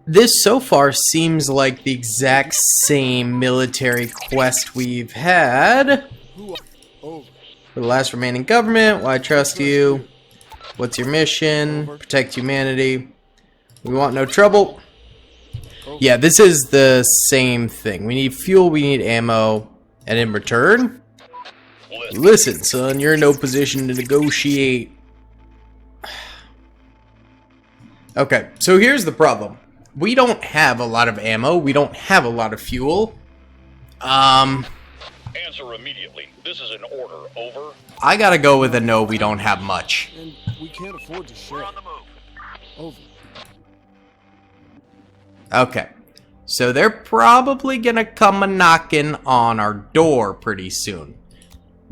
This so far seems like the exact same military quest we've had. For the last remaining government, why trust you? What's your mission? Protect humanity. We want no trouble. Yeah, this is the same thing. We need fuel, we need ammo, and in return... Listen, son, you're in no position to negotiate. Okay, so here's the problem. We don't have a lot of ammo. We don't have a lot of fuel. Answer immediately. This is an order. Over. I gotta go with a no, we don't have much. And we can't afford to share. We're on the move. Over. Okay, so they're probably gonna come a knocking on our door pretty soon.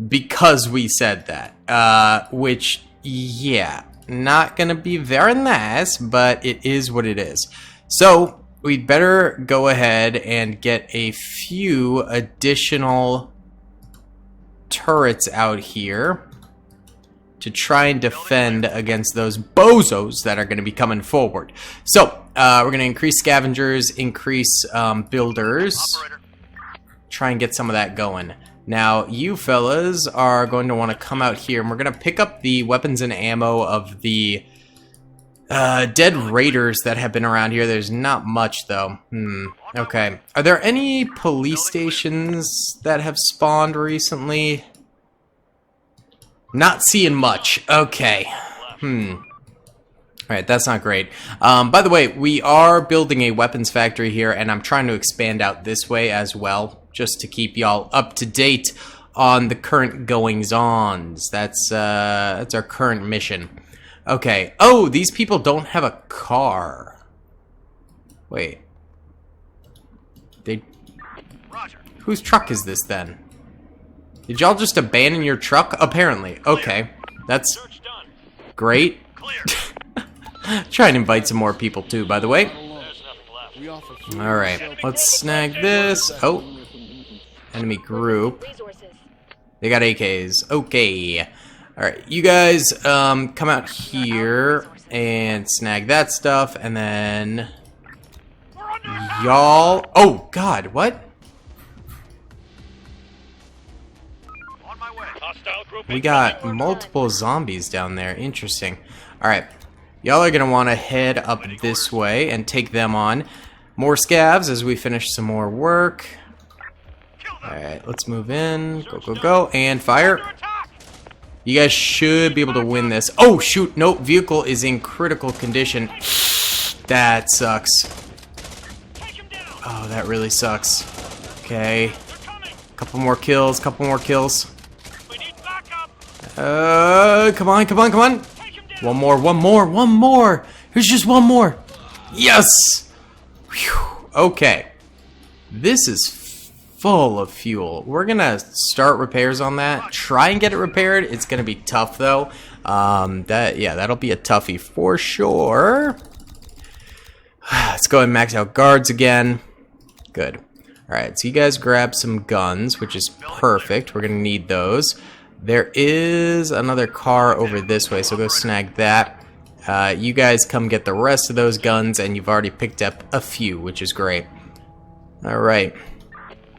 Because we said that. Which, yeah, not gonna be very nice, but it is what it is. So, we'd better go ahead and get a few additional turrets out here to try and defend against those bozos that are going to be coming forward. So, we're going to increase scavengers, increase builders, try and get some of that going. Now, you fellas are going to want to come out here, and we're going to pick up the weapons and ammo of the dead raiders that have been around here. There's not much, though. Okay. Are there any police stations that have spawned recently? Not seeing much. Okay. Alright, that's not great. By the way, we are building a weapons factory here, and I'm trying to expand out this way as well, just to keep y'all up to date on the current goings-ons. That's our current mission. Okay. Oh, these people don't have a car. Wait. Roger. Whose truck is this, then? Did y'all just abandon your truck? Apparently. Okay. That's Search done. great. Clear. Try and invite some more people, too, by the way. There's nothing left. We offer food, Alright, let's snag this. Oh, enemy group. Resources. They got AKs. Okay. Alright, you guys come out here and snag that stuff, and then y'all... Oh, God, what? On my way. Hostile group We incoming. got multiple zombies down there. Interesting. Alright, y'all are going to want to head up this way and take them on. More scavs as we finish some more work. Alright, let's move in. Go, go, go. And fire. Under attack. You guys should be able to win this. Oh, shoot. Nope. Vehicle is in critical condition. That sucks. Take him down. Oh, that really sucks. Okay. They're coming. Couple more kills. Couple more kills. We need backup. Come on, come on, come on. Take him down. One more, one more, one more. There's just one more. Yes. Whew. Okay. This is full of fuel. We're gonna start repairs on that. Try and get it repaired. It's gonna be tough though. That'll be a toughie for sure. Let's go ahead and max out guards again. Good. Alright, so you guys grab some guns, which is perfect. We're gonna need those. There is another car over this way, so go snag that. You guys come get the rest of those guns, and you've already picked up a few, which is great. Alright.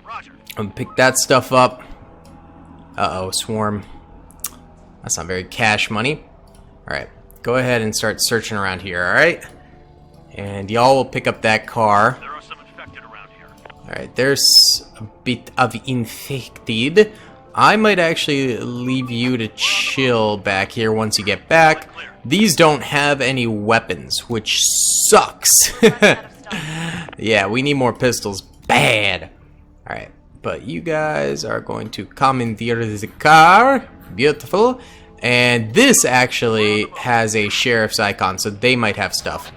Roger. I'm gonna pick that stuff up. Uh-oh, swarm. That's not very cash money. Alright, go ahead and start searching around here, alright? And y'all will pick up that car. There are some infected around here. Alright, there's a bit of infected. I might actually leave you to chill back here once you get back. These don't have any weapons, which sucks. Yeah, we need more pistols. Bad. Alright, but you guys are going to commandeer the car. Beautiful. And this actually has a sheriff's icon, so they might have stuff.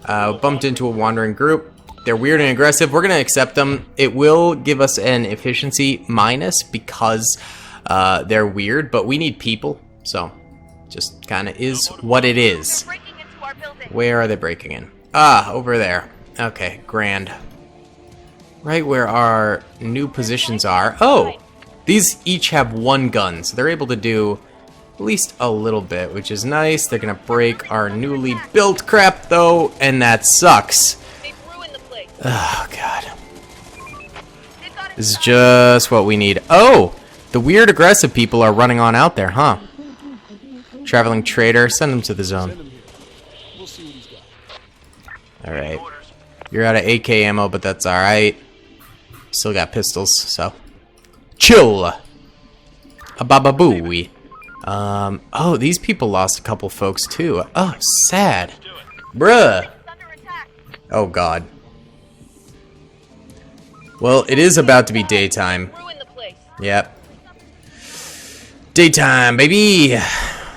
Bumped into a wandering group. They're weird and aggressive. We're going to accept them. It will give us an efficiency minus because they're weird, but we need people. So, just kind of is what it is. Breaking into our building. Where are they breaking in? Ah, over there. Okay, grand. Right where our new positions are. Oh, these each have one gun, so they're able to do at least a little bit, which is nice. They're going to break our newly built crap, though, and that sucks. They've ruined the place. Oh, God. This is just what we need. Oh, the weird aggressive people are running on out there, huh? Traveling trader, send them to the Send zone. him here. We'll see what he's got. Alright. You're out of AK ammo, but that's alright. Still got pistols, so. Chill! A bababooey. Oh, these people lost a couple folks, too. Oh, sad. Bruh. Under attack. Oh, God. Well, it is about to be daytime. Ruin the place. Yep. Daytime, baby!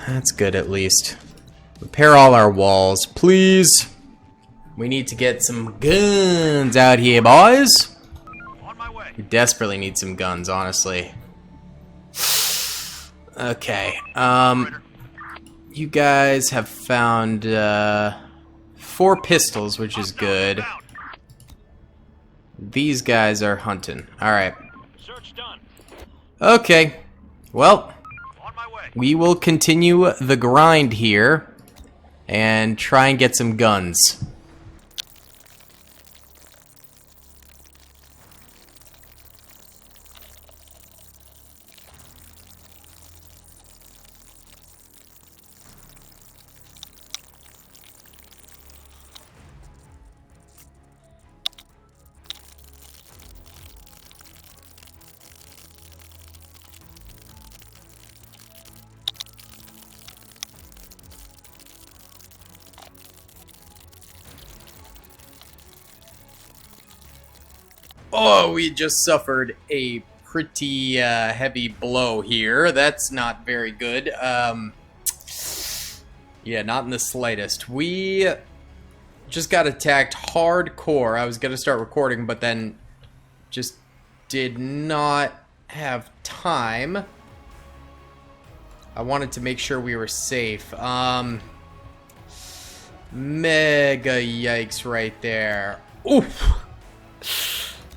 That's good, at least. Repair all our walls, please. We need to get some guns out here, boys. On my way. We desperately need some guns, honestly. Okay. You guys have found 4 pistols, which is good. These guys are hunting. Alright. Search done. Okay. Well, On my way. we will continue the grind here and try and get some guns. Oh, we just suffered a pretty heavy blow here. That's not very good. Yeah, not in the slightest. We just got attacked hardcore. I was going to start recording, but then just did not have time. I wanted to make sure we were safe. Mega yikes right there. Oof.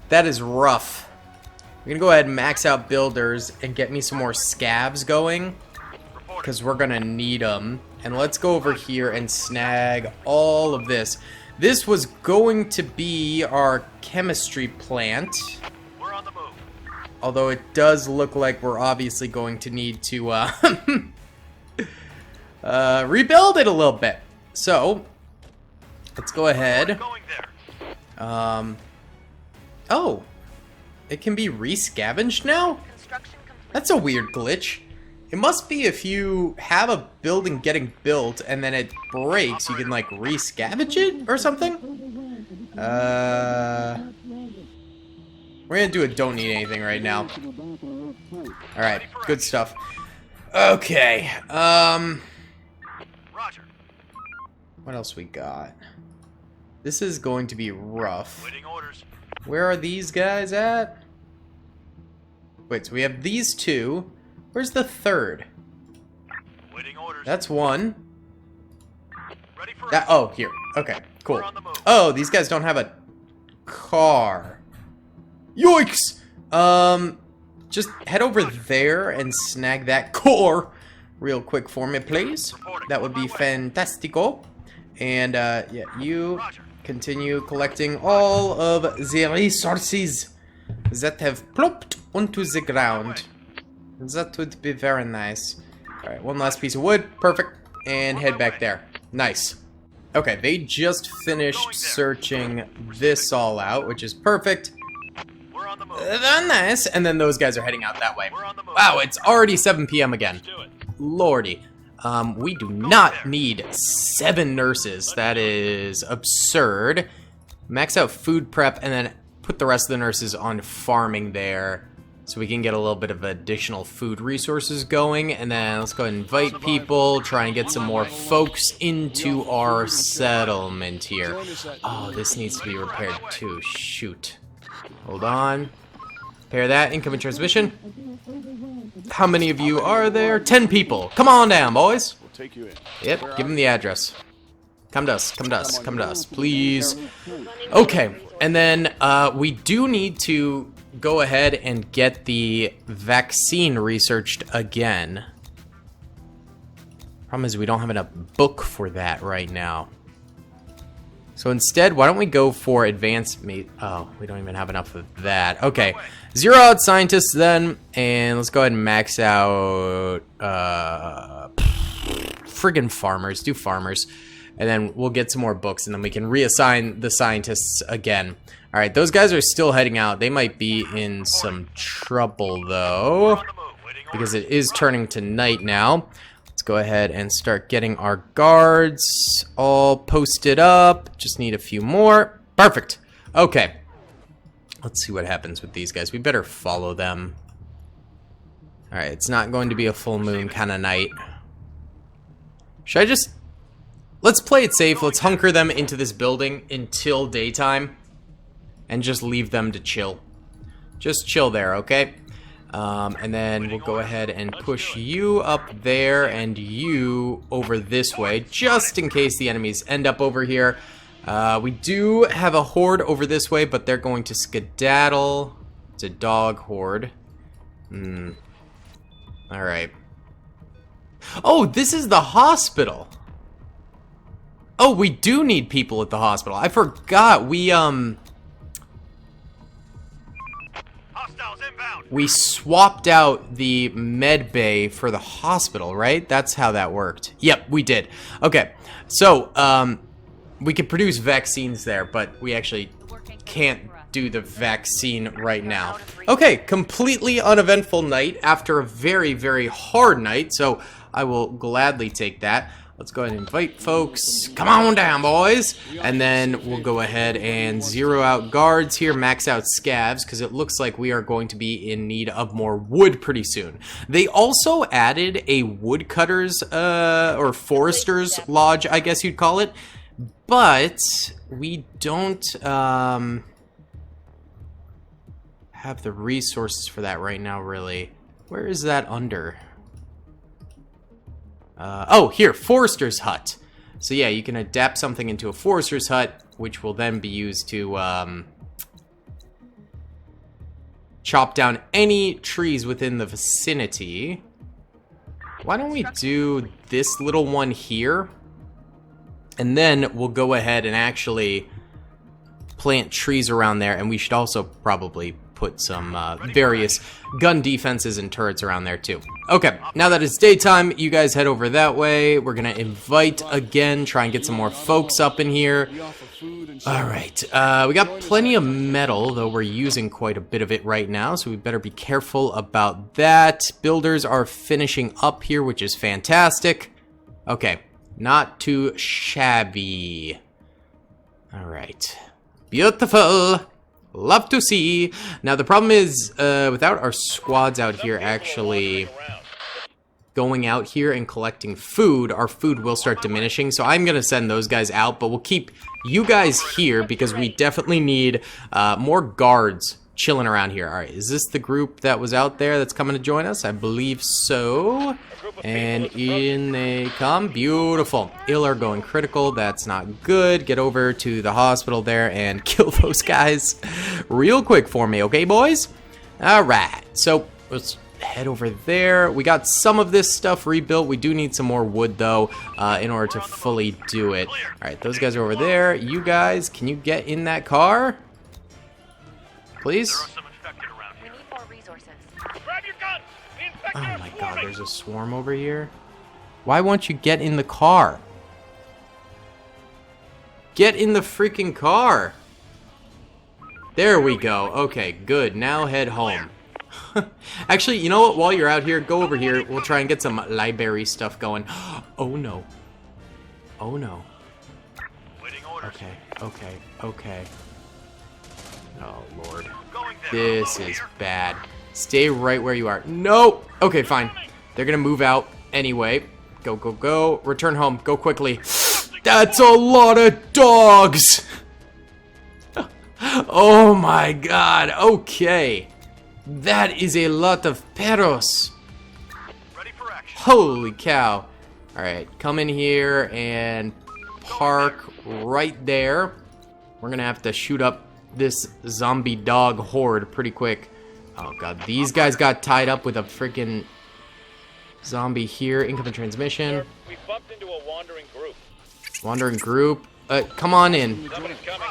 That is rough. We're gonna go ahead and max out builders and get me some more scabs going, because we're gonna need them. And let's go over here and snag all of this. This was going to be our chemistry plant. We're on the move. Although it does look like we're obviously going to need to rebuild it a little bit. So, let's go ahead. Going there. Oh, it can be re-scavenged now? Construction complete. That's a weird glitch. It must be if you have a building getting built and then it breaks, you can like re-scavenge it or something? We're gonna do a don't need anything right now. Alright, good stuff. Okay, Roger. what else we got? This is going to be rough. Waiting orders. Where are these guys at? Wait, so we have these two. Where's the third? Waiting orders. That's one. Ready for That, oh, here. Okay, cool. We're on the move. Oh, these guys don't have a car. Yoinks! Just head over there and snag that core real quick for me, please. That would be fantastico. And, yeah, you Roger. continue collecting all of the resources that have plopped onto the ground. That would be very nice. Alright, one last piece of wood. Perfect. And head back there. Nice. Okay, they just finished searching this all out, which is perfect. We're on the move. Nice. And then those guys are heading out that way. We're on the move. Wow, it's already 7 p.m. again. Let's do it. Lordy. We do not need 7 nurses. That is absurd. Max out food prep and then put the rest of the nurses on farming there so we can get a little bit of additional food resources going. And then let's go ahead and invite people, try and get some more folks into our settlement here. Oh, this needs to be repaired too. Shoot. Hold on. Repair that. Incoming transmission. How many of you are there? 10 people. Come on down, boys. We'll take you in. Yep, give them the address. Come to us, come to us, come to us, please. Okay, and then we do need to go ahead and get the vaccine researched again. Problem is we don't have enough book for that right now. So instead, why don't we go for advanced oh, we don't even have enough of that. Okay, 0 out scientists then, and let's go ahead and max out friggin' farmers. Do farmers, and then we'll get some more books, and then we can reassign the scientists again. All right, those guys are still heading out. They might be in some trouble though, On the move. Waiting because orders. it is turning to night now. Let's go ahead and start getting our guards all posted up. Just need a few more. Perfect. Okay. Let's see what happens with these guys. We better follow them. Alright, it's not going to be a full moon kind of night. Should I just... Let's play it safe. Let's hunker them into this building until daytime. And just leave them to chill. Just chill there, okay? And then we'll go ahead and push you up there and you over this way, just in case the enemies end up over here. We do have a horde over this way, but they're going to skedaddle. It's a dog horde. Alright. Oh, this is the hospital. Oh, we do need people at the hospital. I forgot. Hostiles inbound. We swapped out the med bay for the hospital, right? That's how that worked. Yep, we did. Okay, so we could produce vaccines there, but we actually can't do the vaccine right now. Okay, completely uneventful night after a very, very hard night, so I will gladly take that. Let's go ahead and invite folks. Come on down, boys. And then we'll go ahead and zero out guards here, max out scavs, because it looks like we are going to be in need of more wood pretty soon. They also added a woodcutters or forester's lodge, I guess you'd call it. But we don't have the resources for that right now, really. Where is that under? Oh, here, Forester's Hut. So yeah, you can adapt something into a Forester's Hut, which will then be used to chop down any trees within the vicinity. Why don't we do this little one here? And then we'll go ahead and actually plant trees around there, and we should also probably put some various gun defenses and turrets around there too. Okay, now that it's daytime, you guys head over that way. We're gonna invite again, try and get some more folks up in here. Alright, we got plenty of metal, though we're using quite a bit of it right now, so we better be careful about that. Builders are finishing up here, which is fantastic. Okay, not too shabby. Alright, beautiful. Love to see. Now the problem is, without our squads out here actually going out here and collecting food, our food will start diminishing. So I'm gonna send those guys out, but we'll keep you guys here because we definitely need more guards chilling around here. All right, is this the group that was out there that's coming to join us? I believe so. And in they come. Beautiful. Ill are going critical. That's not good. Get over to the hospital there and kill those guys real quick for me, okay, boys? All right. So let's head over there. We got some of this stuff rebuilt. We do need some more wood, though, in order to fully do it. All right, those guys are over there. You guys, can you get in that car? Please? We need more resources. Grab your guns! The infected Oh are my god, swarming! there's a swarm over here. Why won't you get in the car? Get in the freaking car. There we go. Okay, good. Now head home. Actually, you know what? While you're out here, go over here. We'll try and get some library stuff going. Oh no. Oh no. Waiting orders. Okay, okay, okay. Oh lord. Going there. This Over is here. bad. Stay right where you are. No! Okay, fine. They're gonna move out anyway. Go, go, go. Return home. Go quickly. That's a lot of dogs! Oh my god. Okay. That is a lot of perros. Ready for action. Holy cow. Alright, come in here and park right there. We're gonna have to shoot up this zombie dog horde pretty quick. Oh god, these guys got tied up with a freaking zombie here. Incoming transmission. We bumped into a wandering group. Wandering group. Come on in. Somebody's coming.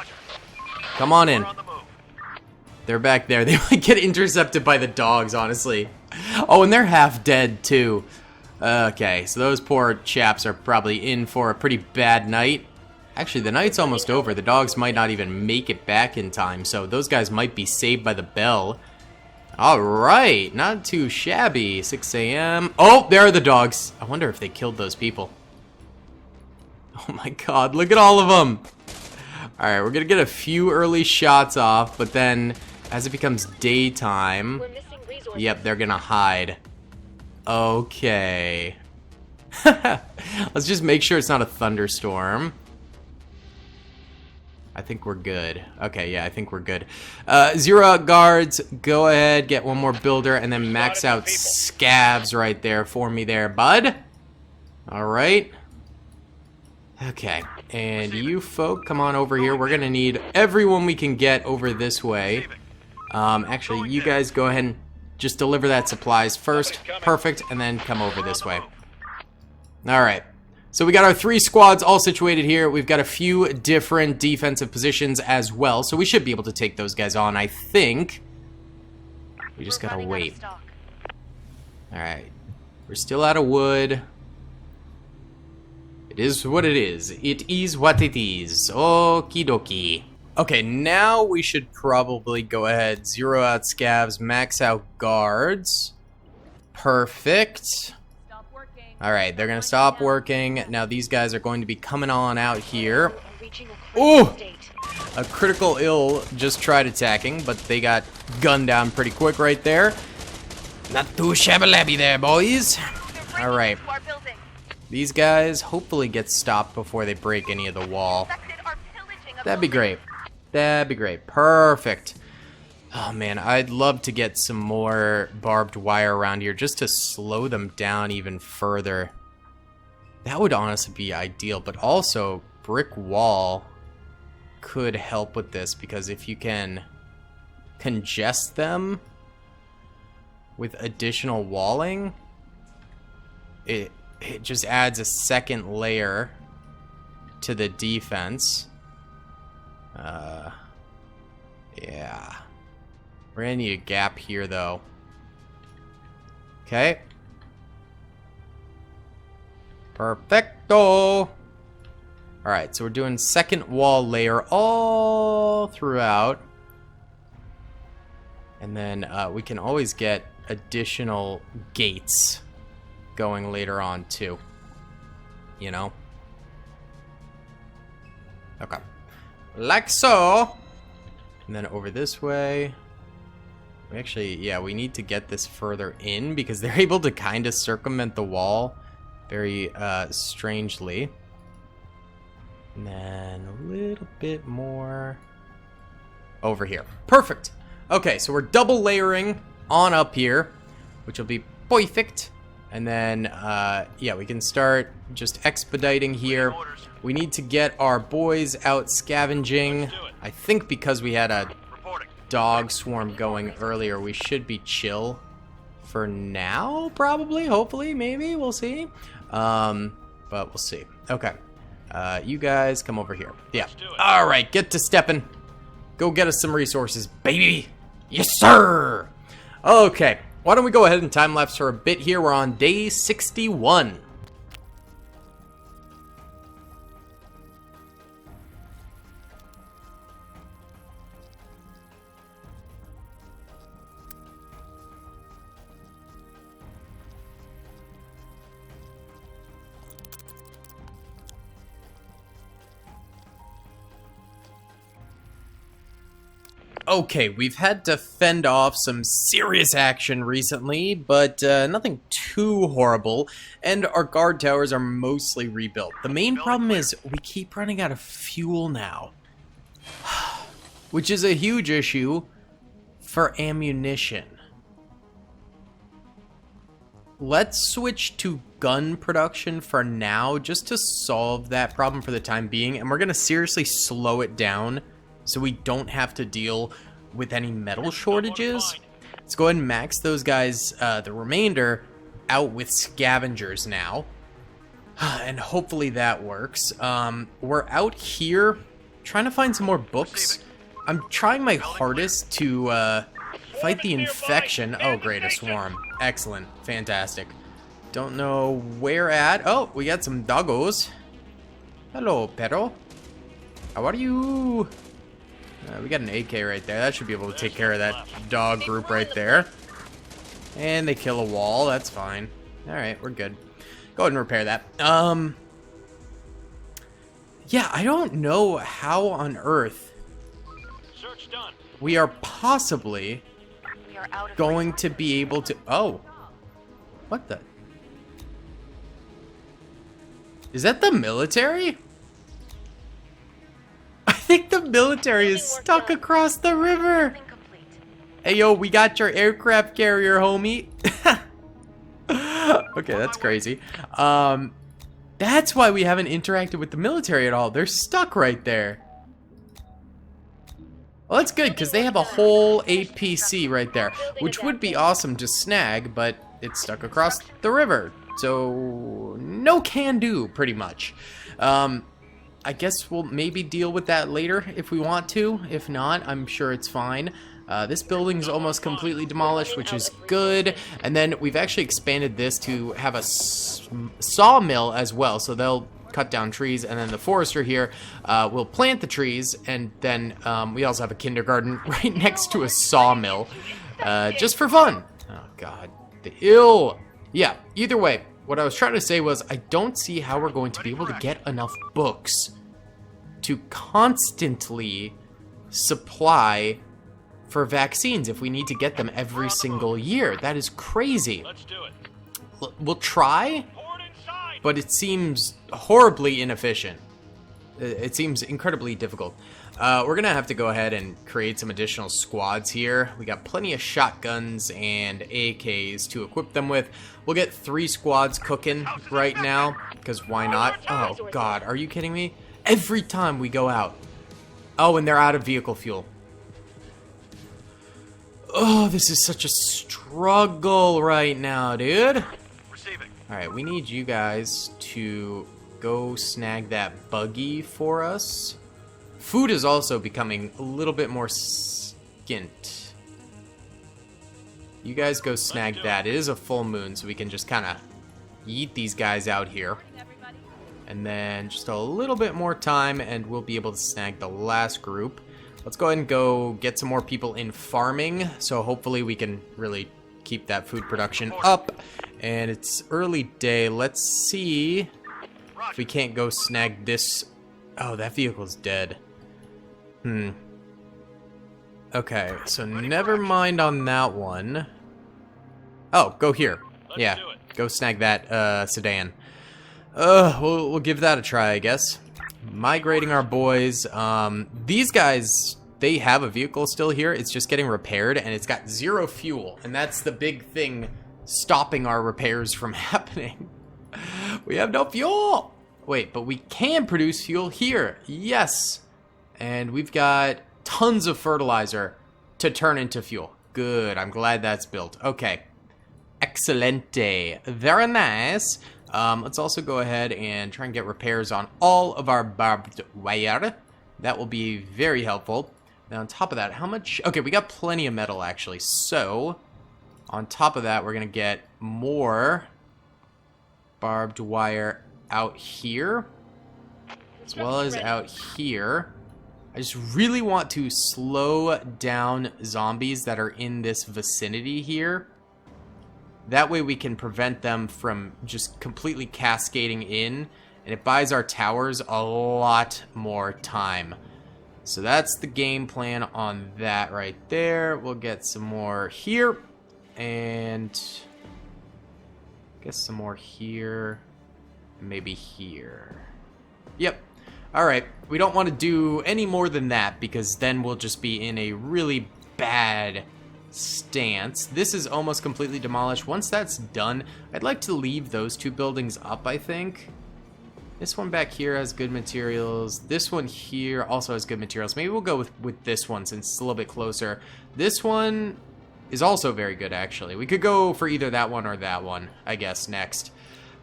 Come on in. We're on the move. They're back there. They might get intercepted by the dogs, honestly. Oh, and they're half dead, too. Okay, so those poor chaps are probably in for a pretty bad night. Actually, the night's almost over. The dogs might not even make it back in time, so those guys might be saved by the bell. Alright, not too shabby. 6 a.m. Oh, there are the dogs. I wonder if they killed those people. Oh my god, look at all of them. Alright, we're gonna get a few early shots off, but then as it becomes daytime, We're missing resources. yep, they're gonna hide. Okay. Let's just make sure it's not a thunderstorm. I think we're good. Okay, yeah, I think we're good. Zero out guards. Go ahead, get one more builder, and then max out scavs right there for me there, bud. Alright. Okay, and you folk, come on over here. We're gonna need everyone we can get over this way. Actually, you guys go ahead and just deliver that supplies first. Perfect, and then come over this way. Alright. So we got our 3 squads all situated here. We've got a few different defensive positions as well, so we should be able to take those guys on, I think. We just We're gotta running out of wait. stock. Alright. We're still out of wood. It is what it is. It is what it is. Okie dokie. Okay, now we should probably go ahead. Zero out scavs, max out guards. Perfect. Stop working. Alright, they're gonna stop working. Now these guys are going to be coming on out here. Reaching a critical Ooh! state. A critical ill just tried attacking, but they got gunned down pretty quick right there. Not too shabby there, boys. Alright. These guys hopefully get stopped before they break any of the wall. That'd be great. That'd be great. Perfect. Oh man, I'd love to get some more barbed wire around here just to slow them down even further. That would honestly be ideal, but also brick wall could help with this, because if you can congest them with additional walling, it just adds a second layer to the defense. Yeah. We're gonna need a gap here, though. Okay. Perfecto. Alright, so we're doing second wall layer all throughout. And then we can always get additional gates going later on, too. You know? Okay. Like so. And then over this way. We actually, yeah, we need to get this further in because they're able to kind of circumvent the wall very strangely. And then a little bit more over here. Perfect. Okay, so we're double layering on up here, which will be perfect. And then, yeah, we can start just expediting here. We need to get our boys out scavenging. I think because we had a dog swarm going earlier, we should be chill for now, probably, hopefully, maybe, we'll see. But we'll see. Okay. You guys come over here. Yeah. All right, get to stepping. Go get us some resources, baby. Yes, sir. Okay. Why don't we go ahead and time lapse for a bit here? We're on day 61. Okay, we've had to fend off some serious action recently, but nothing too horrible, and our guard towers are mostly rebuilt. The main problem is we keep running out of fuel now, which is a huge issue for ammunition. Let's switch to gun production for now, just to solve that problem for the time being, and we're going to seriously slow it down so we don't have to deal with any metal shortages. Let's go ahead and max those guys, the remainder, out with scavengers now. And hopefully that works. We're out here trying to find some more books. I'm trying my hardest to fight the infection. Oh, great, a swarm. Excellent. Fantastic. Don't know where at. Oh, we got some doggos. Hello, Pero. How are you? We got an AK right there. That should be able to take care of that dog group right there. And they kill a wall. That's fine. Alright, we're good. Go ahead and repair that. Yeah, I don't know how on earth we are possibly going to be able to... Oh. What the... Is that the military? I think the military is stuck across the river. Hey, yo, we got your aircraft carrier, homie. Okay, that's crazy. That's why we haven't interacted with the military at all. They're stuck right there. Well, that's good, because they have a whole APC right there, which would be awesome to snag, but it's stuck across the river. So, no can do, pretty much. I guess we'll maybe deal with that later if we want to. If not, I'm sure it's fine. This building's almost completely demolished, which is good. And then we've actually expanded this to have a sawmill as well. So they'll cut down trees, and then the forester here will plant the trees. And then we also have a kindergarten right next to a sawmill, just for fun. Oh, God. The ill. Yeah, either way, what I was trying to say was I don't see how we're going to be able to get enough books to constantly supply for vaccines if we need to get them every single year. That is crazy. Let's do it. We'll try, Horde inside. but it seems horribly inefficient. It seems incredibly difficult. We're gonna have to go ahead and create some additional squads here. We got plenty of shotguns and AKs to equip them with. We'll get 3 squads cooking right now, because why not? Oh god, are you kidding me? Every time we go out. Oh, and they're out of vehicle fuel. Oh, this is such a struggle right now, dude. Receiving. Alright, we need you guys to go snag that buggy for us. Food is also becoming a little bit more skint. You guys go snag that. It is a full moon, so we can just kind of yeet these guys out here. And then just a little bit more time, and we'll be able to snag the last group. Let's go ahead and go get some more people in farming, so hopefully we can really keep that food production up. And it's early day. Let's see if we can't go snag this. Oh, that vehicle's dead. Okay, so never mind on that one. Oh, go here. Yeah, go snag that sedan. We'll give that a try, I guess. Migrating our boys. These guys, they have a vehicle still here. It's just getting repaired, and it's got 0 fuel. And that's the big thing stopping our repairs from happening. We have no fuel! Wait, but we can produce fuel here. Yes! And we've got tons of fertilizer to turn into fuel. Good, I'm glad that's built. Okay. Excelente. Very nice. Let's also go ahead and try and get repairs on all of our barbed wire. That will be very helpful. Now on top of that, how much? Okay, we got plenty of metal actually. So, on top of that, we're going to get more barbed wire out here, as well as out here. I just really want to slow down zombies that are in this vicinity here. That way we can prevent them from just completely cascading in, and it buys our towers a lot more time. So that's the game plan on that right there. We'll get some more here, and I guess some more here, and maybe here. Yep. Alright, we don't want to do any more than that, because then we'll just be in a really bad stance. This is almost completely demolished. Once that's done, I'd like to leave those 2 buildings up, I think. This one back here has good materials. This one here also has good materials. Maybe we'll go with this one since it's a little bit closer. This one is also very good, actually. We could go for either that one or that one, I guess, next.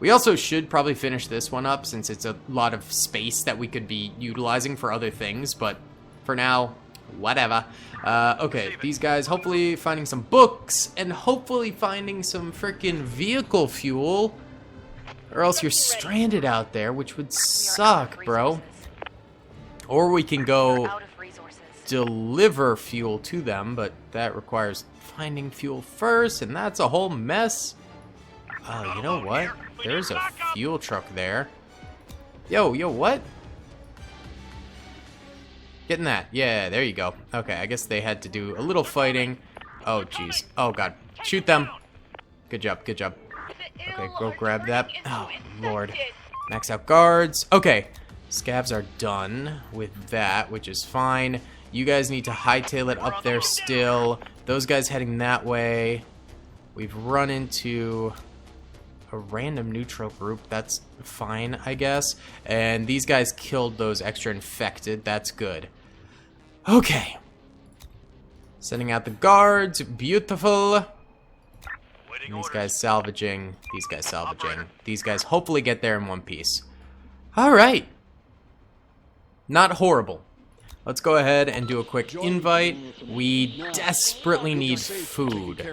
We also should probably finish this one up since it's a lot of space that we could be utilizing for other things, but for now, whatever. Okay, these guys hopefully finding some books and hopefully finding some freaking vehicle fuel, or else you're stranded out there, which would suck, bro. Or we can go deliver fuel to them, but that requires finding fuel first, and that's a whole mess. Oh, you know what? There's a fuel truck there. Yo, what? Getting that. Yeah, there you go. Okay, I guess they had to do a little fighting. Oh, jeez. Oh, God. Shoot them. Good job, good job. Okay, go grab that. Oh, Lord. Max out guards. Okay, scavs are done with that, which is fine. You guys need to hightail it up there still. Those guys heading that way. We've run into a random neutral group. That's fine, I guess. And these guys killed those extra infected. That's good. Okay. Sending out the guards. Beautiful. These guys salvaging. These guys salvaging. These guys hopefully get there in one piece. Alright. Not horrible. Let's go ahead and do a quick invite. We desperately need food.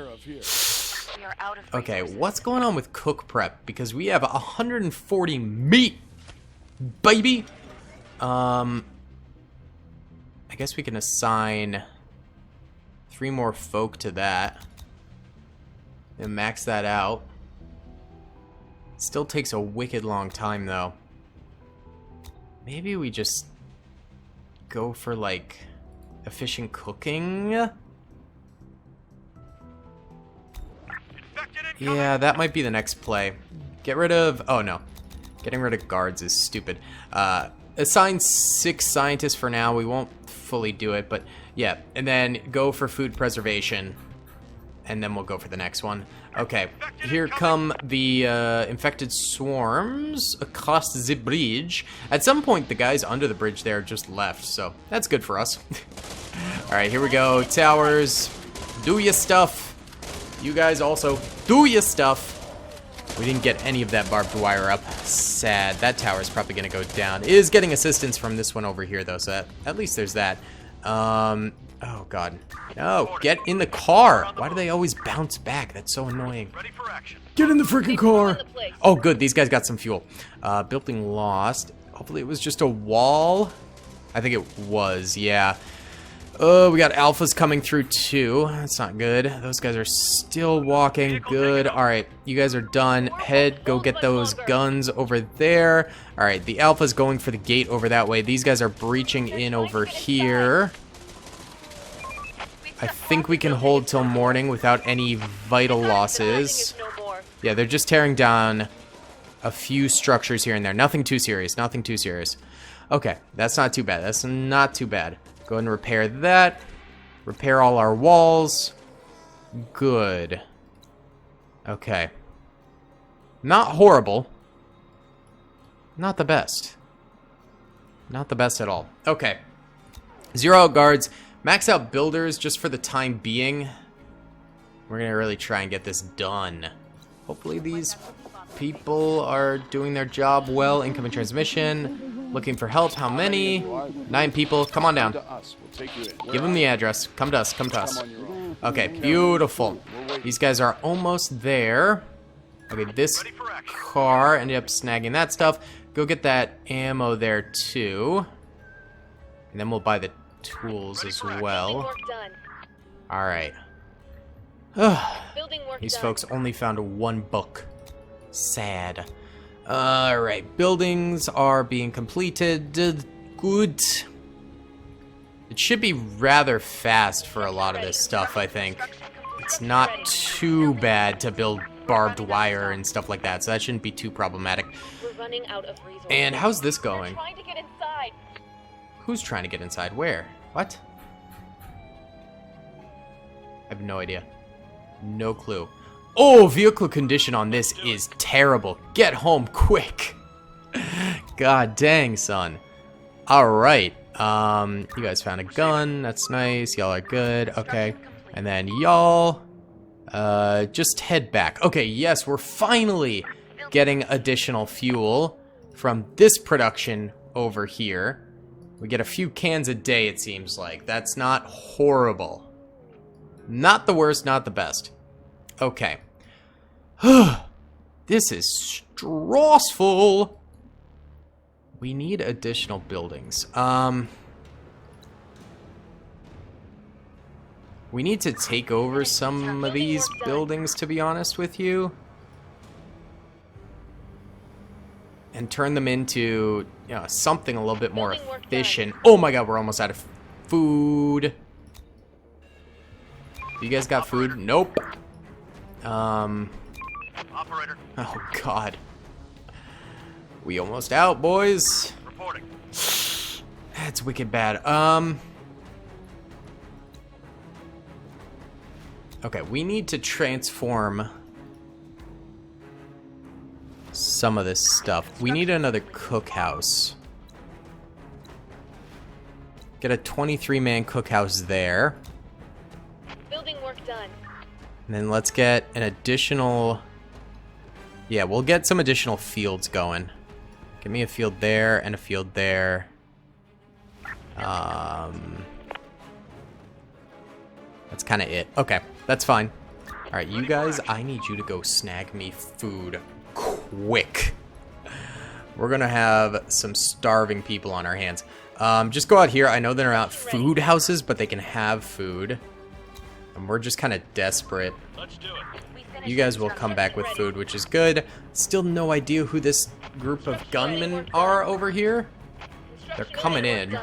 Okay, what's going on with cook prep? Because we have 140 meat, baby. I guess we can assign 3 more folk to that and max that out. Still takes a wicked long time, though. Maybe we just go for, like, efficient cooking? Yeah, that might be the next play. Get rid of... Oh, no. Getting rid of guards is stupid. Assign 6 scientists for now. We won't fully do it, but yeah. And then go for food preservation. And then we'll go for the next one. Okay, here come the infected swarms across the bridge. At some point, the guys under the bridge there just left, so that's good for us. Alright, here we go. Towers, do your stuff. You guys also do your stuff. We didn't get any of that barbed wire up. Sad. That tower is probably going to go down. It is getting assistance from this one over here, though, so at least there's that. Oh, God. No, get in the car. Why do they always bounce back? That's so annoying. Ready for action. Get in the freaking car. Oh, good. These guys got some fuel. Building lost. Hopefully it was just a wall. I think it was, yeah. Oh, we got alphas coming through, too. That's not good. Those guys are still walking. Good. All right, you guys are done. Head, go get those guns over there. All right, the alpha's going for the gate over that way. These guys are breaching in over here. I think we can hold till morning without any vital losses. Yeah, they're just tearing down a few structures here and there. Nothing too serious. Nothing too serious. Okay, that's not too bad. That's not too bad. Go ahead and repair that. Repair all our walls. Good. Okay. Not horrible. Not the best. Not the best at all. Okay. 0 out guards. Max out builders just for the time being. We're going to really try and get this done. Hopefully these people are doing their job well. Incoming transmission. Looking for help. How many? 9 people. Come on down. Give them the address. Come to us. Come to us. Okay, beautiful. These guys are almost there. Okay, this car ended up snagging that stuff. Go get that ammo there, too. And then we'll buy the tools as well. Alright. These folks only found 1 book. Sad. Alright, buildings are being completed. Good. It should be rather fast for a lot of this stuff, I think. It's not too bad to build barbed wire and stuff like that, so that shouldn't be too problematic. And how's this going? Who's trying to get inside? Where? What? I have no idea. No clue. Oh, vehicle condition on this is terrible. Get home quick. God dang, son. Alright. You guys found a gun. That's nice. Y'all are good. Okay. And then y'all just head back. Okay, yes, we're finally getting additional fuel from this production over here. We get a few cans a day, it seems like. That's not horrible. Not the worst, not the best. Okay. This is stressful. We need additional buildings. We need to take over some of these buildings, to be honest with you. And turn them into, you know, something a little bit more efficient. Oh my god, we're almost out of food. You guys got food? Nope. Operator. Oh god. We almost out, boys. Reporting. That's wicked bad. Okay, we need to transform some of this stuff. We need another cookhouse. Get a 23-man cookhouse there. Building work done. And then let's get an additional... Yeah, we'll get some additional fields going. Give me a field there and a field there. That's kind of it. Okay, that's fine. Alright, you guys, I need you to go snag me food quick. We're gonna have some starving people on our hands. Just go out here. I know they're not food houses, but they can have food. And we're just kind of desperate. Let's do it. You guys will come back with food, which is good. Still no idea who this group of gunmen are over here. They're coming in.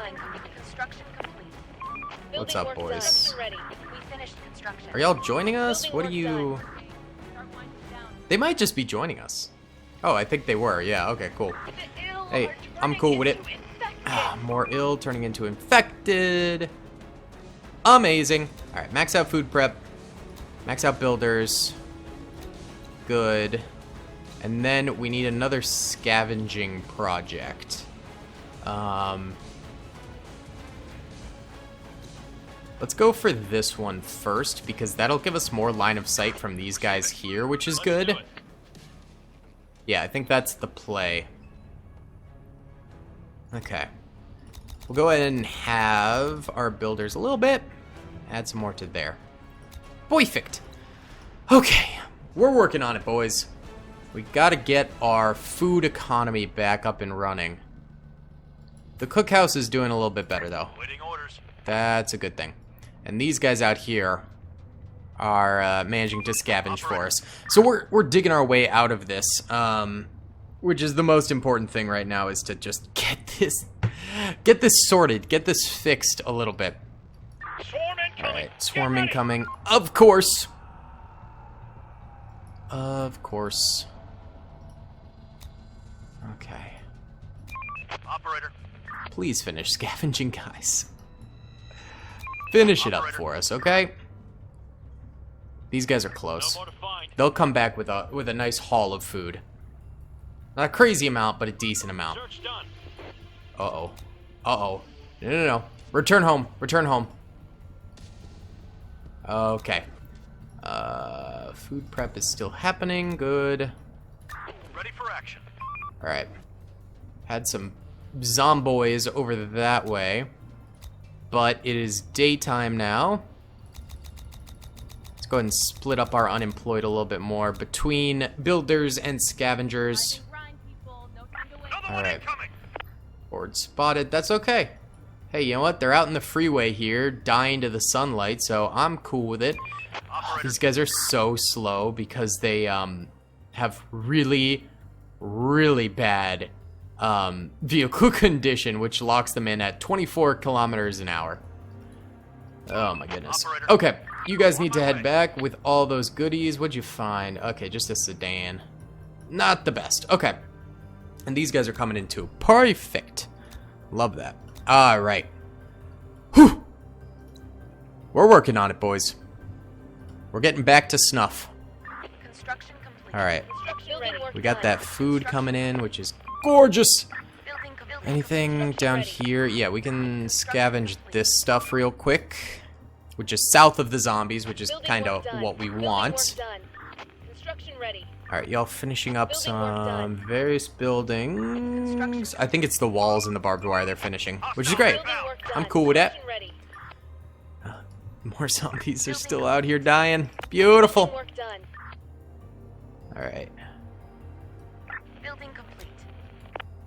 Construction complete. What's up, boys? Ready. We finished construction. Are y'all joining us? What are you... They might just be joining us. Oh, I think they were. Yeah, okay, cool. Hey, I'm cool with it. More ill turning into infected. Amazing. Alright, max out food prep. Max out builders. Good. And then we need another scavenging project. Let's go for this one first, because that'll give us more line of sight from these guys here, which is good. Yeah, I think that's the play. Okay. We'll go ahead and have our builders a little bit. Add some more to there. Perfect. Okay. We're working on it, boys. We gotta get our food economy back up and running. The cookhouse is doing a little bit better, though. Waiting orders. That's a good thing. And these guys out here are managing to scavenge for us. So we're digging our way out of this, which is the most important thing right now, is to just get this sorted, get this fixed a little bit. Swarm incoming. All right, swarm incoming, of course. Of course. Okay. Operator. Please finish scavenging, guys. Finish it up for us, okay? These guys are close. No more to find. They'll come back with a nice haul of food. Not a crazy amount, but a decent amount. Search done. Uh-oh. Uh-oh. No. Return home. Return home. Okay. Food prep is still happening. Good. Ready for action. Alright. Had some zomboys over that way. But it is daytime now. Let's go ahead and split up our unemployed a little bit more between builders and scavengers. Alright. Horde spotted. That's okay. Hey, you know what? They're out in the freeway here, dying to the sunlight, so I'm cool with it. These guys are so slow because they have really, really bad vehicle condition, which locks them in at 24 kilometers an hour. Oh my goodness. Okay, you guys need to head back with all those goodies. What'd you find? Okay, just a sedan. Not the best. Okay. And these guys are coming in too. Perfect. Love that. Alright. Whew. We're working on it, boys. We're getting back to snuff. Construction complete. Alright. Building work We got done. that food coming in, which is gorgeous. Building complete. Anything down here? Yeah, we can scavenge this stuff real quick, which is south of the zombies, which is kind of what we want. Construction ready. Alright, y'all finishing up some various buildings. I think it's the walls and the barbed wire they're finishing, which is great. Building work done. I'm cool with that. Construction ready. More zombies are still out here dying. Beautiful. Building work done. Alright. Building complete.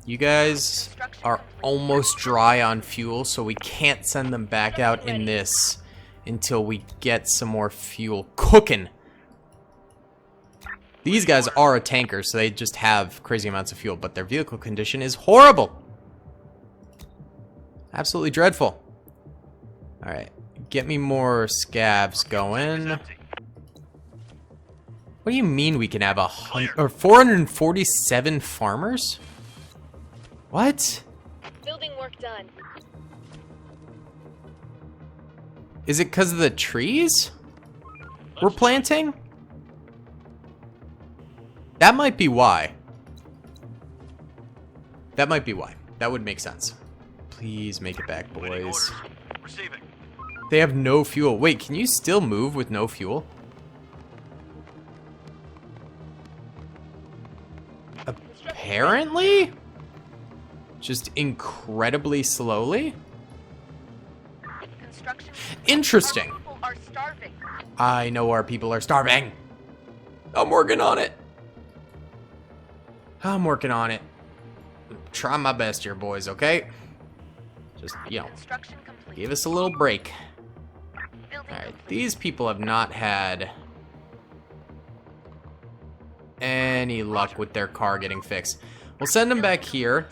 You guys are almost dry on fuel, so we can't send them back out in this until we get some more fuel cooking. These guys are a tanker, so they just have crazy amounts of fuel, but their vehicle condition is horrible. Absolutely dreadful. Alright, get me more scavs going. What do you mean we can have 447 farmers? What? Building work done. Is it because of the trees we're planting? That might be why. That might be why. That would make sense. Please make it back, Waiting boys. orders. Receiving. They have no fuel. Wait, can you still move with no fuel? Apparently? Just incredibly slowly? Construction. Interesting. Our people are starving. I know our people are starving. I'm working on it. I'm working on it. Try my best here, boys, okay? Just, you know, Construction complete. give us a little break. Building Alright, complete. these people have not had any luck with their car getting fixed. We'll send them back here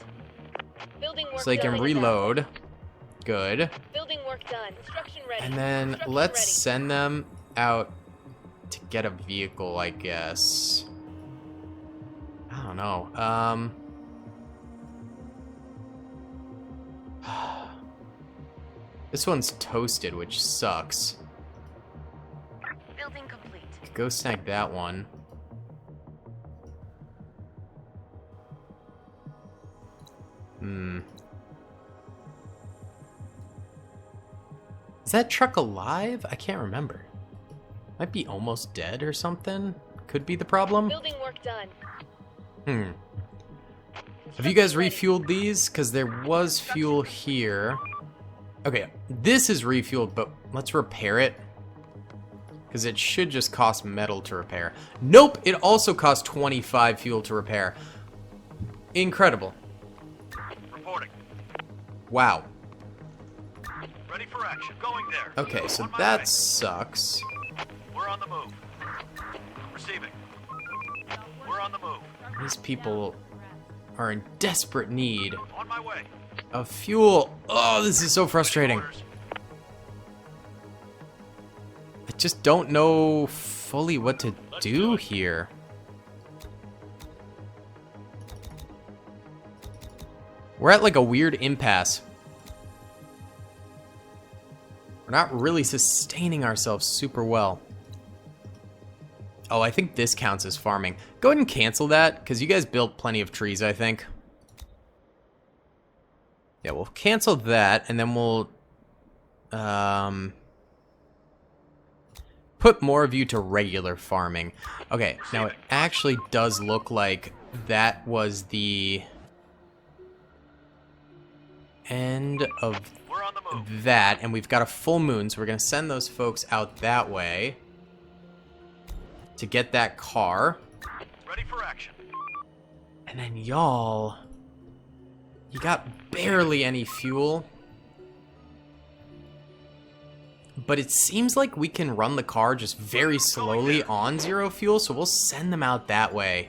Building work so they can done. reload. Good. Building work done. Construction ready. And then Construction let's ready. send them out to get a vehicle, I guess. I don't know. This one's toasted, which sucks. Building complete. Go snag that one. Is that truck alive? I can't remember. Might be almost dead or something. Could be the problem. Building work done. Have you guys refueled these? Because there was fuel here. Okay, this is refueled, but let's repair it. Because it should just cost metal to repair. Nope, it also costs 25 fuel to repair. Incredible. Reporting. Wow. Ready for action. Going there. Okay, so On my that way. sucks. We're on the move. Receiving. We're on the move. These people are in desperate need On my way. of fuel. Oh, this is so frustrating. Orders. I just don't know fully what to do here. We're at like a weird impasse. We're not really sustaining ourselves super well. Oh, I think this counts as farming. Go ahead and cancel that, because you guys built plenty of trees, I think. Yeah, we'll cancel that, and then we'll put more of you to regular farming. Okay, now it actually does look like that was the end of We're on the move. that, and we've got a full moon, so we're gonna send those folks out that way to get that car. Ready for action. And then y'all, you got barely any fuel, but it seems like we can run the car just very slowly on 0 fuel, so we'll send them out that way,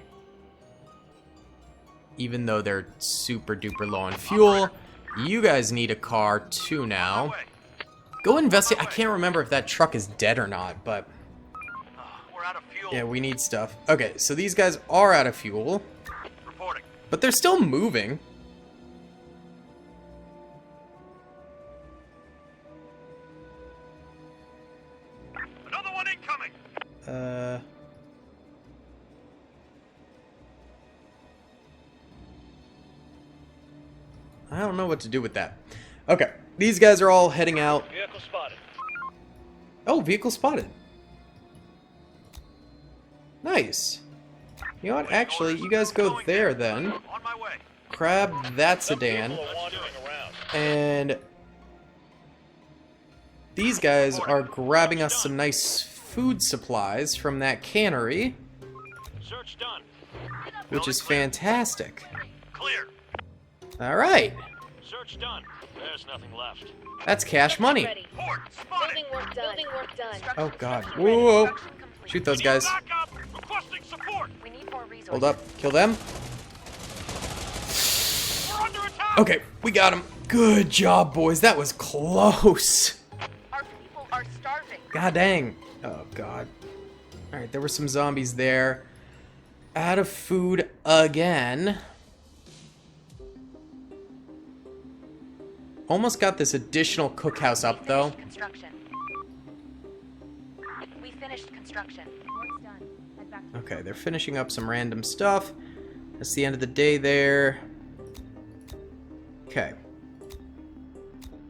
even though they're super duper low on fuel. You guys need a car too now. Way. Go investigate. I can't remember if that truck is dead or not, but We're out of fuel. yeah, we need stuff. Okay, so these guys are out of fuel, Reporting. but they're still moving. Another one incoming. I don't know what to do with that. Okay, these guys are all heading out. Vehicle spotted. Oh, vehicle spotted. Nice. You know what? Actually, you guys go there then. On my way. Grab that Some sedan. people are wandering around. And these guys are grabbing us some nice food supplies from that cannery, Search done. which is fantastic. Clear. All right. Search done. There's nothing left. That's cash money. Ready. Horde. Spotted. Building work done. Building work done. Oh, God. Construction Whoa, ready. whoa. Construction complete. Shoot those guys. Back up. Requesting support. We need more resources. Hold up. Kill them. We're under attack. Okay, we got him. Good job, boys. That was close. Our people are starving. God dang. Oh, God. All right, there were some zombies there. Out of food again. Almost got this additional cookhouse up, though. Construction. We finished construction. Work's done. Head back to Okay, they're finishing up some random stuff. That's the end of the day there. Okay.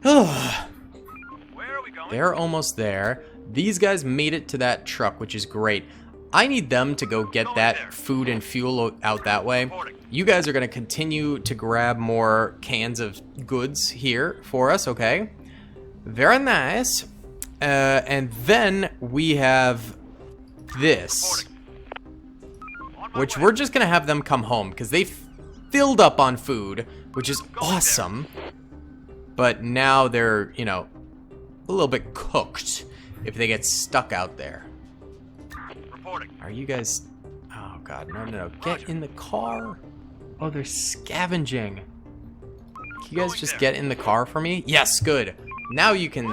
Where are we going? They're almost there. These guys made it to that truck, which is great. I need them to go get that food and fuel out that way. You guys are going to continue to grab more cans of goods here for us, okay? Very nice. And then we have this, On my which way. we're just going to have them come home because they filled up on food, which is awesome. But now they're, you know, a little bit cooked if they get stuck out there. Reporting. Are you guys... Oh god, no, no, no. Get in the car. Oh, they're scavenging. Can you guys just get in the car for me? Yes, good. Now you can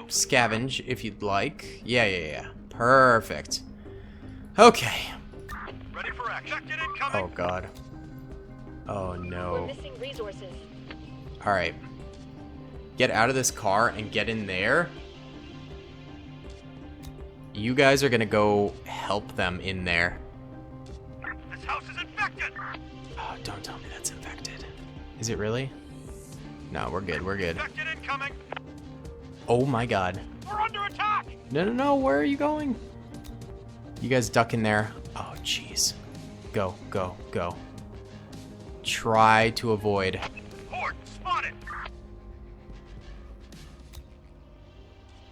scavenge if you'd like. Yeah, yeah, yeah. Perfect. Okay. Ready for action. Check it incoming. Oh god. Oh We're no. missing resources. Alright. Get out of this car and get in there. You guys are gonna go help them in there. This house is infected. Oh, don't tell me that's infected. Is it really? No, we're good, we're good. Infected incoming. Oh my god. We're under attack. No, no, no, where are you going? You guys duck in there. Oh, jeez. Go, go, go. Try to avoid. Horde spotted.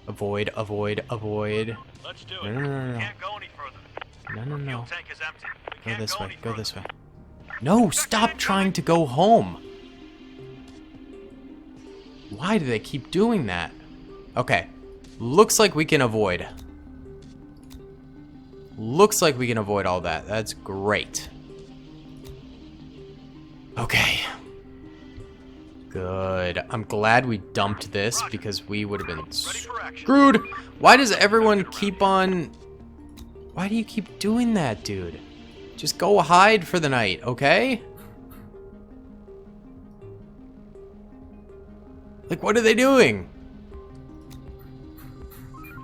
Avoid, avoid, avoid. Let's do No, it. no, no, no, We no. can't go any further. No, no, no. Fuel tank is empty. We Go can't this way, any go further. this way. No, stop trying to go home. Why do they keep doing that? Okay. Looks like we can avoid. Looks like we can avoid all that. That's great. Okay. Good. I'm glad we dumped this because we would have been screwed. Why does everyone keep on... Why do you keep doing that, dude? Just go hide for the night, okay? Like, what are they doing?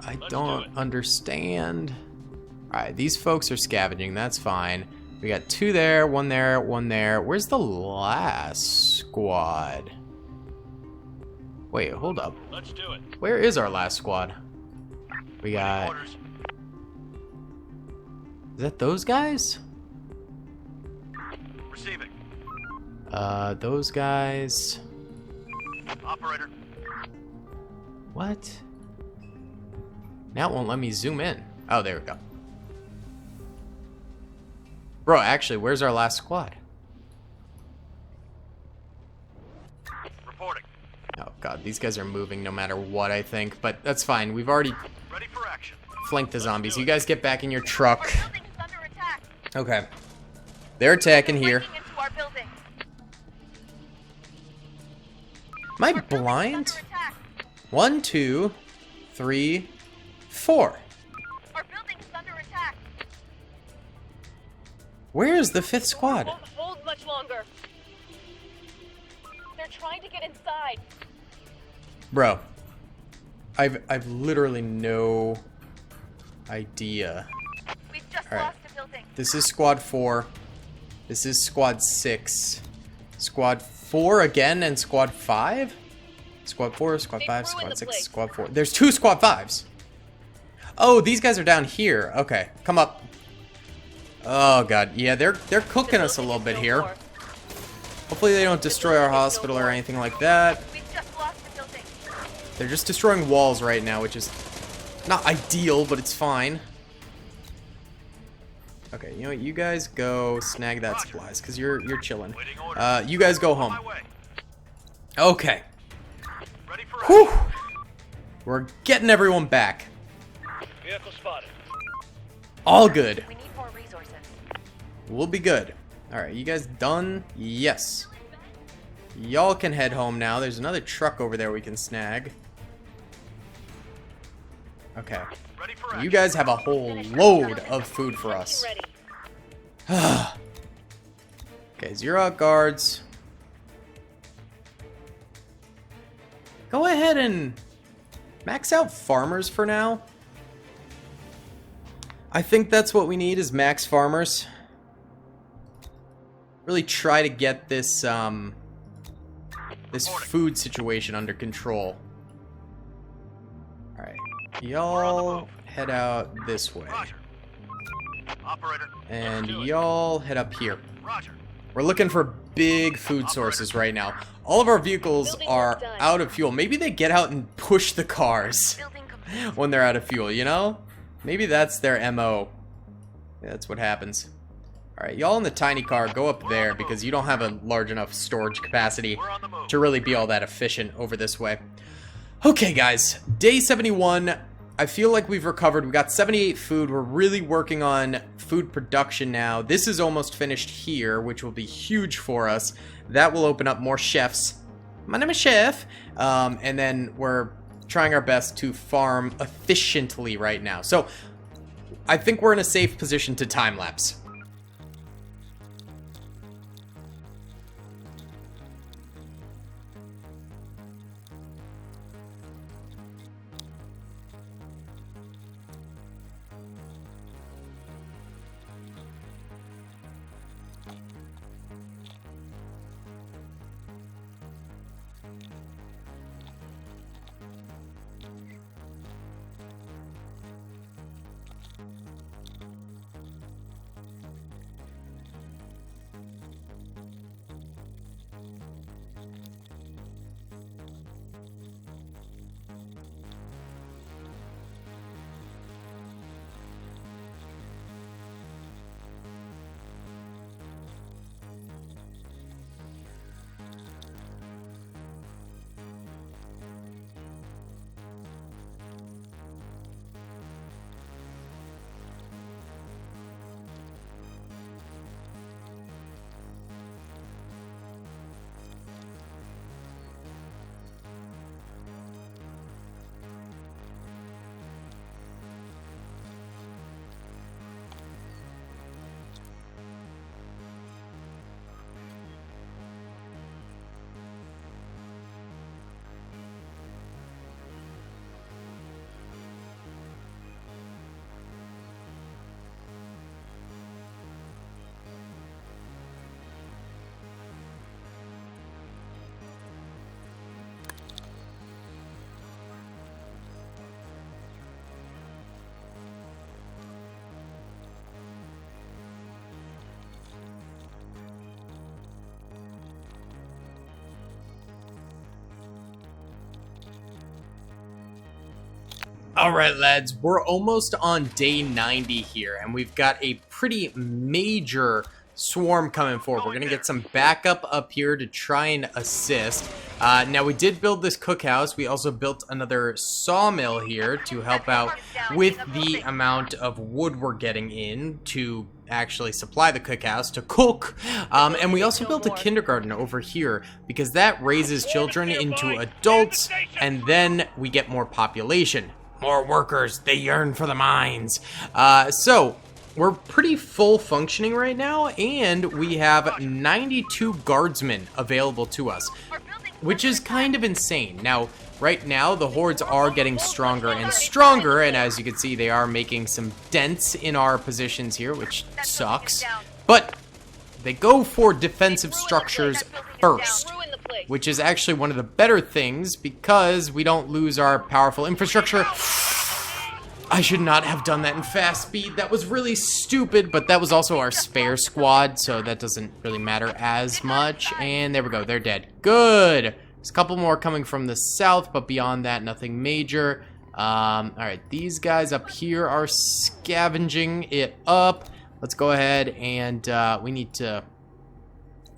I don't understand. Alright, these folks are scavenging. That's fine. We got 2 there, 1 there, 1 there. Where's the last squad? Wait, hold up. Let's do it. Where is our last squad? We got... Orders. Is that those guys? Receiving. Those guys... Operator. What? Now it won't let me zoom in. Oh, there we go. Bro, actually, where's our last squad? Reporting. Oh god, these guys are moving no matter what, I think. But that's fine. We've already Ready for action. flanked the zombies. You guys get back in your truck. Our building is under attack. Okay. They're attacking here. Breaking into our building. Am I Our building is blind? under attack. 1, 2, 3, 4. Our building is under attack. Where is the 5th squad? Won't hold much longer. They're trying to get inside. Bro. I've literally no idea. We've just All right. lost a building. This is squad 4. This is squad 6. Squad 4 again and squad 5? Squad 4, squad They've 5, ruined squad the 6, place. squad 4. There's 2 squad 5s. Oh, these guys are down here. Okay, come up. Oh god, yeah, they're cooking us a little bit here. Hopefully they don't destroy our hospital or anything like that. We've just lost a building. They're just destroying walls right now, which is not ideal, but it's fine. Okay, you know what? You guys go snag that supplies, because you're chilling. You guys go home. My way. Okay. Ready for Whew. We're getting everyone back. Vehicle spotted. All good. We need more resources. We'll be good. Alright, you guys done? Yes. Y'all can head home now. There's another truck over there we can snag. Okay. Ready for You action. guys have a whole load of food for us. Ready. Okay, 0 out guards. Go ahead and max out farmers for now. I think that's what we need is max farmers. Really try to get this this food situation under control. Alright. Y'all head out this way. Roger. Operator. And Let's do it. y'all head up here. Roger. We're looking for big food sources right now. All of our vehicles Building are work done. out of fuel. Maybe they get out and push the cars Building complete. when they're out of fuel, you know? Maybe that's their MO. Yeah, that's what happens. Alright, y'all in the tiny car, go up there because you don't have a large enough storage capacity We're on the move. to really be all that efficient over this way. Okay, guys. Day 71. I feel like we've recovered. We got 78 food. We're really working on food production now. This is almost finished here, which will be huge for us. That will open up more chefs. My name is Chef. And then we're trying our best to farm efficiently right now. So I think we're in a safe position to time-lapse. Alright lads, we're almost on day 90 here, and we've got a pretty major swarm coming forward. We're gonna get some backup up here to try and assist. Now we did build this cookhouse. We also built another sawmill here to help out with the amount of wood we're getting in to actually supply the cookhouse to cook. And we also built a kindergarten over here because that raises children into adults, and then we get more population. More workers, they yearn for the mines. So we're pretty full functioning right now, and we have 92 guardsmen available to us, which is kind of insane. Now, right now, the hordes are getting stronger and stronger, and as you can see, they are making some dents in our positions here, which sucks. But they go for defensive structures first, which is actually one of the better things because we don't lose our powerful infrastructure. I should not have done that in fast speed. That was really stupid, but that was also our spare squad, so that doesn't really matter as much. And there we go, they're dead. Good. There's a couple more coming from the south, but beyond that, nothing major. Alright, these guys up here are scavenging it up. Let's go ahead and we need to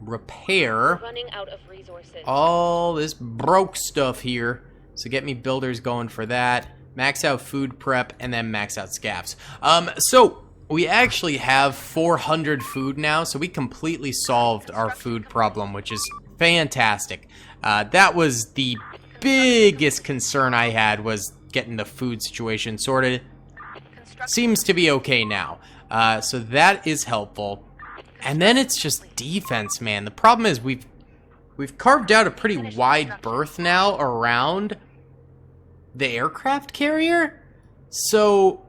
repair Running out of resources. all this broke stuff here. So get me builders going for that. Max out food prep and then max out scavs. So we actually have 400 food now, so we completely solved our food problem, which is fantastic. That was the biggest concern I had, was getting the food situation sorted. Seems to be okay now. So that is helpful. And then it's just defense, man. The problem is we've carved out a pretty wide berth now around the aircraft carrier. So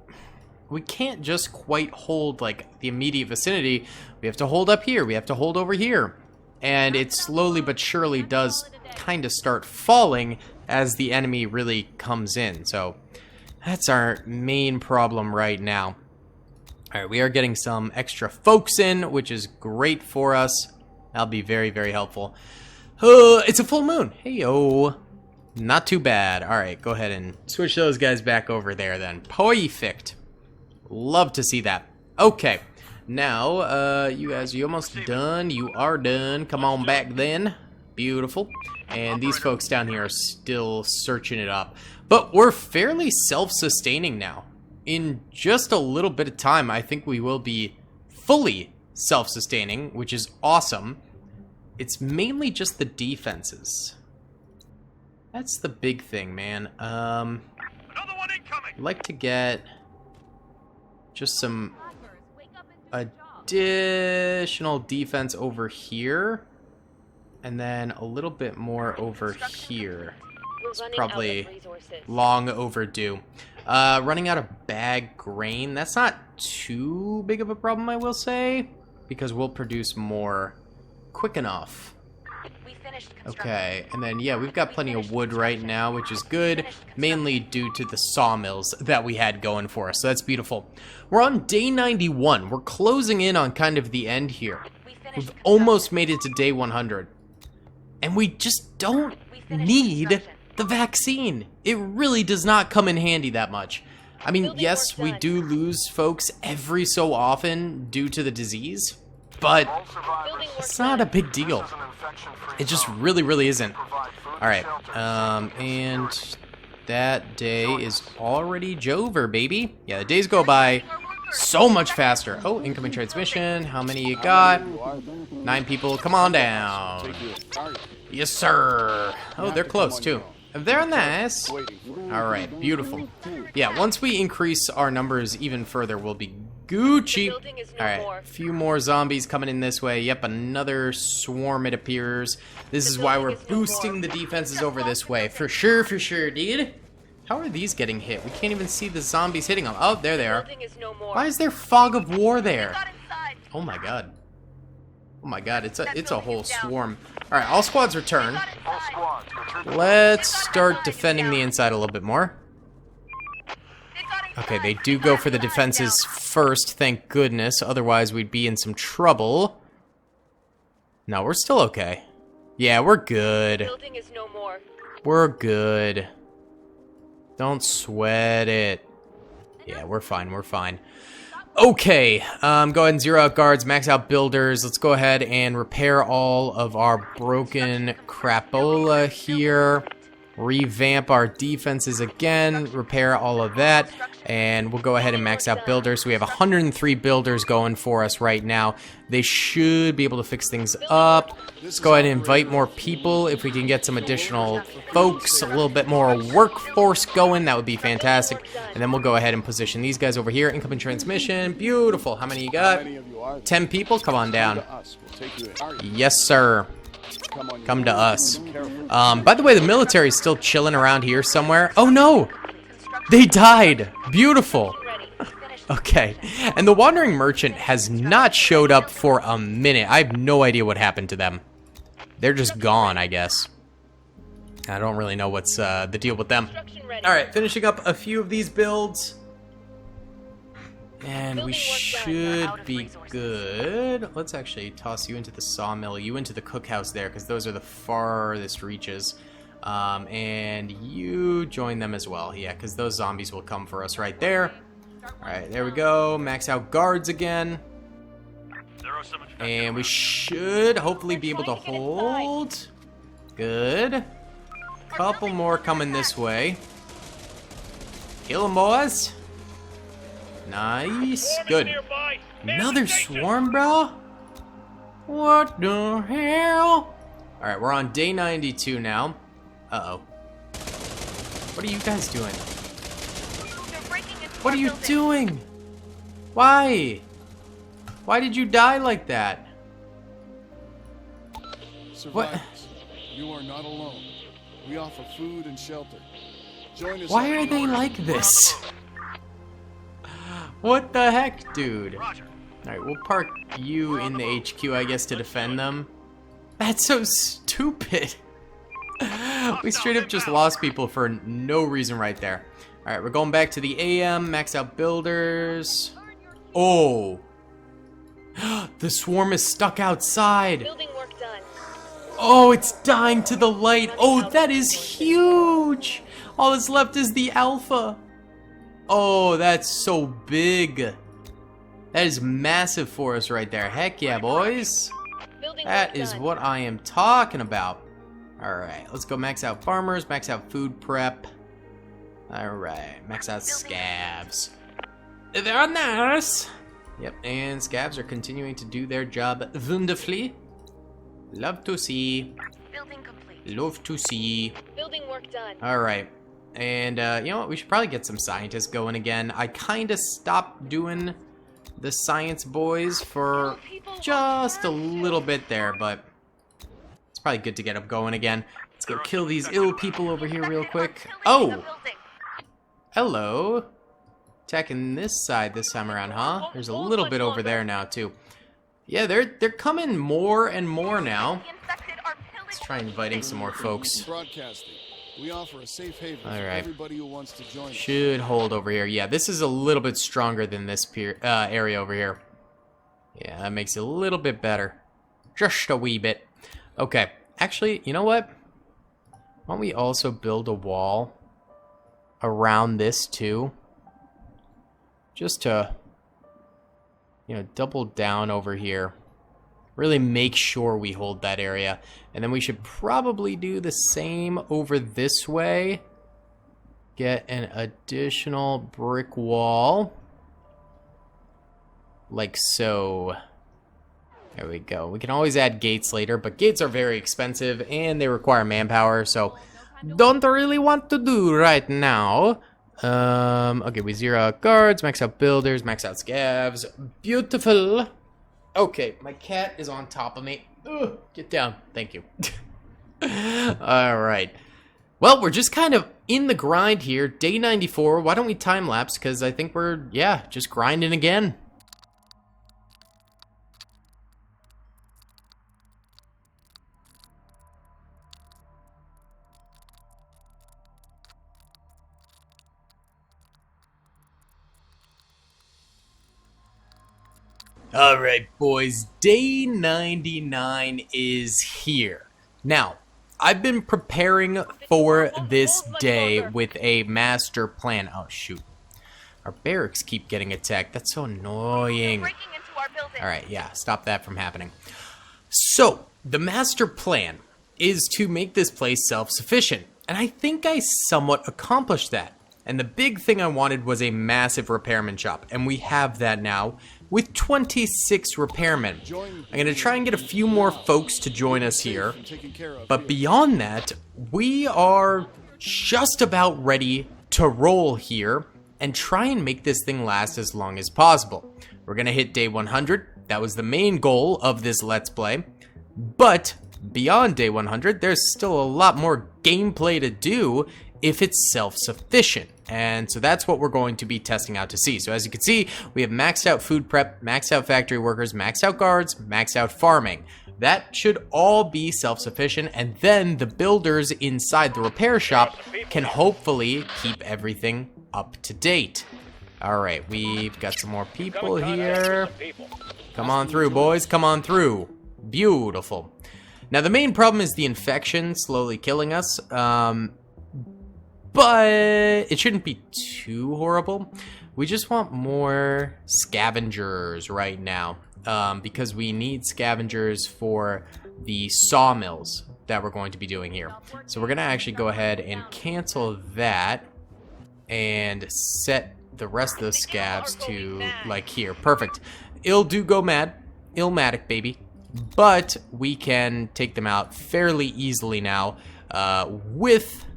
we can't just quite hold like the immediate vicinity. We have to hold up here. We have to hold over here. And it slowly but surely does kind of start falling as the enemy really comes in. So that's our main problem right now. Alright, we are getting some extra folks in, which is great for us. That'll be very, very helpful. It's a full moon. Hey-yo. Not too bad. Alright, go ahead and switch those guys back over there then. Perfect. Love to see that. Okay. Now, you guys, are you almost done? You are done. Come on back then. beautiful. And these folks down here are still searching it up. But we're fairly self-sustaining now. In just a little bit of time, I think we will be fully self-sustaining, which is awesome. It's mainly just the defenses. That's the big thing, man. Another one incoming. I'd like to get just some additional defense over here, and then a little bit more over here. It's probably long overdue. Running out of bag grain, that's not too big of a problem, I will say, because we'll produce more quick enough. Okay, and then yeah, we've got plenty of wood right now, which is good, mainly due to the sawmills that we had going for us, so that's beautiful. We're on day 91. We're closing in on kind of the end here. We've almost made it to day 100. And we just don't need the vaccine. It really does not come in handy that much. I mean, yes, we do lose folks every so often due to the disease, but it's not a big deal. It just really isn't. Alright, and that day is already Jover, baby. Yeah, the days go by so much faster. Oh, incoming transmission. How many you got? 9 people. Come on down. Yes, sir. Oh, they're close, too. They're nice. Alright, beautiful. Yeah, once we increase our numbers even further, we'll be Gucci. Alright, a few more zombies coming in this way. Yep, another swarm, it appears. This is why we're boosting the defenses over this way. For sure, dude. How are these getting hit? We can't even see the zombies hitting them. Oh, there they are. Why is there fog of war there? Oh my god. Oh my god, it's a whole swarm. Alright, all squads return. Let's start defending the inside a little bit more. Okay, they do go for the defenses first, thank goodness. Otherwise, we'd be in some trouble. No, we're still okay. Yeah, we're good. We're good. Don't sweat it. Yeah, we're fine, we're fine. Okay, go ahead and zero out guards, max out builders. Let's go ahead and repair all of our broken crapola here. Revamp our defenses again, repair all of that, and we'll go ahead and max out builders. So we have 103 builders going for us right now. They should be able to fix things up. Let's go ahead and invite more people. If we can get some additional folks, a little bit more workforce going, that would be fantastic. And then we'll go ahead and position these guys over here. Incoming transmission, beautiful. How many you got? 10 people? Come on down. Yes, sir. Come to us. By the way, the military's still chilling around here somewhere. Oh no! They died! Beautiful! Okay. And the Wandering Merchant has not showed up for a minute. I have no idea what happened to them. They're just gone, I guess. I don't really know what's the deal with them. Alright, finishing up a few of these builds. And we should be good. Let's actually toss you into the sawmill, you into the cookhouse there, because those are the farthest reaches. And you join them as well, yeah, because those zombies will come for us right there. Alright, there we go. Max out guards again. And we should hopefully be able to hold. Good. Couple more coming this way. Kill them, boys. Nice. Good. Another swarm, bro? What the hell? Alright, we're on day 92 now. Uh-oh. What are you guys doing? What are you doing? Why? Why did you die like that? Survivors, What? you are not alone. We offer food and shelter. Join us. Why are they like this? What the heck, dude? Alright, we'll park you in the HQ, I guess, to defend them. That's so stupid. We straight up just lost people for no reason right there. Alright, we're going back to the AM, max out builders. Oh. The swarm is stuck outside. Building work done. Oh, it's dying to the light. Oh, that is huge. All that's left is the alpha. Oh, that's so big. That is massive for us right there. Heck yeah, boys. That is what I am talking about. Alright, let's go max out farmers, max out food prep. Alright, max out scavs. They're nice! Yep, and scavs are continuing to do their job wonderfully. Love to see. Building complete. Love to see. Building work done. Alright. And, you know what? We should probably get some scientists going again. I kind of stopped doing the science boys for just a little bit there, but it's probably good to get them going again. Let's go kill these ill people over here real quick. Oh! Hello. Attacking this side this time around, huh? There's a little bit over there now, too. Yeah, they're coming more and more now. Let's try inviting some more folks. Broadcasting. We offer a safe haven for Alright. everybody who wants to join us. Should hold over here. Yeah, this is a little bit stronger than this area over here. Yeah, that makes it a little bit better. Just a wee bit. Okay, actually, you know what? Why don't we also build a wall around this too? Just to, you know, double down over here. Really make sure we hold that area. And then we should probably do the same over this way. Get an additional brick wall. Like so. There we go. We can always add gates later, but gates are very expensive and they require manpower, so don't really want to do right now. Okay, we zero out guards, max out builders, max out scavs. Beautiful. Okay, my cat is on top of me. Ugh, get down. Thank you. Alright. Well, we're just kind of in the grind here. Day 94. Why don't we time-lapse? Because I think we're, yeah, just grinding again. Alright, boys, day 99 is here. Now, I've been preparing for this day with a master plan. Oh, shoot. Our barracks keep getting attacked. That's so annoying. Alright, yeah, stop that from happening. So, the master plan is to make this place self-sufficient. And I think I somewhat accomplished that. And the big thing I wanted was a massive repairman shop. And we have that now with 26 repairmen. I'm going to try and get a few more folks to join us here. But beyond that, we are just about ready to roll here and try and make this thing last as long as possible. We're going to hit day 100. That was the main goal of this Let's Play. But beyond day 100, there's still a lot more gameplay to do if it's self-sufficient. And so that's what we're going to be testing out to see. So as you can see, we have maxed out food prep, maxed out factory workers, maxed out guards, maxed out farming. That should all be self-sufficient, and then the builders inside the repair shop can hopefully keep everything up to date. Alright, we've got some more people here. Come on through, boys, come on through. Beautiful. Now the main problem is the infection slowly killing us. But it shouldn't be too horrible. We just want more scavengers right now. Because we need scavengers for the sawmills that we're going to be doing here. So we're going to actually go ahead and cancel that. And set the rest of the scavs to, like, here. Perfect. Ill-do go mad. Illmatic, baby. But we can take them out fairly easily now. With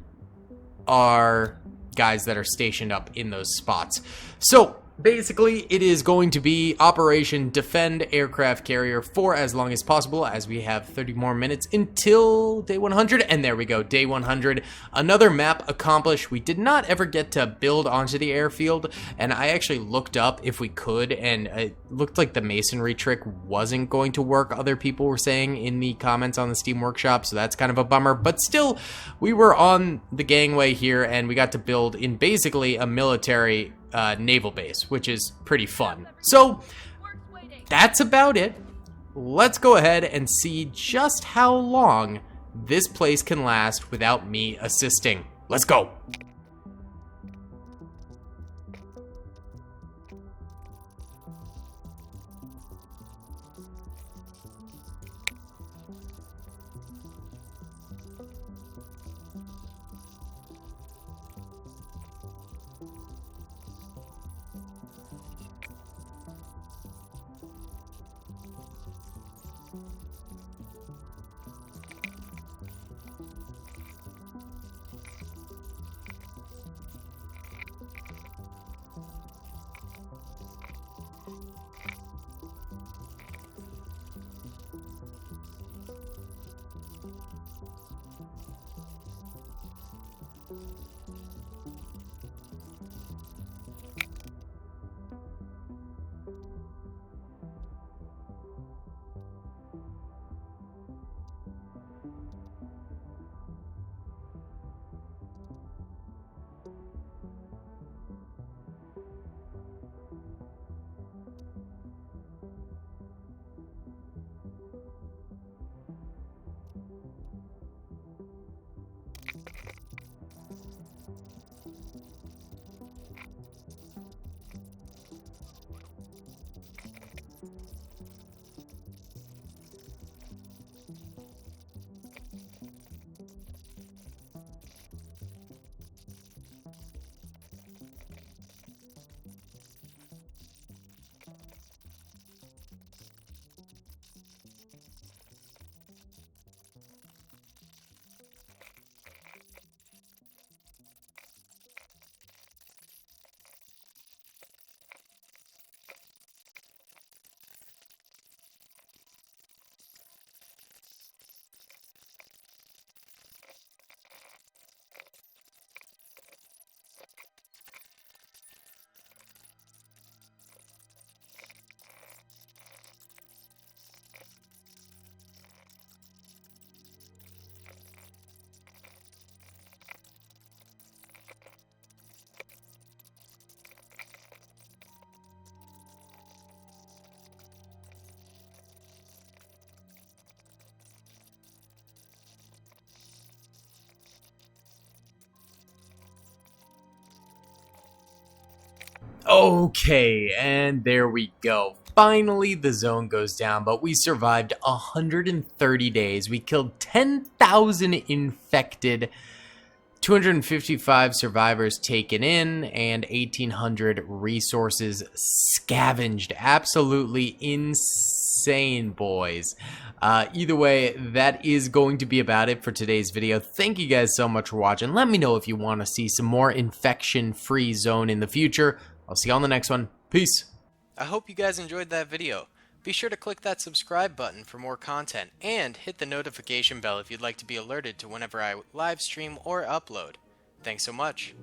are guys that are stationed up in those spots. So basically it is going to be Operation Defend Aircraft Carrier for as long as possible, as we have 30 more minutes until day 100. And there we go, day 100. Another map accomplished. We did not ever get to build onto the airfield, and I actually looked up if we could, and it looked like the masonry trick wasn't going to work. Other people were saying in the comments on the Steam Workshop, so that's kind of a bummer. But still, we were on the gangway here, and we got to build in basically a military naval base, which is pretty fun. So that's about it. Let's go ahead and see just how long this place can last without me assisting. Let's go. Okay, and there we go. Finally, the zone goes down, but we survived 130 days. We killed 10,000 infected, 255 survivors taken in, and 1,800 resources scavenged. Absolutely insane, boys. Either way, that is going to be about it for today's video. Thank you guys so much for watching. Let me know if you want to see some more infection-free zone in the future. I'll see you on the next one. Peace. I hope you guys enjoyed that video. Be sure to click that subscribe button for more content, and hit the notification bell if you'd like to be alerted to whenever I live stream or upload. Thanks so much.